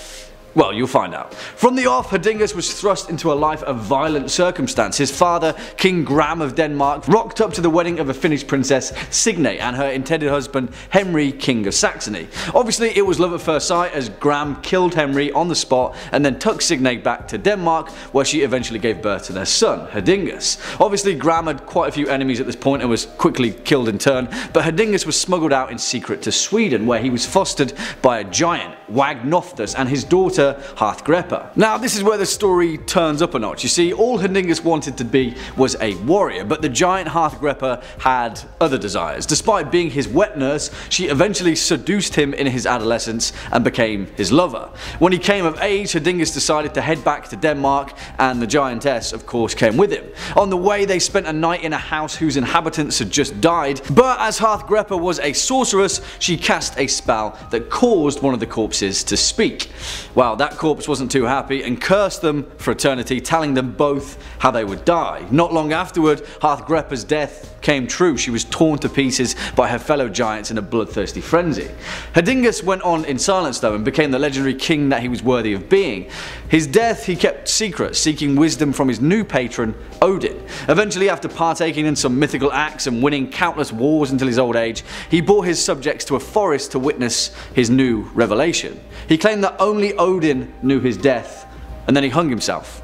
well, you'll find out. From the off, Hedingus was thrust into a life of violent circumstance. His father, King Gram of Denmark, rocked up to the wedding of a Finnish princess, Signe, and her intended husband, Henry, King of Saxony. Obviously, it was love at first sight, as Gram killed Henry on the spot and then took Signe back to Denmark, where she eventually gave birth to their son, Hedingus. Obviously, Gram had quite a few enemies at this point and was quickly killed in turn, but Hedingus was smuggled out in secret to Sweden, where he was fostered by a giant, Wagnofthus, and his daughter, Harthgreppa. Now, this is where the story turns up a notch. You see, all Hedingus wanted to be was a warrior, but the giant Harthgreppa had other desires. Despite being his wet nurse, she eventually seduced him in his adolescence and became his lover. When he came of age, Hedingus decided to head back to Denmark, and the giantess, of course, came with him. On the way, they spent a night in a house whose inhabitants had just died, but as Harthgreppa was a sorceress, she cast a spell that caused one of the corpses to speak. Well, that corpse wasn't too happy and cursed them for eternity, telling them both how they would die. Not long afterward, Harthgreppa's death came true. She was torn to pieces by her fellow giants in a bloodthirsty frenzy. Hedingus went on in silence, though, and became the legendary king that he was worthy of being. His death he kept secret, seeking wisdom from his new patron, Odin. Eventually, after partaking in some mythical acts and winning countless wars until his old age, he brought his subjects to a forest to witness his new revelation. He claimed that only Odin knew his death, and then he hung himself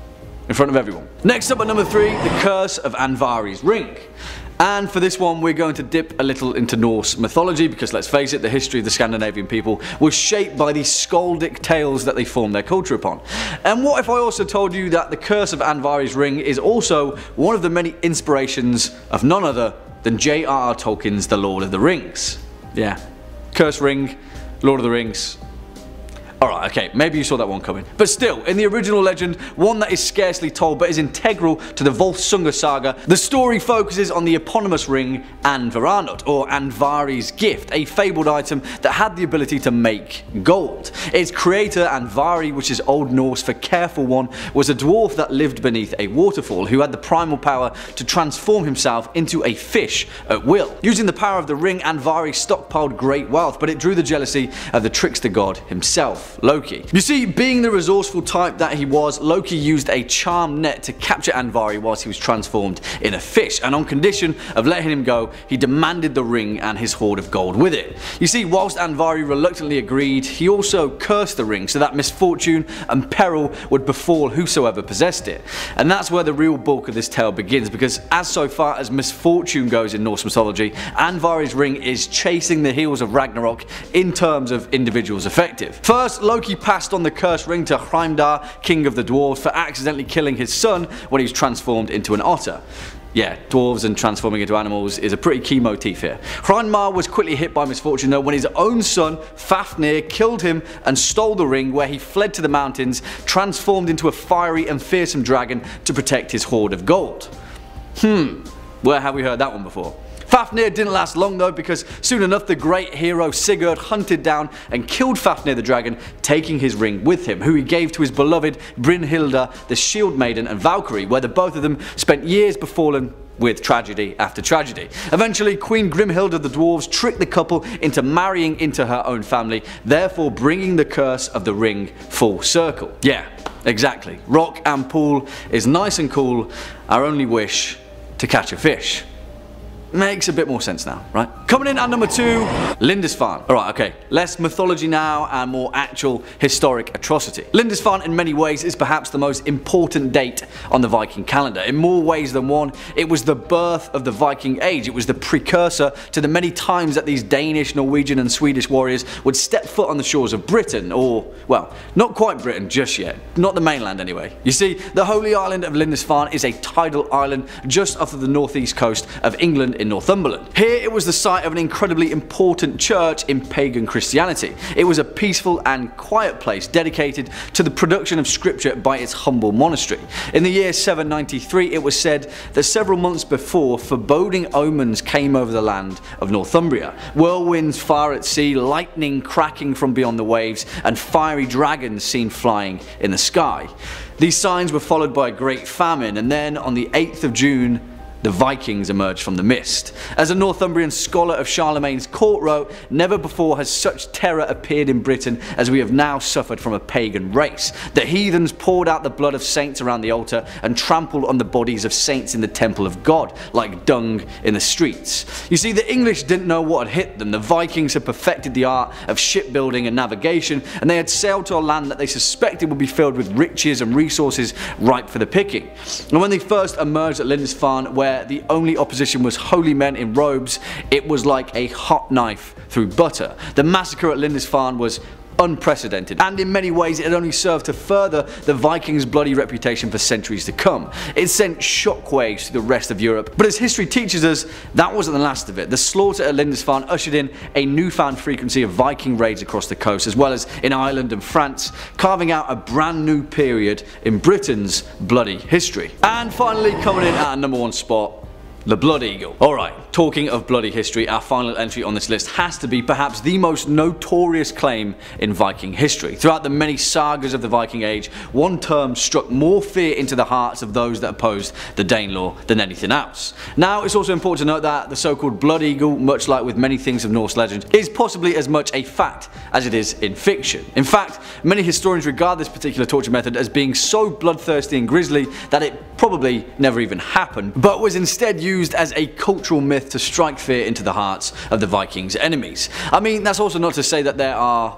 in front of everyone. Next up at number 3, the curse of Andvari's ring. And for this one, we're going to dip a little into Norse mythology, because let's face it, the history of the Scandinavian people was shaped by the skaldic tales that they formed their culture upon. And what if I also told you that the curse of Andvari's ring is also one of the many inspirations of none other than J.R.R. Tolkien's The Lord of the Rings? Yeah, cursed ring, Lord of the Rings. Alright, okay, maybe you saw that one coming. But still, in the original legend, one that is scarcely told but is integral to the Volsunga saga, the story focuses on the eponymous ring Andvaranut, or Andvari's gift, a fabled item that had the ability to make gold. Its creator, Andvari, which is Old Norse for careful one, was a dwarf that lived beneath a waterfall who had the primal power to transform himself into a fish at will. Using the power of the ring, Andvari stockpiled great wealth, but it drew the jealousy of the trickster god himself. himself, Loki. You see, being the resourceful type that he was, Loki used a charm net to capture Andvari whilst he was transformed in a fish, and on condition of letting him go, he demanded the ring and his hoard of gold with it. You see, whilst Andvari reluctantly agreed, he also cursed the ring so that misfortune and peril would befall whosoever possessed it. And that's where the real bulk of this tale begins, because as so far as misfortune goes in Norse mythology, Andvari's ring is chasing the heels of Ragnarok in terms of individuals affected. First, Loki passed on the cursed ring to Hreimdar, king of the dwarves, for accidentally killing his son when he was transformed into an otter. Yeah, dwarves and transforming into animals is a pretty key motif here. Hreimdar was quickly hit by misfortune though when his own son, Fafnir, killed him and stole the ring, where he fled to the mountains, transformed into a fiery and fearsome dragon to protect his hoard of gold. Where have we heard that one before? Fafnir didn't last long though, because soon enough the great hero Sigurd hunted down and killed Fafnir the dragon, taking his ring with him, who he gave to his beloved Brynhilda, the shield maiden, and Valkyrie, where the both of them spent years befallen with tragedy after tragedy. Eventually, Queen Grimhild of the dwarves tricked the couple into marrying into her own family, therefore bringing the curse of the ring full circle. Yeah, exactly. Rock and pool is nice and cool, our only wish to catch a fish. Makes a bit more sense now, right? Coming in at number 2, Lindisfarne. Alright, okay, less mythology now and more actual historic atrocity. Lindisfarne in many ways is perhaps the most important date on the Viking calendar. In more ways than one, it was the birth of the Viking Age. It was the precursor to the many times that these Danish, Norwegian and Swedish warriors would step foot on the shores of Britain, or, well, not quite Britain just yet. Not the mainland anyway. You see, the holy island of Lindisfarne is a tidal island just off of the northeast coast of England in Northumberland. Here it was the site of an incredibly important church in pagan Christianity. It was a peaceful and quiet place dedicated to the production of scripture by its humble monastery. In the year 793 it was said that several months before, foreboding omens came over the land of Northumbria. Whirlwinds far at sea, lightning cracking from beyond the waves, and fiery dragons seen flying in the sky. These signs were followed by a great famine, and then on the 8th of June the Vikings emerged from the mist. As a Northumbrian scholar of Charlemagne's court wrote, "Never before has such terror appeared in Britain as we have now suffered from a pagan race. The heathens poured out the blood of saints around the altar and trampled on the bodies of saints in the temple of God, like dung in the streets." You see, the English didn't know what had hit them. The Vikings had perfected the art of shipbuilding and navigation, and they had sailed to a land that they suspected would be filled with riches and resources ripe for the picking. And when they first emerged at Lindisfarne, where the only opposition was holy men in robes, it was like a hot knife through butter. The massacre at Lindisfarne was unprecedented, and in many ways it had only served to further the Vikings' bloody reputation for centuries to come. It sent shockwaves to the rest of Europe, but as history teaches us, that wasn't the last of it. The slaughter at Lindisfarne ushered in a newfound frequency of Viking raids across the coast, as well as in Ireland and France, carving out a brand new period in Britain's bloody history. And finally, coming in at number 1 spot, the Blood Eagle. Alright, talking of bloody history, our final entry on this list has to be perhaps the most notorious claim in Viking history. Throughout the many sagas of the Viking Age, one term struck more fear into the hearts of those that opposed the Danelaw than anything else. Now, it's also important to note that the so-called Blood Eagle, much like with many things of Norse legend, is possibly as much a fact as it is in fiction. In fact, many historians regard this particular torture method as being so bloodthirsty and grisly that it probably never even happened, but was instead used as a cultural myth to strike fear into the hearts of the Vikings' enemies. I mean, that's also not to say that there are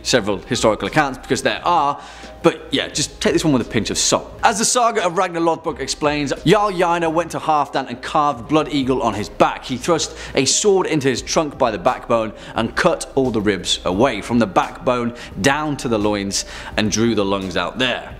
several historical accounts, because there are, but yeah, just take this one with a pinch of salt. As the saga of Ragnar Lothbrok explains, Jarl Ynar went to Halfdan and carved Blood Eagle on his back. He thrust a sword into his trunk by the backbone and cut all the ribs away, from the backbone down to the loins, and drew the lungs out there.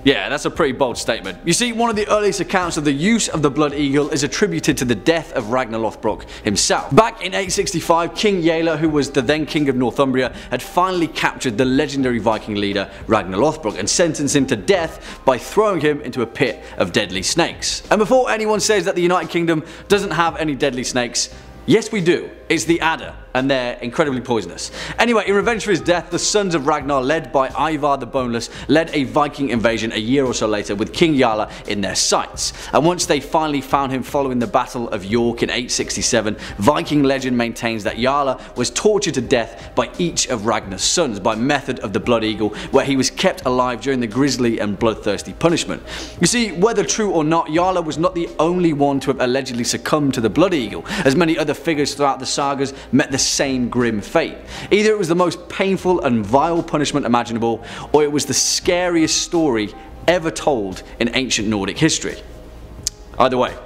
Yeah, that's a pretty bold statement. You see, one of the earliest accounts of the use of the Blood Eagle is attributed to the death of Ragnar Lothbrok himself. Back in 865, King Yala, who was the then king of Northumbria, had finally captured the legendary Viking leader Ragnar Lothbrok and sentenced him to death by throwing him into a pit of deadly snakes. And before anyone says that the United Kingdom doesn't have any deadly snakes, yes we do. It's the adder, and they're incredibly poisonous. Anyway, in revenge for his death, the sons of Ragnar, led by Ivar the Boneless, led a Viking invasion a year or so later with King Jarl in their sights. And once they finally found him following the Battle of York in 867, Viking legend maintains that Jarl was tortured to death by each of Ragnar's sons by method of the Blood Eagle, where he was kept alive during the grisly and bloodthirsty punishment. You see, whether true or not, Jarl was not the only one to have allegedly succumbed to the Blood Eagle, as many other figures throughout the sagas met the same grim fate. Either it was the most painful and vile punishment imaginable, or it was the scariest story ever told in ancient Nordic history. Either way,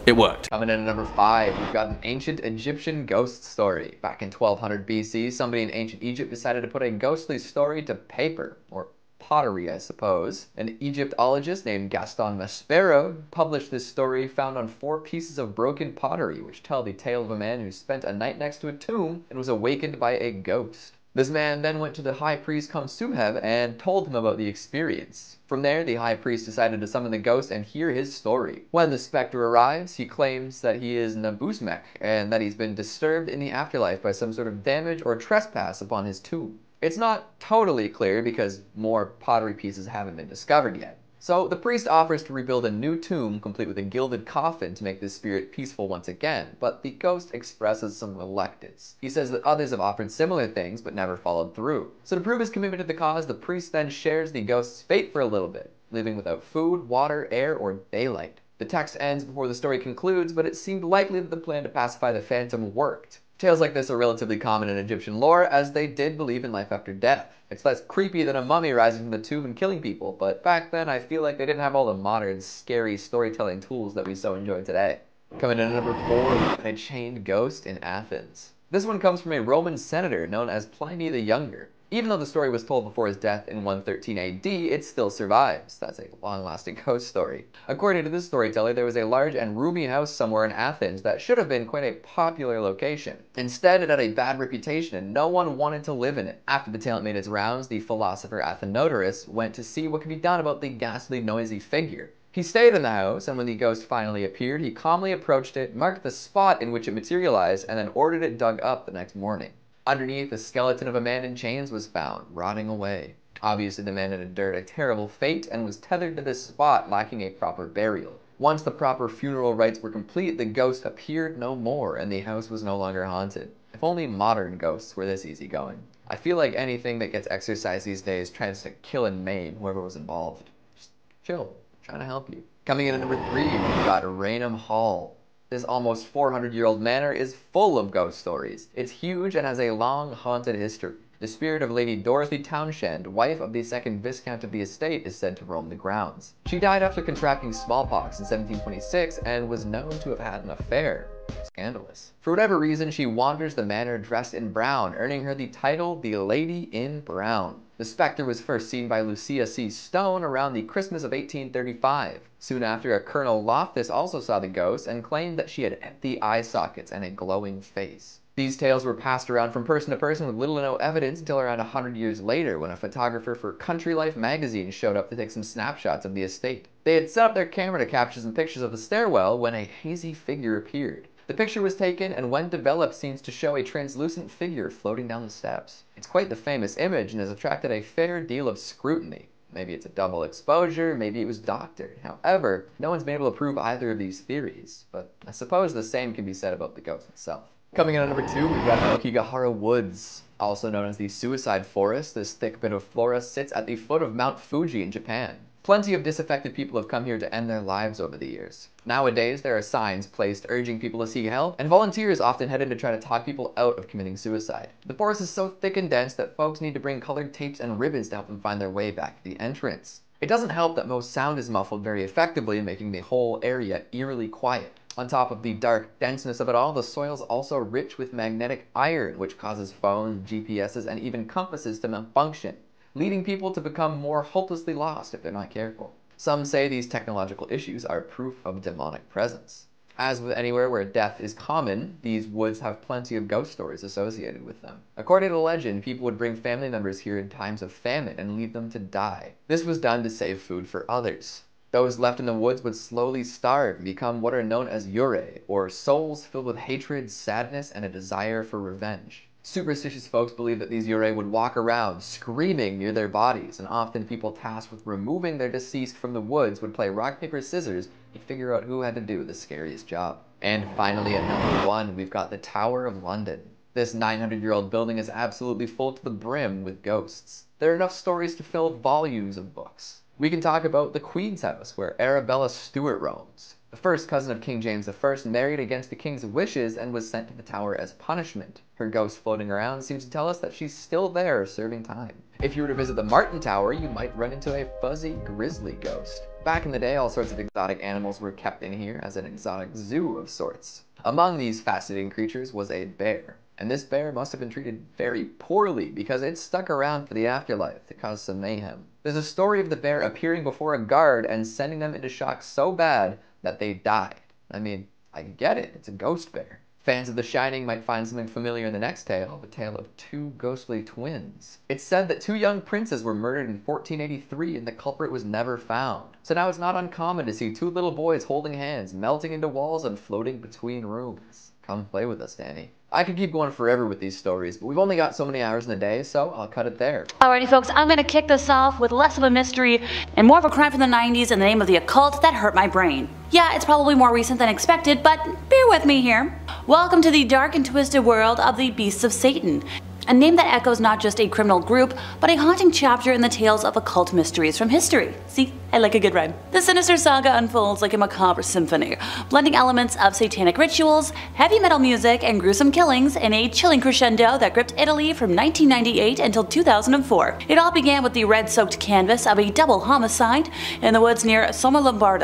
it worked. Coming in at number 5, we've got an ancient Egyptian ghost story. Back in 1200 BC, somebody in ancient Egypt decided to put a ghostly story to paper, or pottery, I suppose. An Egyptologist named Gaston Maspero published this story found on 4 pieces of broken pottery, which tell the tale of a man who spent a night next to a tomb and was awakened by a ghost. This man then went to the high priest Khonsumheb and told him about the experience. From there, the high priest decided to summon the ghost and hear his story. When the specter arrives, he claims that he is Nabuzmek and that he's been disturbed in the afterlife by some sort of damage or trespass upon his tomb. It's not totally clear because more pottery pieces haven't been discovered yet. So the priest offers to rebuild a new tomb complete with a gilded coffin to make the spirit peaceful once again, but the ghost expresses some reluctance. He says that others have offered similar things but never followed through. So to prove his commitment to the cause, the priest then shares the ghost's fate for a little bit, living without food, water, air, or daylight. The text ends before the story concludes, but it seemed likely that the plan to pacify the phantom worked. Tales like this are relatively common in Egyptian lore, as they did believe in life after death. It's less creepy than a mummy rising from the tomb and killing people, but back then I feel like they didn't have all the modern, scary storytelling tools that we so enjoy today. Coming in at number 4, a chained ghost in Athens. This one comes from a Roman senator known as Pliny the Younger. Even though the story was told before his death in 113 AD, it still survives. That's a long-lasting ghost story. According to this storyteller, there was a large and roomy house somewhere in Athens that should have been quite a popular location. Instead, it had a bad reputation and no one wanted to live in it. After the tale made its rounds, the philosopher Athenodorus went to see what could be done about the ghastly, noisy figure. He stayed in the house, and when the ghost finally appeared, he calmly approached it, marked the spot in which it materialized, and then ordered it dug up the next morning. Underneath, the skeleton of a man in chains was found, rotting away. Obviously, the man had endured a terrible fate and was tethered to this spot, lacking a proper burial. Once the proper funeral rites were complete, the ghost appeared no more, and the house was no longer haunted. If only modern ghosts were this easygoing. I feel like anything that gets exorcised these days tries to kill and maim whoever was involved. Just chill. I'm trying to help you. Coming in at number 3, we've got Rainham Hall. This almost 400-year-old manor is full of ghost stories. It's huge and has a long, haunted history. The spirit of Lady Dorothy Townshend, wife of the second Viscount of the estate, is said to roam the grounds. She died after contracting smallpox in 1726 and was known to have had an affair. Scandalous. For whatever reason, she wanders the manor dressed in brown, earning her the title the Lady in Brown. The spectre was first seen by Lucia C. Stone around the Christmas of 1835. Soon after, a Colonel Loftus also saw the ghost and claimed that she had empty eye sockets and a glowing face. These tales were passed around from person to person with little to no evidence until around 100 years later, when a photographer for Country Life magazine showed up to take some snapshots of the estate. They had set up their camera to capture some pictures of the stairwell when a hazy figure appeared. The picture was taken and when developed seems to show a translucent figure floating down the steps. It's quite the famous image and has attracted a fair deal of scrutiny. Maybe it's a double exposure, maybe it was doctored. However, no one's been able to prove either of these theories, but I suppose the same can be said about the ghost itself. Coming in at number 2, we've got Aokigahara Woods. Also known as the Suicide Forest, this thick bit of flora sits at the foot of Mount Fuji in Japan. Plenty of disaffected people have come here to end their lives over the years. Nowadays, there are signs placed urging people to seek help, and volunteers often head in to try to talk people out of committing suicide. The forest is so thick and dense that folks need to bring colored tapes and ribbons to help them find their way back to the entrance. It doesn't help that most sound is muffled very effectively, making the whole area eerily quiet. On top of the dark denseness of it all, the soil's also rich with magnetic iron, which causes phones, GPSs, and even compasses to malfunction, leading people to become more hopelessly lost if they're not careful. Some say these technological issues are proof of demonic presence. As with anywhere where death is common, these woods have plenty of ghost stories associated with them. According to legend, people would bring family members here in times of famine and leave them to die. This was done to save food for others. Those left in the woods would slowly starve and become what are known as yurei, or souls filled with hatred, sadness, and a desire for revenge. Superstitious folks believe that these yurei would walk around screaming near their bodies, and often people tasked with removing their deceased from the woods would play rock, paper, scissors to figure out who had to do the scariest job. And finally, at number 1, we've got the Tower of London. This 900-year-old building is absolutely full to the brim with ghosts. There are enough stories to fill volumes of books. We can talk about the Queen's House, where Arabella Stuart roams. The first cousin of King James I married against the king's wishes and was sent to the tower as punishment. Her ghost floating around seems to tell us that she's still there serving time. If you were to visit the Martin Tower, you might run into a fuzzy grizzly ghost. Back in the day, all sorts of exotic animals were kept in here as an exotic zoo of sorts. Among these fascinating creatures was a bear. And this bear must have been treated very poorly because it stuck around for the afterlife to cause some mayhem. There's a story of the bear appearing before a guard and sending them into shock so bad that they died. I mean, I get it, it's a ghost bear. Fans of The Shining might find something familiar in the next tale, the tale of two ghostly twins. It's said that 2 young princes were murdered in 1483 and the culprit was never found. So now it's not uncommon to see 2 little boys holding hands, melting into walls and floating between rooms. Come play with us, Danny. I could keep going forever with these stories, but we've only got so many hours in the day, so I'll cut it there. Alrighty folks, I'm gonna kick this off with less of a mystery and more of a crime from the 90s in the name of the occult that hurt my brain. Yeah, it's probably more recent than expected, but bear with me here. Welcome to the dark and twisted world of the Beasts of Satan. A name that echoes not just a criminal group, but a haunting chapter in the tales of occult mysteries from history. See, I like a good rhyme. The sinister saga unfolds like a macabre symphony, blending elements of satanic rituals, heavy metal music, and gruesome killings in a chilling crescendo that gripped Italy from 1998 until 2004. It all began with the red-soaked canvas of a double homicide in the woods near Somma Lombardo.